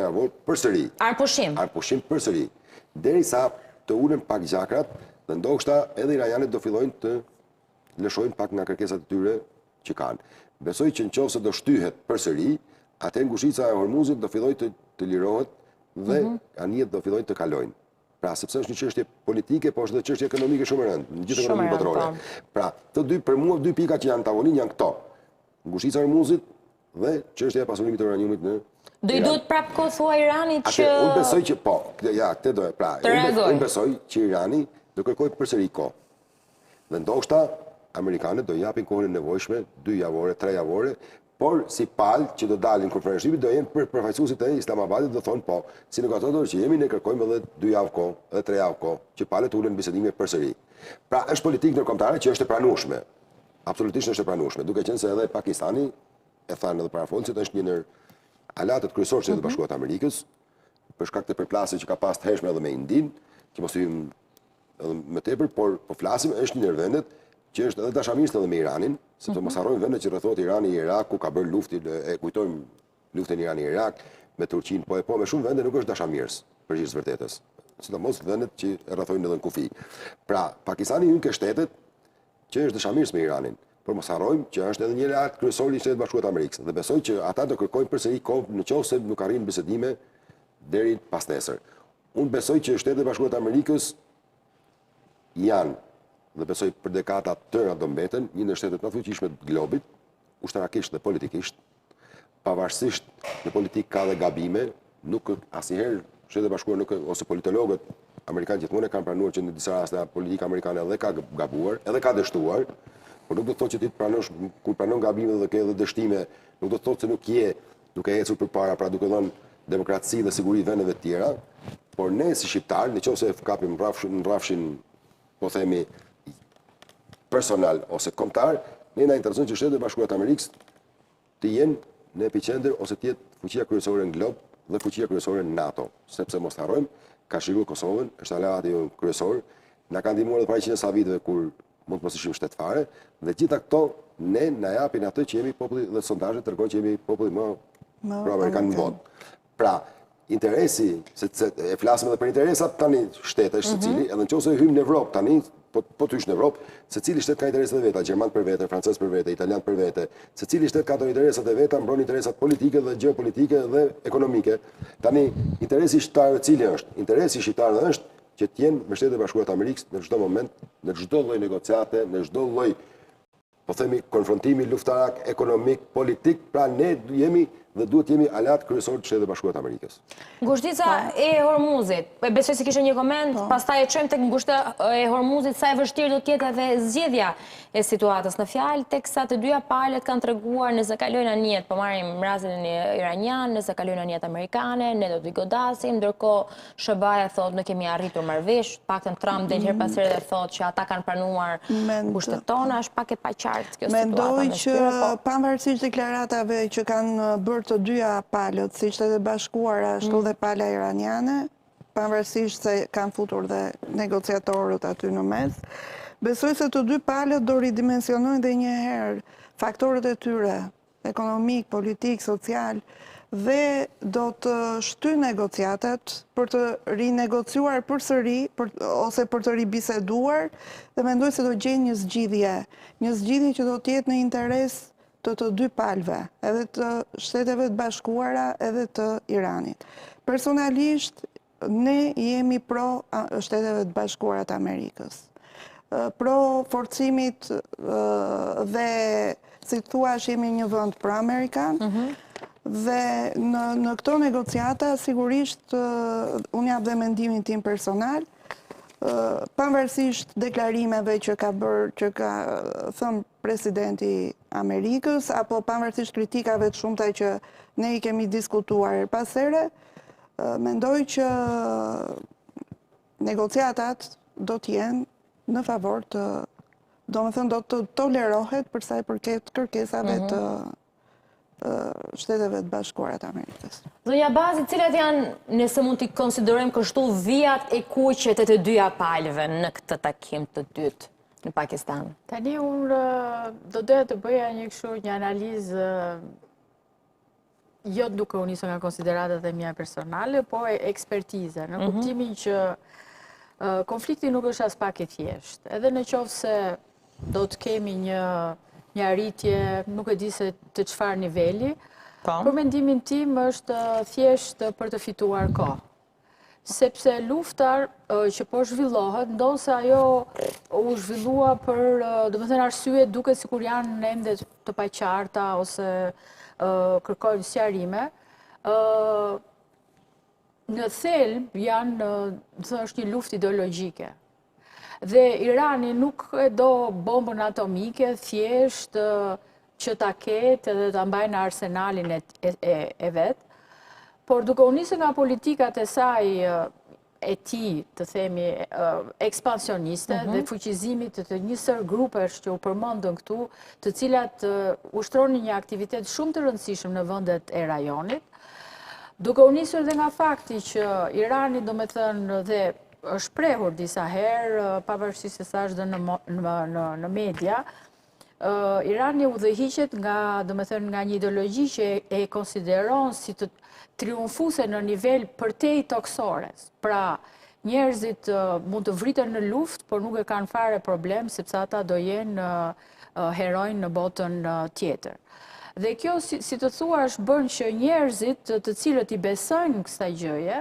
javor përsëri. Arpushim përsëri. Derisa të ulen pak gjakrat dhe ndoshta edhe iranianët do fillojnë të lëshojnë pak nga kërkesat e tyre që kanë. Besoj që nëse do shtyhet përsëri, atë ngushica e Hormuzit do fillojë të lirohet dhe anijet do fillojnë të kalojnë. Pra, sepse është një çështje politike, po është edhe çështje ekonomike shumë e rëndë, në gjithë ekonominë botërore. Pra, për mua dy pika që janë tavolinë janë këto. Ngushtica e Hormuzit dhe çështja e pasurimit të uraniumit në Do i duhet prapë kohë thua Iranit që... Unë besoj që po, këtë do e pra. Unë besoj që Irani do kërkoj përsëri kohë. Dhe ndoshta amerikanët do japin kohën e nevojshme, 2 javore, 3 javore, por si palë që do dalin konferencë do jenë përfaqësuesit e Islamabadit do thonë po, si negociatorë që jemi ne kërkojmë edhe 2 javë kohë, edhe 3 javë kohë, që palët ulen bisedime përsëri. Pra është politikë ndërkombëtare që është e pranueshme. Absolutisht është e pranueshme, duke qenë se edhe Pakistani e thanë edhe parafondësit është një ndër alatët kryesorë të Bashkuara të Amerikës, për shkak të përplasjes që ka pas të hershme edhe me Indin, që mos hyjmë edhe më tepër, por po flasim është një ndër vendet që është edhe dashamirës edhe me Iranin, sepse mos harrojmë vendet që rrethohet Irani i Irak, ku ka bërë luftin, e kujtojmë luftën Irani i Irak me Turqinë, po me shumë vende nuk është dashamirës përgjithësisht vërtetës. Sidomos vendet që e rrethojnë edhe në kufi. Pra, Pakistani hyn ke shtetet që është dashamirës me Iranin. Por mos harrojmë që është edhe një aleat kryesor i Shtetit Bashkuar të Amerikës dhe besoj që ata do kërkojnë përsëri kohë nëse nuk arrin bisedime deri pas nesër. Unë besoj që Shtetet Bashkuara të Amerikës janë dhe besoj për dekada tëra do mbeten një ndër shtetet më të fuqishme të globit, ushtarakisht dhe politikisht, pavarësisht në politikë ka dhe gabime, nuk asnjëherë Shtetet Bashkuara ose politologët amerikanë gjithmonë kanë pranuar që në disa raste politika amerikane edhe ka gabuar, edhe ka dështuar. Por nuk do të thotë që ti pranosh, kur pranon gabime dhe ke edhe dështime, nuk do të thotë se nuk je duke ecur përpara, pra duke dhënë demokraci dhe siguri vendeve të tjera, por ne si shqiptar, nëse e kapim në rrafshin, po themi, personal ose kombëtar, ne na intereson që Shtetet Bashkuara të Amerikës të jenë në epicentër ose të jetë fuqia kryesore në glob dhe fuqia kryesore në NATO, sepse mos harrojmë, ka shirur Kosovën, është aleati kryesor, na ka ndihmuar edhe para 100 viteve kur mund të mos ishim shtet fare, dhe gjitha këto ne na japin atë që jemi populli dhe sondazhet tregojnë që jemi populli më pro-amerikan në botë. Pra, interesi, se e flasim edhe për interesat tani shtetesh secili, edhe nëse hym në Evropë tani, po të hysh në Evropë, secili shtet ka interesat e veta, gjerman për vete, francez për vete, italian për vete, secili shtet ka ato interesat e veta, mbron interesat politike dhe gjeopolitike dhe ekonomike. Tani interesi shqiptar cili është? Interesi shqiptar është që të jenë me Shtetet Bashkuara të Amerikës në çdo moment, në çdo lloj negociate, në çdo lloj, po themi, konfrontimi luftarak, ekonomik, politik, pra ne jemi dhe duhet jemi alat kryesor të Shtetit Bashkuar të Amerikës. Ngushtica e Hormuzit, besoj se kishte një koment, pastaj e çojmë tek ngushtica e Hormuzit, sa e vështirë do të jetë edhe zgjedhja e situatës në fjalë, teksa të dyja palët kanë treguar nëse kalojnë anijet, po marrim rastin iranian, nëse kalojnë anijet amerikane, ne do t'i godasim, ndërkohë SBA thotë ne kemi arritur marrëveshje, paktën Trump del her pas here dhe thotë që ata kanë pranuar kushtet tona, është pak e paqartë kjo situatë. Mendoj që pavarësisht deklaratave që kanë bërë të dyja palët, si Shtetet Bashkuara, ashtu dhe pala iraniane, pavarësisht se kanë futur dhe negociatorët aty në mes, besoj se të dy palët do ridimensionojnë dhe një herë faktorët e tyre, ekonomik, politik, social, dhe do të shty negociatat për të rinegociuar përsëri ose për të ribiseduar, dhe mendoj se do gjejnë një zgjidhje që do të jetë në interes të dy palëve, edhe të Shteteve të Bashkuara, edhe të Iranit. Personalisht, ne jemi pro Shteteve të Bashkuara të Amerikës. Pro forcimit dhe, si thua, jemi një vend pro-amerikan, dhe në këto negociata, sigurisht, unë jap dhe mendimin tim personal, pavarësisht deklarimeve që ka thënë presidenti Amerikës, apo pavarësisht kritikave të shumta që ne i kemi diskutuar pas here, mendoj që negociatat do të jenë në favor të, domethënë do të tolerohet për sa i përket kërkesave të Shteteve të Bashkuara të Amerikës. Zonja Bazi, cilat janë, nëse mund t'i konsiderojmë kështu, vijat e kuqe të dyja palëve në këtë takim të dytë në Pakistan? Tani unë do doja të bëja një analizë jo duke u nisur nga konsideratat e mia personale, po ekspertize, në kuptimin që konflikti nuk është as pak i thjeshtë. Edhe në qoftë se do të kemi një arritje, nuk e di se të çfarë niveli, për mendimin tim është thjesht për të fituar kohë. sepse lufta që po zhvillohet, ndonë se ajo u zhvillua për, do më thënë arsye, duke si kur janë ende të paqarta ose kërkojnë sqarime, në thelb janë, është një luftë ideologjike. Dhe Irani nuk e do bombën atomike, thjesht që ta ketë edhe ta mbajnë arsenalin e vetë, por duke u nisë nga politikat e saj e ti, të themi, ekspansioniste dhe fuqizimit të njësër grupesh që u përmendën këtu, të cilat ushtronin një aktivitet shumë të rëndësishëm në vendet e rajonit, duke u nisur dhe nga fakti që Irani, do me thënë, dhe është prehur disa herë, pavarësisht se sa është në media, Irani udhëhiqet nga, do me thënë, nga një ideologji që e konsideron si të triumfuse në nivel përtej toksores. Pra, njerëzit mund të vriten në luft, por nuk e kanë fare problem, sepse ata do jenë herojnë në botën tjetër. Dhe kjo, si të thuash, bën që njerëzit të cilët i besojnë kësaj gjëje,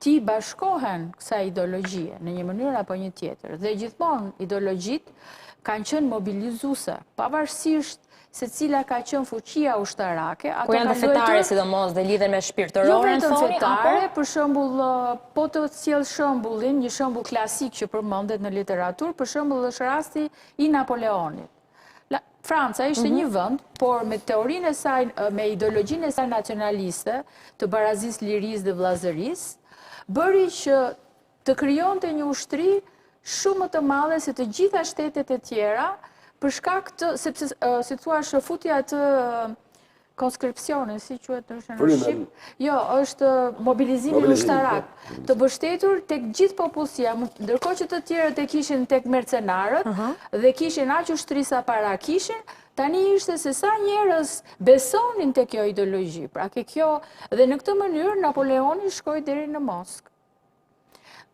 ti bashkohen kësaj ideologjie në një mënyrë apo një tjetër. Dhe gjithmonë ideologjit kanë qenë mobilizuese, pavarësisht se cila ka qenë fuqia ushtarake. Ku janë të fetare, sidomos, dhe lidhen me shpirtërore, jo vetëm fetare, për shembull, po të sjell shembullin, një shembull klasik që përmendet në literaturë, për shembull është rasti i Napoleonit. Franca ishte një vend, por me teorinë e saj, me ideologjinë e saj nacionaliste, të barazisë, lirisë dhe vllazërisë, bëri që të krijonte një ushtri shumë më të madhe se të gjitha shtetet e tjera, për shkak të, sepse, si thua, futja të konskripsionin, si quhet në shqip? Jo, është mobilizimi ushtarak, të mbështetur tek gjithë popullsia, ndërkohë që të tjerët e kishin tek mercenarët dhe kishin aq ushtri sa para kishin, tani ishte se sa njerëz besonin tek kjo ideologji. Pra kjo, dhe në këtë mënyrë Napoleoni shkoi deri në Moskë.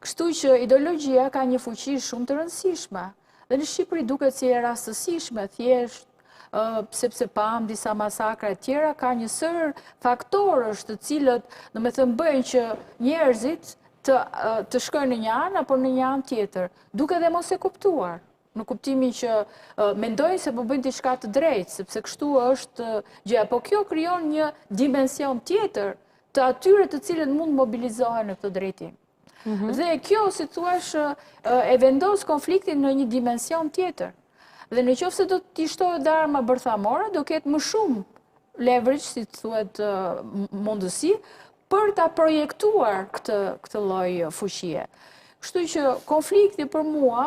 Kështu që ideologjia ka një fuqi shumë të rëndësishme. Dhe në Shqipëri duket si e rastësishme, thjesht, sepse pam disa masakra e tjera, ka një sër faktorësh të cilët, do me thënë, bëjnë që njerëzit të shkojnë në një anë apo në një anë tjetër, duke dhe mos e kuptuar. Në kuptimin që mendojnë se po bëjnë diçka të drejtë, sepse kështu është gjëja, po kjo krijon një dimension tjetër të atyre të cilët mund mobilizohen në këtë drejtim. Dhe kjo, si thuash, e vendos konfliktin në një dimension tjetër. Dhe në qoftë se do t'i shtohet arma bërthamore, do ketë më shumë leverage, si thuhet, mundësi, për ta projektuar këtë lloj fuqie. Kështu që konflikti për mua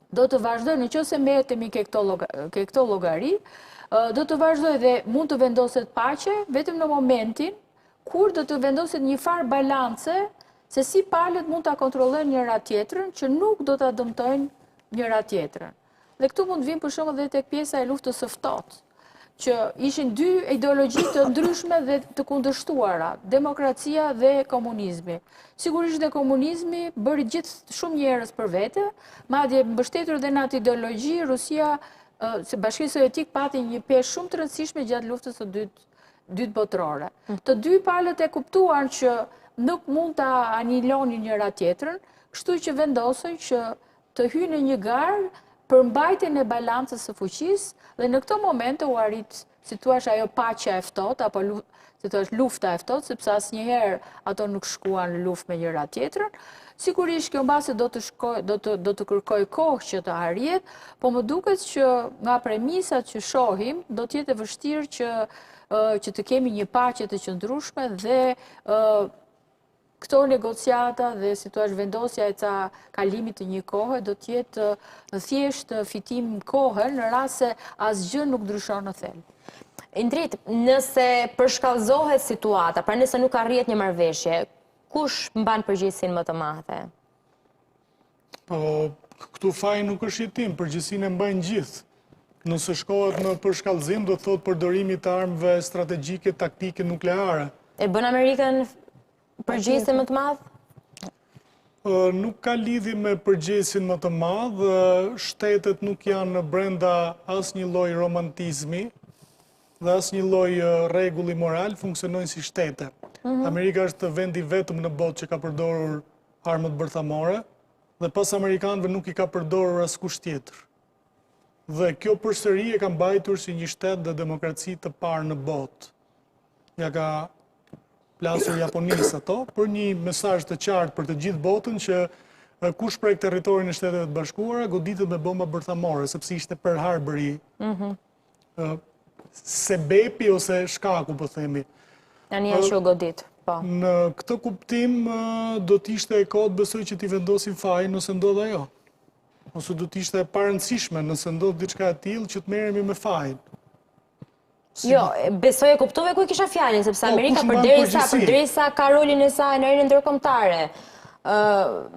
do të vazhdoj, në qoftë se mbehetemi ke këto llogari, do të vazhdoj dhe mund të vendoset paqe vetëm në momentin kur do të vendoset një farë balance se si palët mund ta kontrollojnë njëra tjetrën që nuk do ta dëmtojnë njëra tjetrën. Dhe këtu mund vim për shembull edhe tek pjesa e luftës së ftohtë, që ishin dy ideologji të ndryshme dhe të kundërshtuara, demokracia dhe komunizmi. Sigurisht dhe komunizmi bëri gjithë shumë njerëz për vete, madje mbështetur dhe në atë ideologji, Rusia, se Bashkia Sovjetike pati një peshë shumë të rëndësishme gjatë luftës së dytë botërore. Të dy palët e kuptuan që nuk mund ta anilonin njëra tjetrën, kështu që vendosën që të hyjnë në një garë për mbajtjen e balancës së fuqisë, dhe në këtë moment u arrit, si thua, ajo paqja e ftohtë apo si thua lufta e ftohtë, sepse asnjëherë ato nuk shkuan në luftë me njëra tjetrën. Sigurisht kjo mbase do të kërkoj kohë që të arrihet, po më duket që nga premisat që shohim do të jetë e vështirë që të kemi një paqe të qëndrueshme dhe këto negociata dhe si thua vendosja e ca kalimit të një kohe do të jetë thjesht fitim kohe në rast se asgjë nuk ndryshon në thelb. Indrit, nëse përshkallëzohet situata, pra nëse nuk arrihet një marrëveshje, kush mban përgjegjësinë më të madhe? Po, këtu faji nuk është jetim, përgjegjësinë e mbajnë gjithë. Nëse shkohet në përshkallëzim, do të thotë përdorimi të armëve strategjike, taktike, nukleare. E bën Amerikën përgjegjësin më të madh? Nuk ka lidhje me përgjegjësin më të madh, shtetet nuk janë brenda asnjë lloj romantizmi dhe asnjë lloj rregulli moral, funksionojnë si shtete. Amerika është vendi vetëm në botë që ka përdorur armët bërthamore dhe pas Amerikanëve nuk i ka përdorur askush tjetër. Dhe kjo përsëri e ka mbajtur si një shtet dhe demokraci të parë në botë. Ja ka plasur Japonisë ato për një mesazh të qartë për të gjithë botën që kush prek territorin e Shteteve të Bashkuara goditet me bomba bërthamore, sepse ishte Pearl Harbori sebepi ose shkaku, po themi. Janë që u godit, po. Në këtë kuptim do t'ishte e kohë besoj që t'i vendosin fajin nëse ndodh ajo. Ose do t'ishte e parëndësishme nëse ndodh diçka e tillë që të merremi me fajin. Jo, besoj e kuptove ku kisha fjalën, sepse Amerika përderisa ka rolin e saj në arenën ndërkombëtare,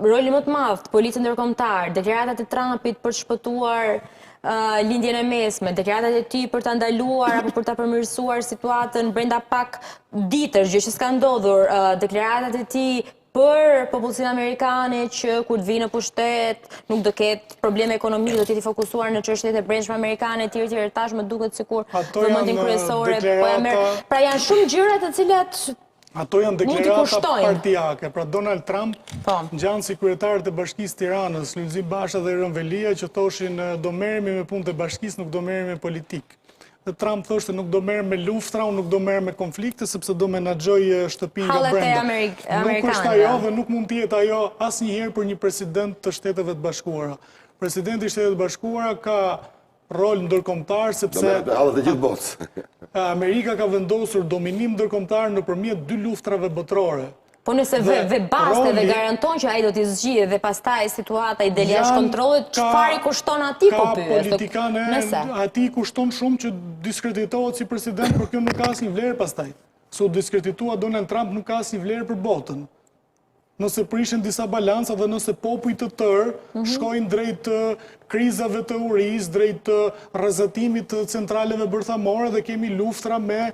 rolin më të madh të policës ndërkombëtare, deklaratat e Trumpit për të shpëtuar lindjen e mesme, deklaratat e tij për ta ndaluar apo për ta përmirësuar situatën brenda pak ditësh, gjë që s'ka ndodhur, deklaratat e tij për popullsinë amerikane që kur të vinë në pushtet nuk do ketë probleme ekonomike, do të jetë i fokusuar në çështjet e brendshme amerikane, etj. Tash më duket sikur vëmendjen kryesore po e merr. Pra janë shumë gjëra të cilat ato janë deklarata partijake. Pra Donald Trump ngjan si kryetarët e Bashkisë Tiranës, Lulzim Basha dhe Ron Velia që thoshin do merremi me punët e bashkisë, nuk do merremi me politikë. Dhe Trump thoshte nuk do merrem me luftra, unë nuk do merrem me konflikte, sepse do menaxhoj shtëpinë nga brenda. Nuk është ajo dhe nuk mund të jetë ajo asnjëherë për një president të Shteteve të Bashkuara. Presidenti i Shteteve të Bashkuara ka rol ndërkombëtar sepse hallet e gjithë botës. Amerika ka vendosur dominim ndërkombëtar nëpërmjet 2 luftrave botërore. Po nëse vebaste dhe garanton që ai do t'i zgjidhë dhe pastaj situata i del jashtë kontrollit, çfarë i kushton atij po pyet? Ka politikane, atij kushton shumë që diskreditohet si president, por kjo nuk ka asnjë vlerë pastaj. Se u diskreditua Donald Trump nuk ka asnjë vlerë për botën. Nëse prishen disa balanca dhe nëse popujt të tërë shkojnë drejt krizave të urisë, drejt rrezatimit të centraleve bërthamore dhe kemi luftra me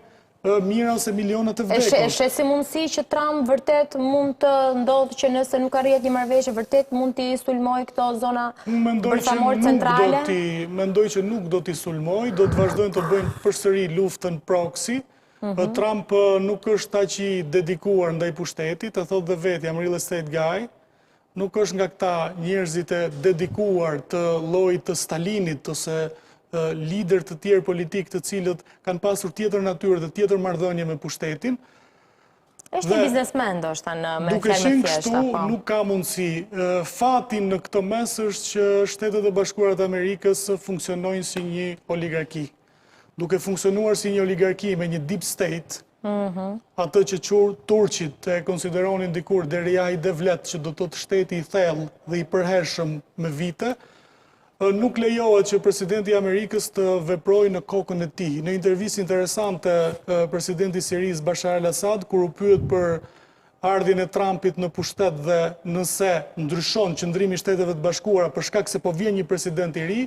mira ose milionat të vdekur. E shes si mundësi që Trump vërtet mund të ndodhë që nëse nuk arrihet një marrëveshje, vërtet mund t'i sulmoj këto zona bërthamore centrale? Mendoj që nuk do t'i sulmoj, do të vazhdojnë të bëjnë përsëri luftën proxy. Trump nuk është aq i dedikuar ndaj pushtetit, e thotë dhe vetë, jam real estate guy. Nuk është nga këta njerëzit e dedikuar të llojit të Stalinit ose lider të tjerë politik të cilët kanë pasur tjetër natyrë dhe tjetër marrëdhënie me pushtetin. Është një biznesmen ndoshta në me duke qenë kështu nuk ka mundësi. Fati në këtë mes është që Shtetet e Bashkuara të Amerikës funksionojnë si një oligarki. Duke funksionuar si një oligarki me një deep state, atë që Turqit e konsideronin dikur Derya i Devlet, që do të thotë shteti i thellë dhe i përhershëm me vite, nuk lejohet që presidenti i Amerikës të veprojë në kokën e tij. Në intervistë interesante presidenti i Sirisë Bashar al-Assad, kur u pyet për ardhjen e Trumpit në pushtet dhe nëse ndryshon qëndrimi i Shteteve të Bashkuara për shkak se po vjen një president i ri,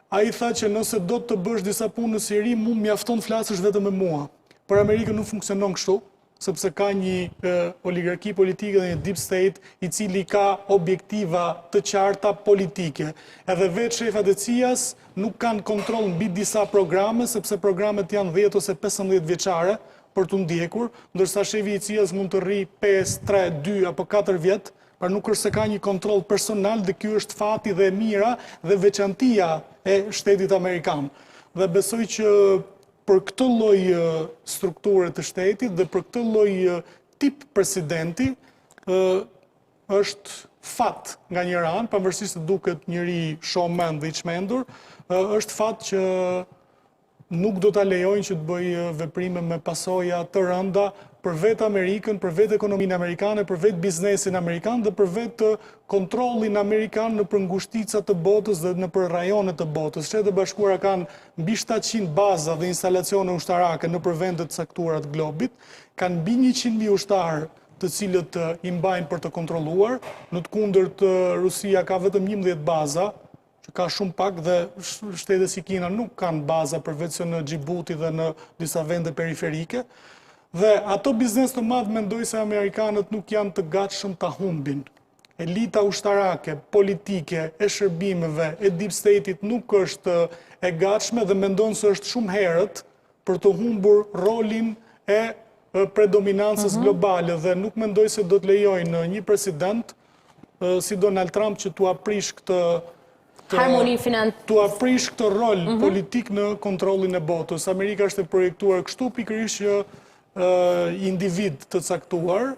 ai tha që nëse do të bësh disa punë në Siri, mu mjafton flasësh vetëm me mua. Për Amerikën nuk funksionon kështu, sepse ka një oligarki politike dhe një deep state i cili ka objektiva të qarta politike. Edhe vetë shefat e CIA-s nuk kanë kontroll mbi disa programe, sepse programet janë 10 ose 15 vjeçare për të ndjekur, ndërsa shefi i CIA-s mund të rri 5, 3, 2 apo 4 vjet, pra nuk është se ka një kontroll personal dhe ky është fati dhe mira dhe veçantia e shtetit amerikan. Dhe besoj që për këtë lloj strukture të shtetit dhe për këtë lloj tip presidenti është fat nga njëra anë, pavarësisht se duket njëri showman dhe i çmendur, është fat që nuk do ta lejojnë që të bëjë veprime me pasoja të rënda për vetë Amerikën, për vetë ekonominë amerikane, për vetë biznesin amerikan dhe për vetë kontrollin amerikan në për ngushtica të botës dhe në për rajonet të botës. Shtetet e Bashkuara kanë mbi 700 baza dhe instalacione ushtarake në për vendet caktuara të globit, kanë mbi 100.000 ushtarë të cilët i mbajnë për të kontrolluar. Në të kundërt Rusia ka vetëm 11 baza, që ka shumë pak dhe shtetet si Kina nuk kanë baza përveç se në Djibouti dhe në disa vende periferike. Dhe ato biznes të madh mendoj se amerikanët nuk janë të gatshëm ta humbin. Elita ushtarake, politike, e shërbimeve, e deep state-it nuk është e gatshme dhe mendon se është shumë herët për të humbur rolin e predominancës globale dhe nuk mendoj se do të lejojnë një president si Donald Trump që tu aprish këtë rol politik në kontrollin e botës. Amerika është e projektuar kështu pikërisht që individ të caktuar,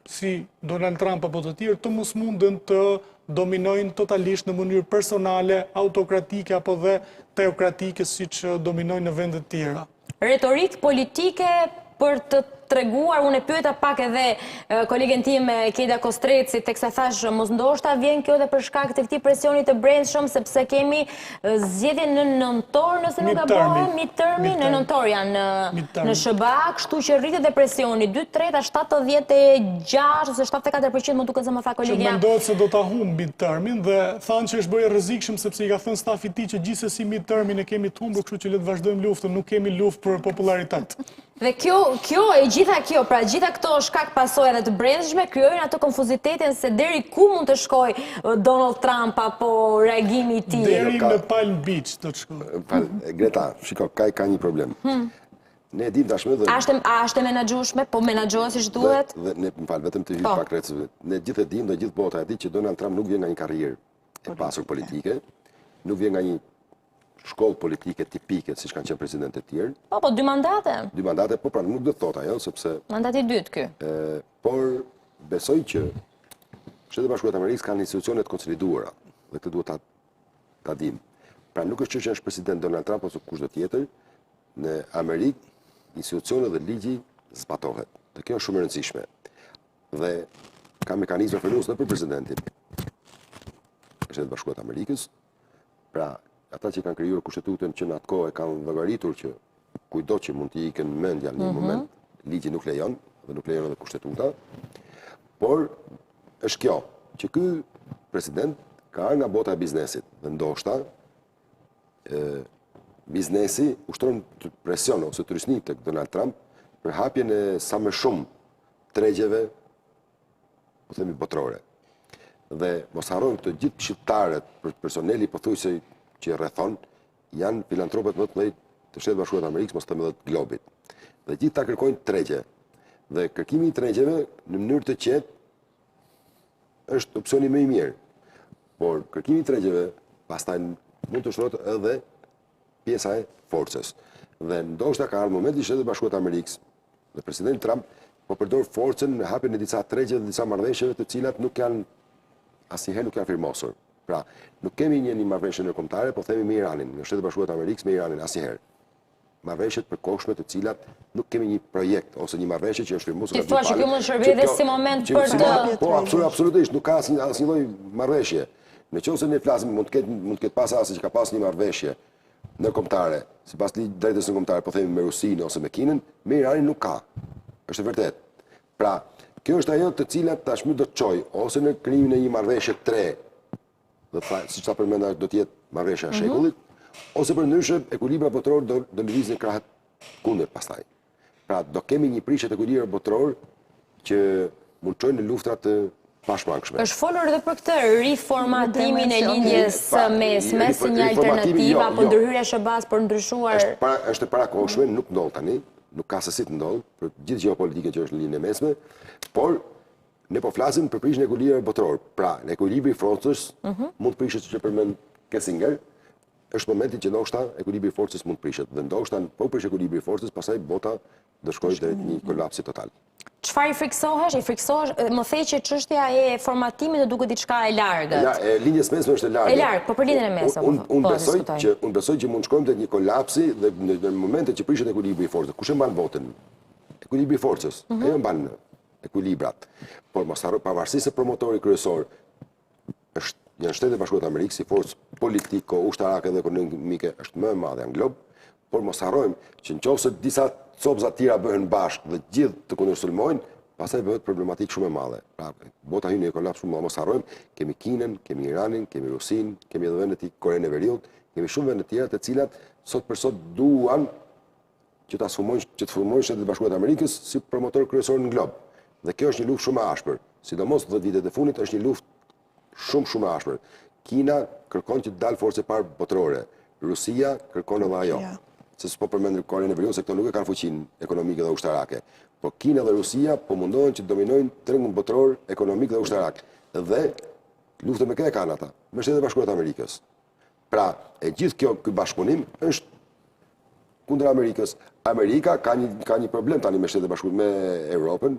si Donald Trump apo të tjerë, të mos munden të dominojnë totalisht në mënyrë personale, autokratike apo dhe teokratike, si që dominojnë në vendet tjera. Retorikë politike për të treguar, unë e pyeta pak edhe kolegen time Keda Kostreci, teksa thash mos ndoshta vjen kjo dhe për shkak të këtij presioni të brendshëm, sepse kemi zgjedhjen në nëntor, nëse nuk gabohem, midtermi në nëntor janë në SBA, kështu që rritet dhe presioni 2/3, 76 ose 74% më duket se më tha kolegja. Që mendohet se do ta humb midtermin dhe thanë që është bërë rrezikshëm sepse i ka thënë stafi i tij që gjithsesi midtermin e kemi të humbur, kështu që le të vazhdojmë luftën, nuk kemi luftë për popularitet. Dhe pra gjitha këto shkak pasojave të brendshme krijojnë atë konfuzitetin se deri ku mund të shkojë Donald Trump apo reagimi i tij. Deri në Palm Beach do të shkojë. Greta, shiko, ka një problem. Ne dim tashmë dhe A është e menaxhueshme, po menaxhohet siç duhet? Vetëm të hyj pak rreth. Ne gjithë e dim dhe gjithë bota e di që Donald Trump nuk vjen nga një karrierë e pasur politike, nuk vjen nga një shkollë politike tipike, si që kanë qenë president e tjerë. Po, 2 mandate. 2 mandate, po pra nuk do të thot ajo, sepse... Mandati 2 ky. Por besoj që Shtetet e Bashkuara të Amerikës kanë institucionet konsoliduara, dhe këtë duhet ta dim. Pra nuk është që është president Donald Trump ose kushdo tjetër, në Amerikë institucionet dhe ligji zbatohet. Dhe kjo është shumë e rëndësishme. Dhe ka mekanizme frenues në për presidentin e Shtetet e Bashkuara të Amerikës. Pra ata që kanë krijuar kushtetutën që në atë kohë kanë llogaritur që kujdo që mund të ikën mendja në një moment, ligji nuk lejon dhe nuk lejon edhe kushtetuta. Por është kjo që ky president ka ardhur nga bota e biznesit dhe ndoshta biznesi ushtron presion ose tërheqësi tek Donald Trump për hapjen e sa më shumë tregjeve, po themi botërore. Dhe mos harrojmë të gjithë shqiptarët, personeli pothuajse që rrethon, janë filantropët më të mëdhenj të Shtetit Bashkuar të Amerikës, mos thëmë edhe të globit. Dhe gjithë ta kërkojnë tregje. Dhe kërkimi i tregjeve në mënyrë të qetë është opsioni më i mirë. Por kërkimi i tregjeve pastaj mund të shtrohet edhe pjesa e forcës. Dhe ndoshta ka ardhur momenti i Shtetit Bashkuar të Amerikës dhe presidenti Trump po përdor forcën në hapjen e disa tregjeve dhe disa marrëveshjeve të cilat asnjëherë nuk janë firmosur. Pra, nuk kemi një marrëveshje ndërkombëtare, po themi me Iranin, në Shtetet e Bashkuara të Amerikës me Iranin asnjëherë. Marrëveshjet përkohshme të cilat nuk kemi një projekt ose një marrëveshje që është firmuar. Ti thua që kjo mund të shërbejë edhe si moment për të... Po, absolutisht, nuk ka asnjë lloj marrëveshje. Nëse ne flasim mund të ketë pas asaj që ka pas një marrëveshje ndërkombëtare, sipas drejtës ndërkombëtare, po themi me Rusinë ose me Kinën, me Iranin nuk ka. Është vërtet. Pra, kjo është ajo të cilat tashmë do të çojë ose në krijimin e një marrëveshje 3, siç ta përmenda do të jetë marrëveshja e shekullit, ose përndryshe ekuilibra botëror do lëvizin krahët kundër pastaj. Pra do kemi një prishje të ekuilibrit botëror që mund të çojë në luftra të pashmangshme. Është folur edhe për këtë riformatimin e linjes së mesme si një alternativë apo ndërhyrja e SBA-s për ndryshuar. Është e parakohshme, nuk ndodh tani, nuk ka se si të ndodh për gjithë gjeopolitikën që është në linjën e mesme, por ne po flasim për prishjen e ekuilibrit botëror. Pra, në ekuilibri i forcës mund të prishet siç e përmend Kissinger, është momenti që ndoshta ekuilibri i forcës mund të prishet dhe ndoshta po prish ekuilibri i forcës, pastaj bota do shkojë drejt një kolapsi total. Çfarë i friksohesh? I friksohesh, më thej që çështja e formatimit do duket diçka e largët. Ja, e linjës mesme është e largët. E largët, po për linjën e mesme. Unë besoj që mund shkojmë te një kolapsi dhe në momentet që prishet ekuilibri i forcës, kush e mban votën? Ekuilibri i forcës. Ajo mban ekuilibrat. Por mos harro pavarësisht se promotori kryesor janë Shtetet e Bashkuara të Amerikës, si forcë politiko, ushtarake dhe ekonomike është më e madhe në glob, por mos harrojmë që nëse disa copza të tjera bëhen bashkë dhe gjithë të kundërsulmojnë, pastaj bëhet problematikë shumë e madhe. Pra, bota hyn në një kolaps shumë, mos harrojmë, kemi Kinën, kemi Iranin, kemi Rusinë, kemi edhe vendet e Korenë e Veriut, kemi shumë vende të tjera të cilat sot për sot duan që të formojnë Shtetet e Bashkuara të Amerikës si promotor kryesor në glob. Dhe kjo është një luftë shumë e ashpër. Sidomos 10 vitet e fundit është një luftë shumë e ashpër. Kina kërkon që të dalë forcë parë botërore. Rusia kërkon edhe ajo. se s'po përmendur Korenë e Veriut, se këto nuk e kanë fuqinë ekonomike dhe ushtarake. Po Kina dhe Rusia po mundohen që dominojnë tregun botëror ekonomik dhe ushtarak. Dhe luftën me kë e kanë ata, me Shtetet e Bashkuara të Amerikës. Pra, e gjithë ky bashkëpunim është kundër Amerikës. Amerika ka një problem tani me Shtetet e Bashkuara, me Europën,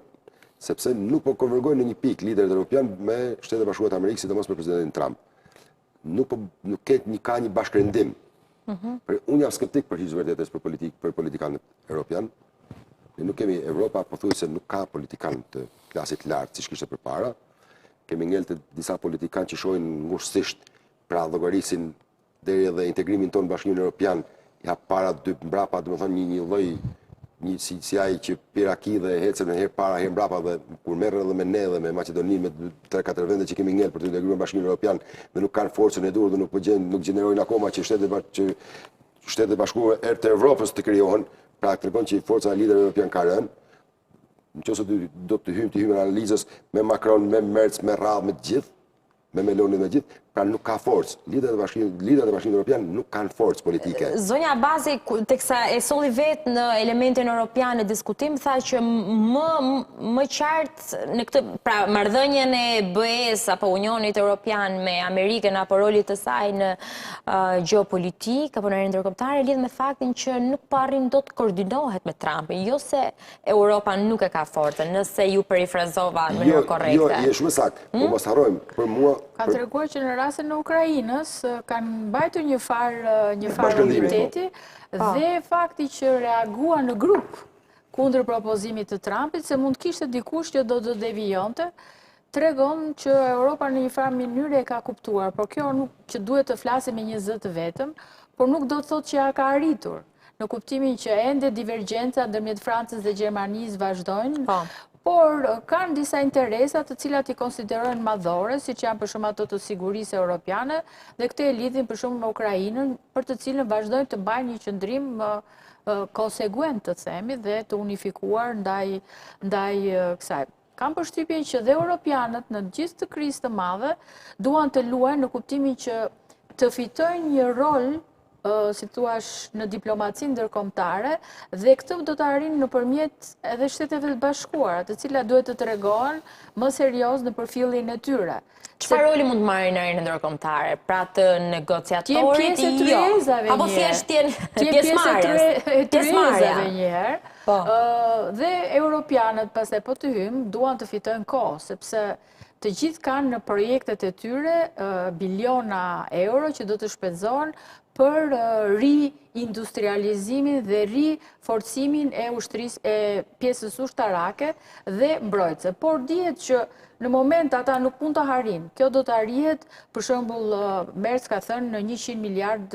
sepse nuk po konvergojnë në një pikë liderët evropian me Shtetet e Bashkuara të Amerikës, sidomos me presidentin Trump. Nuk ka një bashkërendim. Unë jam skeptik për hiç vërtetës për politikanët evropian. Ne nuk kemi, Evropa pothuajse nuk ka politikan të klasit lartë siç kishte përpara. Kemi ngel të disa politikanë që shohin ngushësisht, pra llogarisin deri edhe integrimin tonë në Bashkimin Evropian, ja para dy mbrapa, domethënë një lloj si ai që piraki dhe hecën një herë para, herë mbrapa, dhe kur merren edhe me ne dhe me Maqedoninë, me 3-4 vende që kemi ngel për të integruar në Bashkimin Evropian, dhe nuk kanë forcën e duhur dhe nuk gjenerojnë akoma që Shtetet e Bashkuara të Evropës të krijohen, pra tregon që forca e liderëve evropian ka rënë. Nëse do të hyjmë në analizës me Macron, me Merz, me radhë, me gjithë, me Meloni dhe gjithë, pra nuk ka forcë. Liderët e Bashkimit Evropian nuk kanë forcë politike. Zonja Abazi, teksa e solli vetë në elementin europian në diskutim, tha që më qartë në këtë, pra marrëdhënien e BE-s apo Unionit Europian me Amerikën apo rolit të saj në gjeopolitik apo në ndërkombëtare lidh me faktin që nuk po arrin dot të koordinohet me Trumpin, jo se Europa nuk e ka forcën, nëse ju perifrazova në mënyrë korrekte. Jo, je shumë saktë, po mos harrojmë, për mua Ka treguar që në rastin e Ukrainës kanë mbajtur një farë uniteti dhe fakti që reagua në grup kundër propozimit të Trumpit se mund kishte dikush që do të devijonte, tregon që Europa në një farë mënyrë e ka kuptuar, por kjo nuk që duhet të flasim me një zë të vetëm, por nuk do të thotë që ja ka arritur, në kuptimin që ende divergjenca ndërmjet Francës dhe Gjermanisë vazhdojnë, por kanë disa interesat të cilat i konsiderojnë madhore, si që janë për shumë ato të sigurisë europiane, dhe këte e lidhin për shumë me Ukrainën, për të cilën vazhdojnë të mbajnë një qëndrim konsekuent të themi dhe të unifikuar ndaj kësaj. Kam përshtypjen që dhe europianët në gjithë të krizë të madhe duan të luajnë në kuptimin që të fitojnë një rol si thuash në diplomacinë ndërkombëtare dhe këtë do të arrijnë nëpërmjet edhe Shteteve të Bashkuara, të cilat duhet të tregohen më serioz në përfilljen e tyre. Çfarë roli mund të marrin në arritjen ndërkombëtare? Pra të negociatorit apo thjesht pjesëmarrësve një herë. Dhe europianët pastaj po të hyjmë duan të fitojnë kohë, sepse të gjithë kanë në projektet e tyre biliona euro që do të shpenzohen për ri-industrializimin dhe ri-forcimin e pjesës ushtarake dhe mbrojtëse. Por dihet që në moment ata nuk mund të harrin. Kjo do të arrihet, për shembull, Merz ka thënë në $100 miliard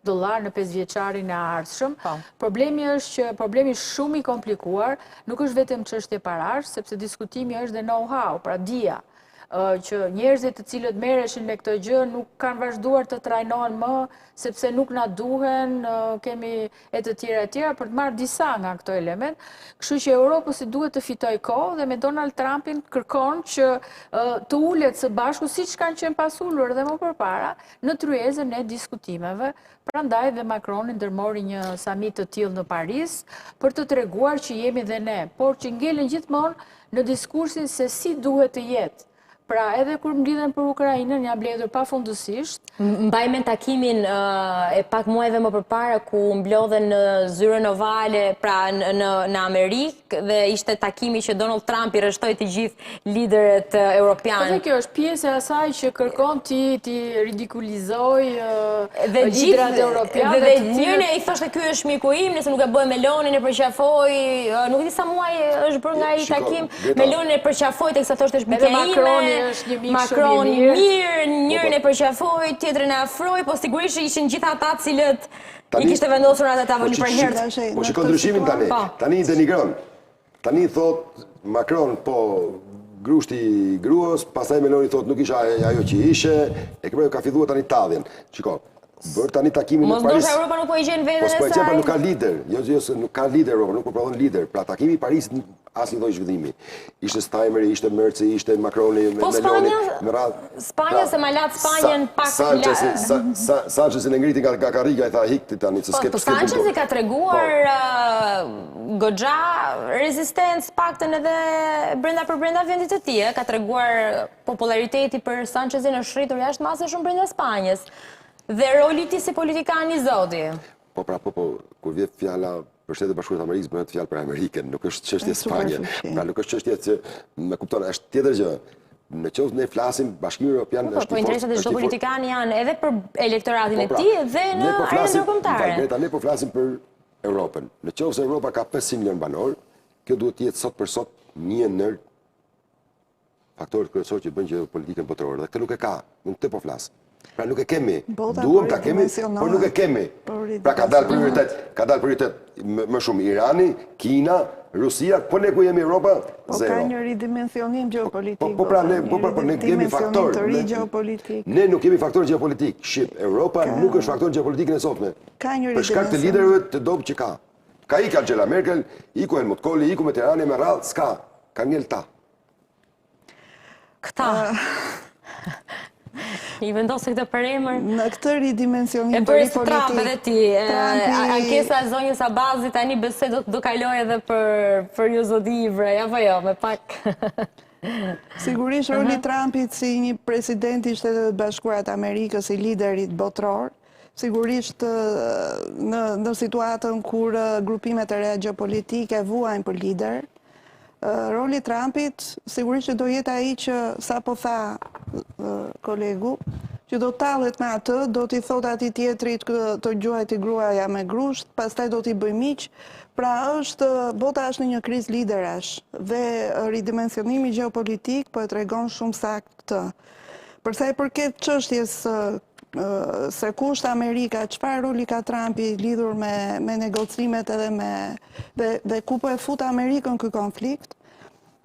në 5 vjeçarin e ardhshëm. Problemi është që problemi shumë i komplikuar, nuk është vetëm çështje parash, sepse diskutimi është dhe know-how, pra dija. Që njerëzit të cilët merreshin me këtë gjë nuk kanë vazhduar të trajnohen më, sepse nuk na duhen, kemi e të tjera për të marrë disa nga këto element. Kështu që Europës duhet të fitojë kohë dhe me Donald Trumpin kërkon që të ulet së bashku siç kanë qenë pasulur dhe më përpara në tryezën e diskutimeve. Prandaj dhe Macron ndërmori një samit të tillë në Paris për të treguar që jemi dhe ne, por që ngelen gjithmonë në diskursin se si duhet të jetë. Pra edhe kur mblidhen për Ukrainën, ja mbledhur pafundësisht. Mbajmë takimin e pak muajve më përpara ku mblodhen në zyrën ovale, pra në Amerikë, dhe ishte takimi që Donald Trump i rreshtoi të gjithë liderët europianë. Dhe kjo është pjesë e asaj që kërkon ti ridikulizoj liderat europianë. Dhe njëri i thoshte ky është miku im, nëse nuk e bëj Melonin e përqafoi, nuk di sa muaj është bërë nga ai takim, Melonin e përqafoi teksa thoshte është mikja ime. Macron mirë, njërin e përqafoi, tjetrin e afroi, po sigurisht ishin gjithë ata të cilët i kishte vendosur atë tavolinë për herë. Po shikon ndryshimin tani. Tani i denigron. Tani thot Macron po grushti gruas, pastaj Meloni thot nuk isha ajo që ishe, e ka filluar tani talljen. Shiko, bërë tani takimin në Mos Paris. ndoshta Europa nuk po i gjen veten Po e s'po e gjen, saj. nuk ka lider. Jo, se nuk ka lider Europa, nuk po prodhon lider. Pra takimi i Parisit asnjë lloj zhvillimi. Ishte Steinmeier, ishte Merzi, ishte Macroni, Po Meloni, Spanja, me radhë. Spanja se ma lat Spanjën pak Sanchezin e ngriti nga karriga e tha hikti tani se s'ke. Po Sanchezi ka treguar goxha rezistencë paktën edhe për brenda vendit të tij, ka treguar populariteti për Sanchezin është rritur jashtë masës shumë brenda Spanjës. Dhe roli i tij si politikan i zoti. Po, kur vjen fjala për Shtetet e Bashkuara të Amerikës bëhet fjalë për Amerikën, nuk është çështje Spanje. Pra nuk është çështje që më kupton, është tjetër gjë. Në qoftë ne flasim Bashkimi Evropian është Po interesat e çdo politikani janë edhe për elektoratin e tij dhe në arenën ndërkombëtare. Ne po flasim për Europën. Në qoftë se Europa ka 500 milion banor, kjo duhet të jetë sot për sot një ndër faktorët kryesorë që bën që politikën botërore. Dhe këtë nuk e ka, nuk të po flas. Pra nuk e kemi. Duam ta kemi, por nuk e kemi. Pra ka dalë prioritet më shumë Irani, Kina, Rusia, po ne ku jemi Europa, zero. Ka një ridimensionim gjeopolitik. Ne kemi faktor. Ne nuk kemi faktor gjeopolitik. Europa nuk është faktor gjeopolitik në sotme. Për shkak të liderëve të dobë që ka. Ka iku Angela Merkel, iku Helmut Kohl, iku Mitterrand me radhë, s'ka. Ka ngel ta. Këta. I vendosë këtë për emër. Në këtë ridimensionim të ri politik. Trump edhe ti, ankesa e zonjës Abazi tani besoj do kaloj edhe për ju zoti Ivre, apo jo, me pak. Sigurisht roli Trumpit si një presidenti i Shtetet Bashkuara të Amerikës, si liderit botror, sigurisht në situatën kur grupimet e reja gjeopolitike vuajnë për lider, roli Trumpit sigurisht që do jetë ai që sa po tha kolegu, që do tallet me atë, do t'i thot atij tjetrit të gjuajti gruaja me grusht, pastaj do t'i bëj miq. Pra bota është në një krizë liderash dhe ridimensionimi gjeopolitik po e tregon shumë saktë këtë. Për sa i përket çështjes se kush Amerika, çfarë roli ka Trumpi lidhur me negocimet edhe dhe ku po e fut Amerikën ky konflikt,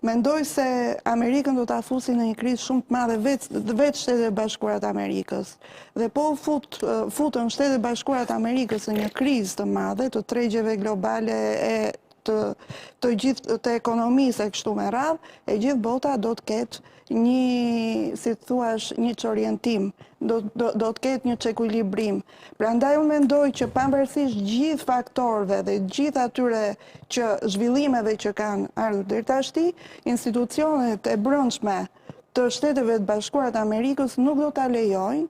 mendoj se Amerikën do ta fusi në një krizë shumë të madhe vetë Shtetet e Bashkuara të Amerikës. Dhe po futën Shtetet e Bashkuara të Amerikës në një krizë të madhe të tregjeve globale e të gjithë të ekonomisë e kështu me radhë, e gjithë bota do të ketë një, si të thuash, një çorientim, do të ketë një çekuilibrim. Prandaj unë mendoj që pavarësisht gjithë faktorëve dhe gjithë atyre zhvillimeve që kanë ardhur deri tashti, institucionet e brendshme të Shteteve të Bashkuara të Amerikës nuk do ta lejojnë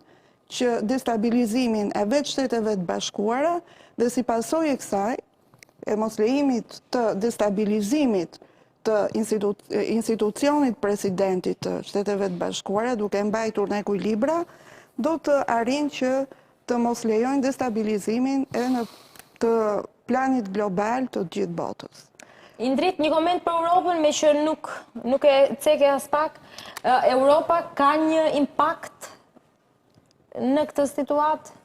që destabilizimin e vetë Shteteve të Bashkuara dhe si pasojë e kësaj, e mos lejimit të destabilizimit të institucionit presidentit të Shteteve të Bashkuara, duke mbajtur në ekuilibra, do të arrijnë që të mos lejojnë destabilizimin edhe në të planit global të gjithë botës. Indrit, një koment për Europën, me që nuk e ceke as pak. Europa ka një impakt në këtë situatë?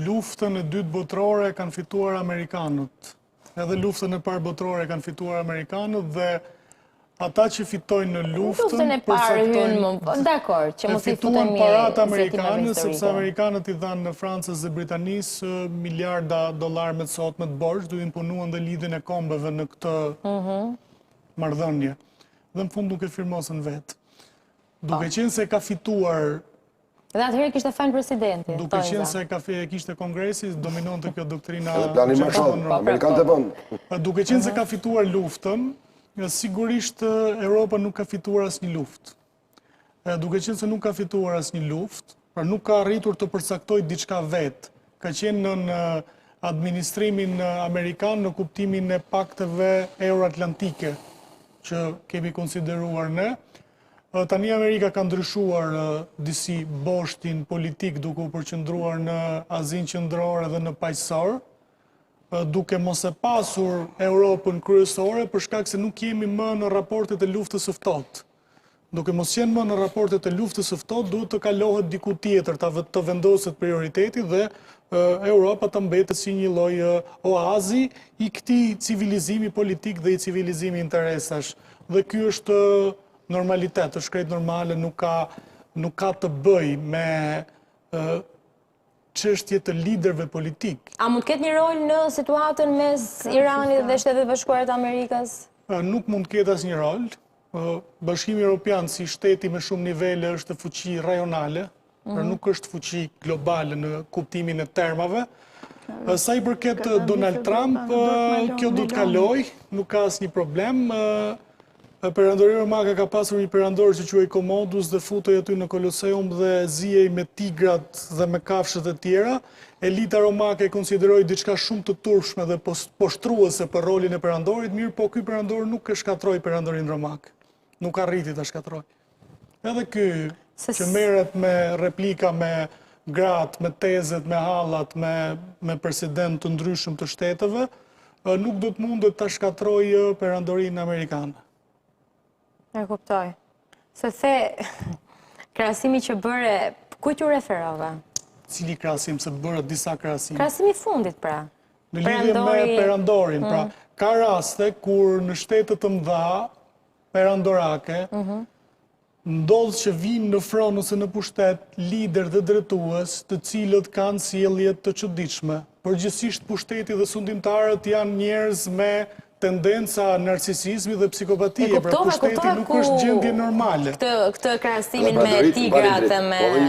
Luftën e dytë botërore kanë fituar Amerikanët. Edhe luftën e parë botërore kanë fituar Amerikanët dhe ata që fitojnë në luftën e parë hynë, dakor, që mos i fituan parat Amerikanës, sepse Amerikanët i dhanë në Francës dhe Britanisë miliarda dollar me sot me të borxh, duke imponuar dhe lidhjen e kombeve në këtë marrëdhënie. Dhe në fund nuk e firmosën vetë. Duke qenë se ka fituar. Dhe atëherë kishte fajin presidenti. Duke qenë se kishte kongresi, dominonte kjo doktrina. Edhe plani Marshall, amerikanët e bën. Duke qenë se ka fituar luftën, sigurisht Europa nuk ka fituar asnjë luftë. Duke qenë se nuk ka fituar asnjë luftë, pra nuk ka arritur të përcaktojë diçka vetë. Ka qenë në administrimin amerikan në kuptimin e pakteve euroatlantike që kemi konsideruar ne. Tani Amerika ka ndryshuar disi boshtin politik duke u përqendruar në Azinë Qendrore dhe në paqësor, duke mos e pasur Europën kryesore për shkak se nuk jemi më në raportet e luftës së ftohtë. Duke mos qenë më në raportet e luftës së ftohtë, duhet të kalohet diku tjetër, të vendoset prioriteti dhe Europa të mbetet si një lloj oazi i këtij civilizimi politik dhe i civilizimi interesash. Dhe ky është normalitet, është krejt normale, nuk ka të bëj me çështje të liderëve politik. A mund të ketë një rol në situatën mes Iranit dhe Shtetet e Bashkuara të Amerikës? Nuk mund të ketë asnjë rol. Bashkimi Evropian si shteti me shumë nivele është fuqi rajonale, por nuk është fuqi globale në kuptimin e termave. Sa i përket Donald Trump, kjo do të kaloj, nuk ka asnjë problem. Perandori Romaka ka pasur një perandor që quhej Commodus dhe futej aty në Koloseum dhe zihej me tigrat dhe me kafshët e tjera. Elita romake e konsideroi diçka shumë të turpshme dhe poshtruese për rolin e perandorit, mirë po ky perandor nuk e shkatroi perandorin romak. Nuk arriti ta shkatroj. Edhe ky që merret me replika me gratë, me tezet, me hallat, me president të ndryshëm të shteteve, nuk do të mundet ta shkatrojë perandorinë amerikane. E kuptoj. Se the krahasimi që bëre, kujt u referove? Cili krahasim, se bëra disa krahasim. Krahasimi i fundit pra. Në lidhje me perandorin, pra, ka raste kur në shtete të mëdha perandorake, ndodh që vinë në fron ose në pushtet lider dhe drejtues të cilët kanë sjellje të çuditshme. Përgjithsisht pushteti dhe sundimtarët janë njerëz me tendenca narcisizmi dhe psikopatie, pra pushteti nuk është gjendje normale. Këtë krahasimin me tigrat e me... Po, dhe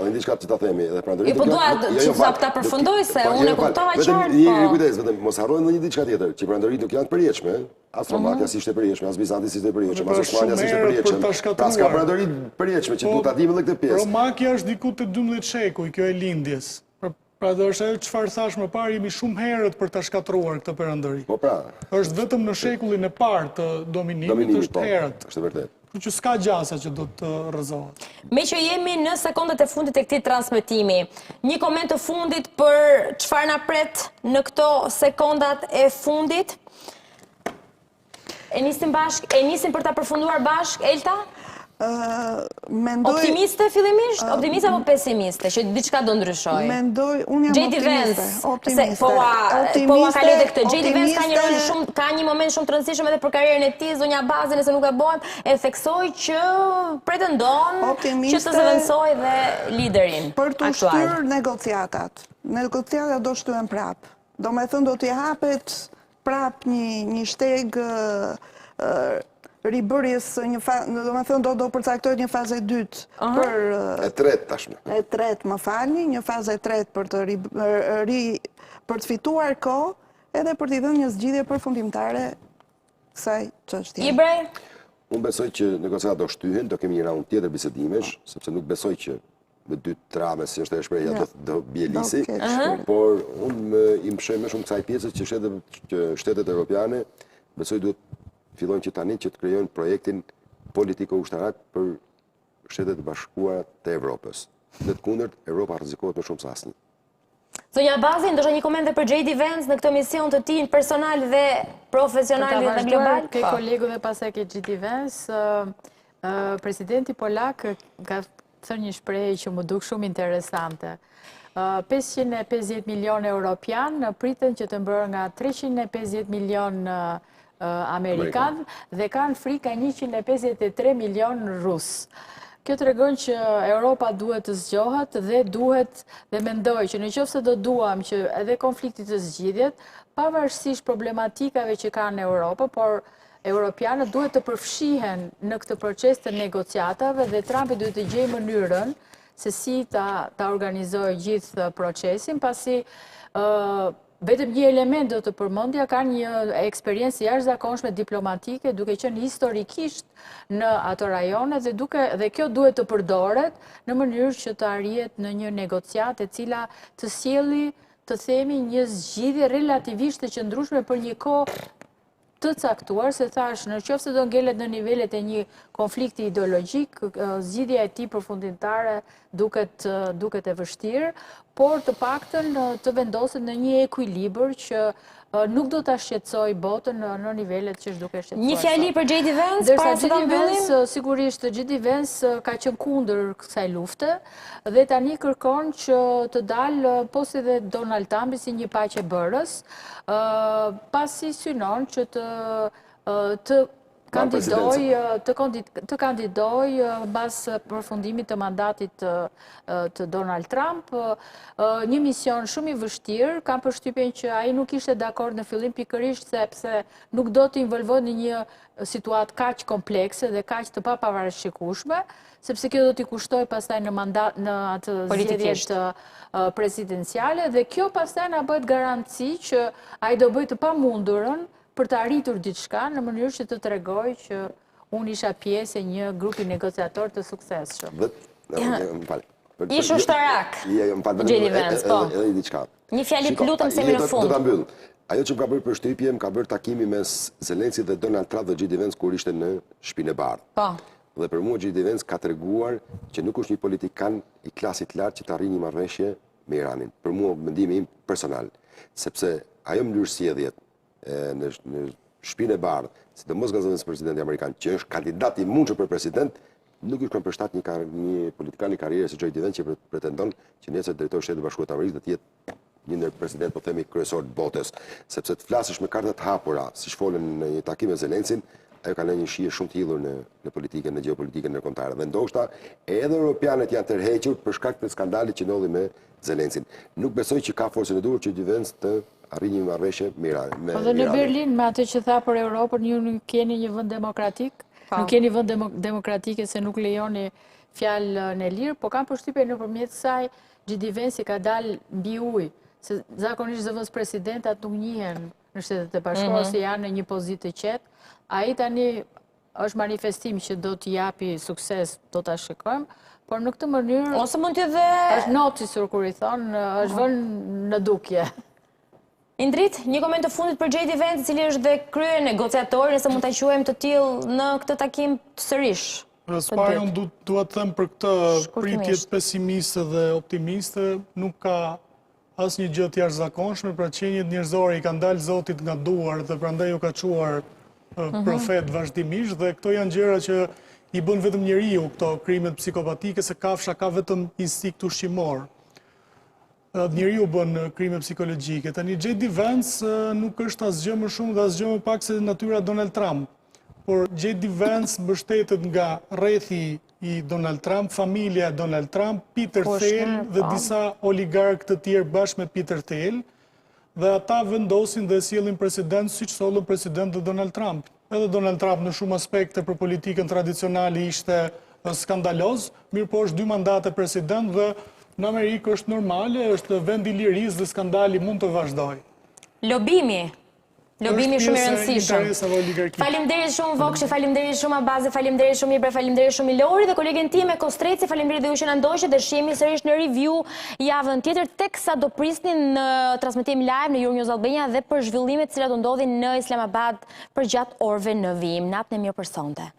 një diçka që ta themi, edhe perandoritë... Po dua që ta përfundoj se unë e kuptova qartë, po... Një kujdes, vetëm mos harrojnë dhe një diçka tjetër, që perandoritë nuk janë të përjetshme, as Romakja si ishte përjetshme, as Bizanti si ishte përjetshme, as Osmania si ishte përjetshme. Pas ka perandoritë përjetshme, që duhet ta dimë edhe këtë pjesë. Romakja është diku te 12 shekuj, kjo e lindjes. Pra dhe është ajo çfarë thash më parë, jemi shumë herët për ta shkatruar këtë perandori. Po pra. Është vetëm në shekullin e parë të dominimit është herët. Është vërtet. Që s'ka gjasa që do të rrëzohet. Me që jemi në sekondet e fundit e këtij transmetimi, një koment të fundit për çfarë na pret në këto sekondat e fundit? E nisim bashk, e nisim për ta përfunduar bashk, Elta? Optimiste fillimisht? Optimiste apo pesimiste? Që diçka do ndryshoj? Mendoj, unë jam optimiste. Po ua ka lidhë këtë. JD Vance ka një rol shumë, ka një moment shumë të rëndësishëm edhe për karrierën e tij, zonja Bazi, nëse nuk gabojm, e theksoi që pretendon që të zëvendësoj dhe liderin aktual. Për të shtyrë negociatat. Negociatat do shtyhen prap. Do me thënë do t'i hapet prap një shteg ribërjes, do me thënë do përcaktojt një fazë e dytë për... E tretë tashme. E tretë, më falni, një fazë e tretë për të fituar kohë edhe për t'i dhënë një zgjidhje përfundimtare kësaj çështje. Ibrej? Unë besoj që negociatat do shtyhen, do kemi një raund tjetër bisedimesh, sepse nuk besoj që me 2 trame, si është e shprehja, do bjelisi, por unë i mshoj më shumë kësaj pjesës që shtetet evropiane besoj duhet fillojnë që tani që të krijojnë projektin politiko-ushtarak për Shtetet e Bashkuara të Evropës. Në të kundërt, Evropa rrezikohet më shumë se asnjë. Zonja Bazi, ndoshta një koment për JD Vance në këtë mision të tij personal dhe profesional dhe global? Ke kolegu dhe pasaj ke JD Vance, presidenti polak ka thënë një shprehje që më duk shumë interesante. 550 milion europian priten që të mbërë nga 350 milion Amerikan dhe kanë frikë 153 milion rus. Kjo të regon që Europa duhet të zgjohet dhe duhet dhe mendoj që në qoftë se do duam që edhe konfliktit të zgjidhjet, pavarësisht problematikave që ka në Europë, por Europianët duhet të përfshihen në këtë proces të negociatave dhe Trumpi duhet të gjejë mënyrën se si ta organizojë gjithë procesin, pasi vetëm një element do të përmendja, ka një eksperiencë jashtëzakonshme diplomatike duke qenë historikisht në ato rajone dhe kjo duhet të përdoret në mënyrë që të arrihet në një negociat e cila të sjellë, të themi, një zgjidhje relativisht të qëndrueshme për një kohë të caktuar, se thash, në qoftë se do ngelet në nivelet e një konflikti ideologjik, zgjidhja e tij përfundimtare duket e vështirë, por të paktën të vendoset në një ekuilibër që nuk do ta shqetësoj botën në nivelet që duke shqetësuar. Një fjali për JD Vance, para se ta mbyllim? Sigurisht JD Vance ka qenë kundër kësaj lufte dhe tani kërkon që të dalë po si dhe Donald Trump si një paqe bërës, pasi synon që të të kandidoj bas përfundimit të mandatit të Donald Trump. Një mision shumë i vështirë, kam përshtypjen që ai nuk ishte dakord në fillim pikërisht sepse nuk do të involvohet në një situatë kaq komplekse dhe kaq të papavarësishme, sepse kjo do t'i kushtoj pastaj në atë zgjedhjet presidenciale dhe kjo pastaj na bëhet garanci që ai do bëj të pamundurën për të arritur diçka në mënyrë që të tregoj që unë isha pjesë e një grupi negociator të suksesshëm. Ish ushtarak, J.D. Vance, po. Edhe diçka. Një fjali të lutëm se mi në fund. Do ta mbyll. Ajo që më ka bërë përshtypje, më ka bërë takimi mes Zelenskit dhe Donald Trump dhe J.D. Vance kur ishte në Shtëpinë e Bardhë. Po. Dhe për mua J.D. Vance ka treguar që nuk është një politikan i klasit lartë që të arrijë një marrëveshje me Iranin. Për mua mendimi im personal, sepse ajo mënyrë sjelljet në Shtëpinë e Bardhë, sidomos nga zëvendësi presidenti amerikan, që është kandidat i mundshëm për president, nuk i shkon për shtat një politikan i karrierës si J.D. Vance që pretendon që nesër drejtori i Shtetit Bashkuar të Amerikës do të jetë një ndër president, po themi, kryesor të botës, sepse të flasësh me kartat hapura, siç folën në një takim me Zelensin, ajo ka lënë një shije shumë të hidhur në politikën, në gjeopolitikën ndërkombëtare. Dhe ndoshta edhe europianët janë tërhequr për shkak të skandalit që ndodhi me Zelensin. Nuk besoj që ka forcën e duhur që J.D. Vance të arrijë një marrëveshje me Iranin. Dhe në Berlin, me atë që tha për Europën, ju nuk keni një vend demokratik, nuk keni vend demokratike se nuk lejoni fjalën e lirë, po kam përshtypjen nëpërmjet kësaj J.D. Vance ka dalë mbi ujë, se zakonisht zëvendës presidentat nuk njihen në Shtetet e Bashkuara se janë në një pozitë të qetë. Ai tani është manifestim që do t'i japi sukses, do ta shikojmë, por në këtë mënyrë Ose mund t'ju dhe... është nocisur kur i thonë, është vënë në dukje. Indrit, një koment të fundit për J.D. Vance, i cili është dhe krye negociator, nëse mund ta quajmë të tillë në këtë takim sërish. S'pari unë dua të them për këtë pritjet pesimiste dhe optimiste, nuk ka asnjë gjë të jashtëzakonshme, pra qenjet njerëzore i kanë dalë Zotit nga duar dhe prandaj u ka quar profet vazhdimisht, dhe këto janë gjëra që i bën vetëm njeriu, këto krimet psikopatike, se kafsha ka vetëm instinkt ushqimor. Njeriu bën krime psikologjike. Tani J.D. Vance nuk është asgjë më shumë dhe asgjë më pak se natyra Donald Trump. Por J.D. Vance mbështetet nga rrethi i Donald Trump, familja e Donald Trump, Peter Thiel dhe disa oligarkë të tjerë bashkë me Peter Thiel, dhe ata vendosin dhe sjellin president siç sollën president dhe Donald Trump. Edhe Donald Trump në shumë aspekte për politikën tradicionale ishte skandaloz, mirë po është 2 mandate president dhe në Amerikë është normale, është vend i lirisë dhe skandali mund të vazhdojë. Lobimi shumë i rëndësishëm. Faleminderit shumë Vokshi, faleminderit shumë Abazi, faleminderit shumë Ibra, faleminderit shumë Ilori dhe kolegen time Kostreci, faleminderit dhe ju që na ndoqët dhe shihemi sërish në review javën tjetër, teksa do prisnin në transmetim live në Euronews Albania dhe për zhvillimet të cilat do ndodhin në Islamabad për gjatë orëve në vijim. Natën e mirë për sonte.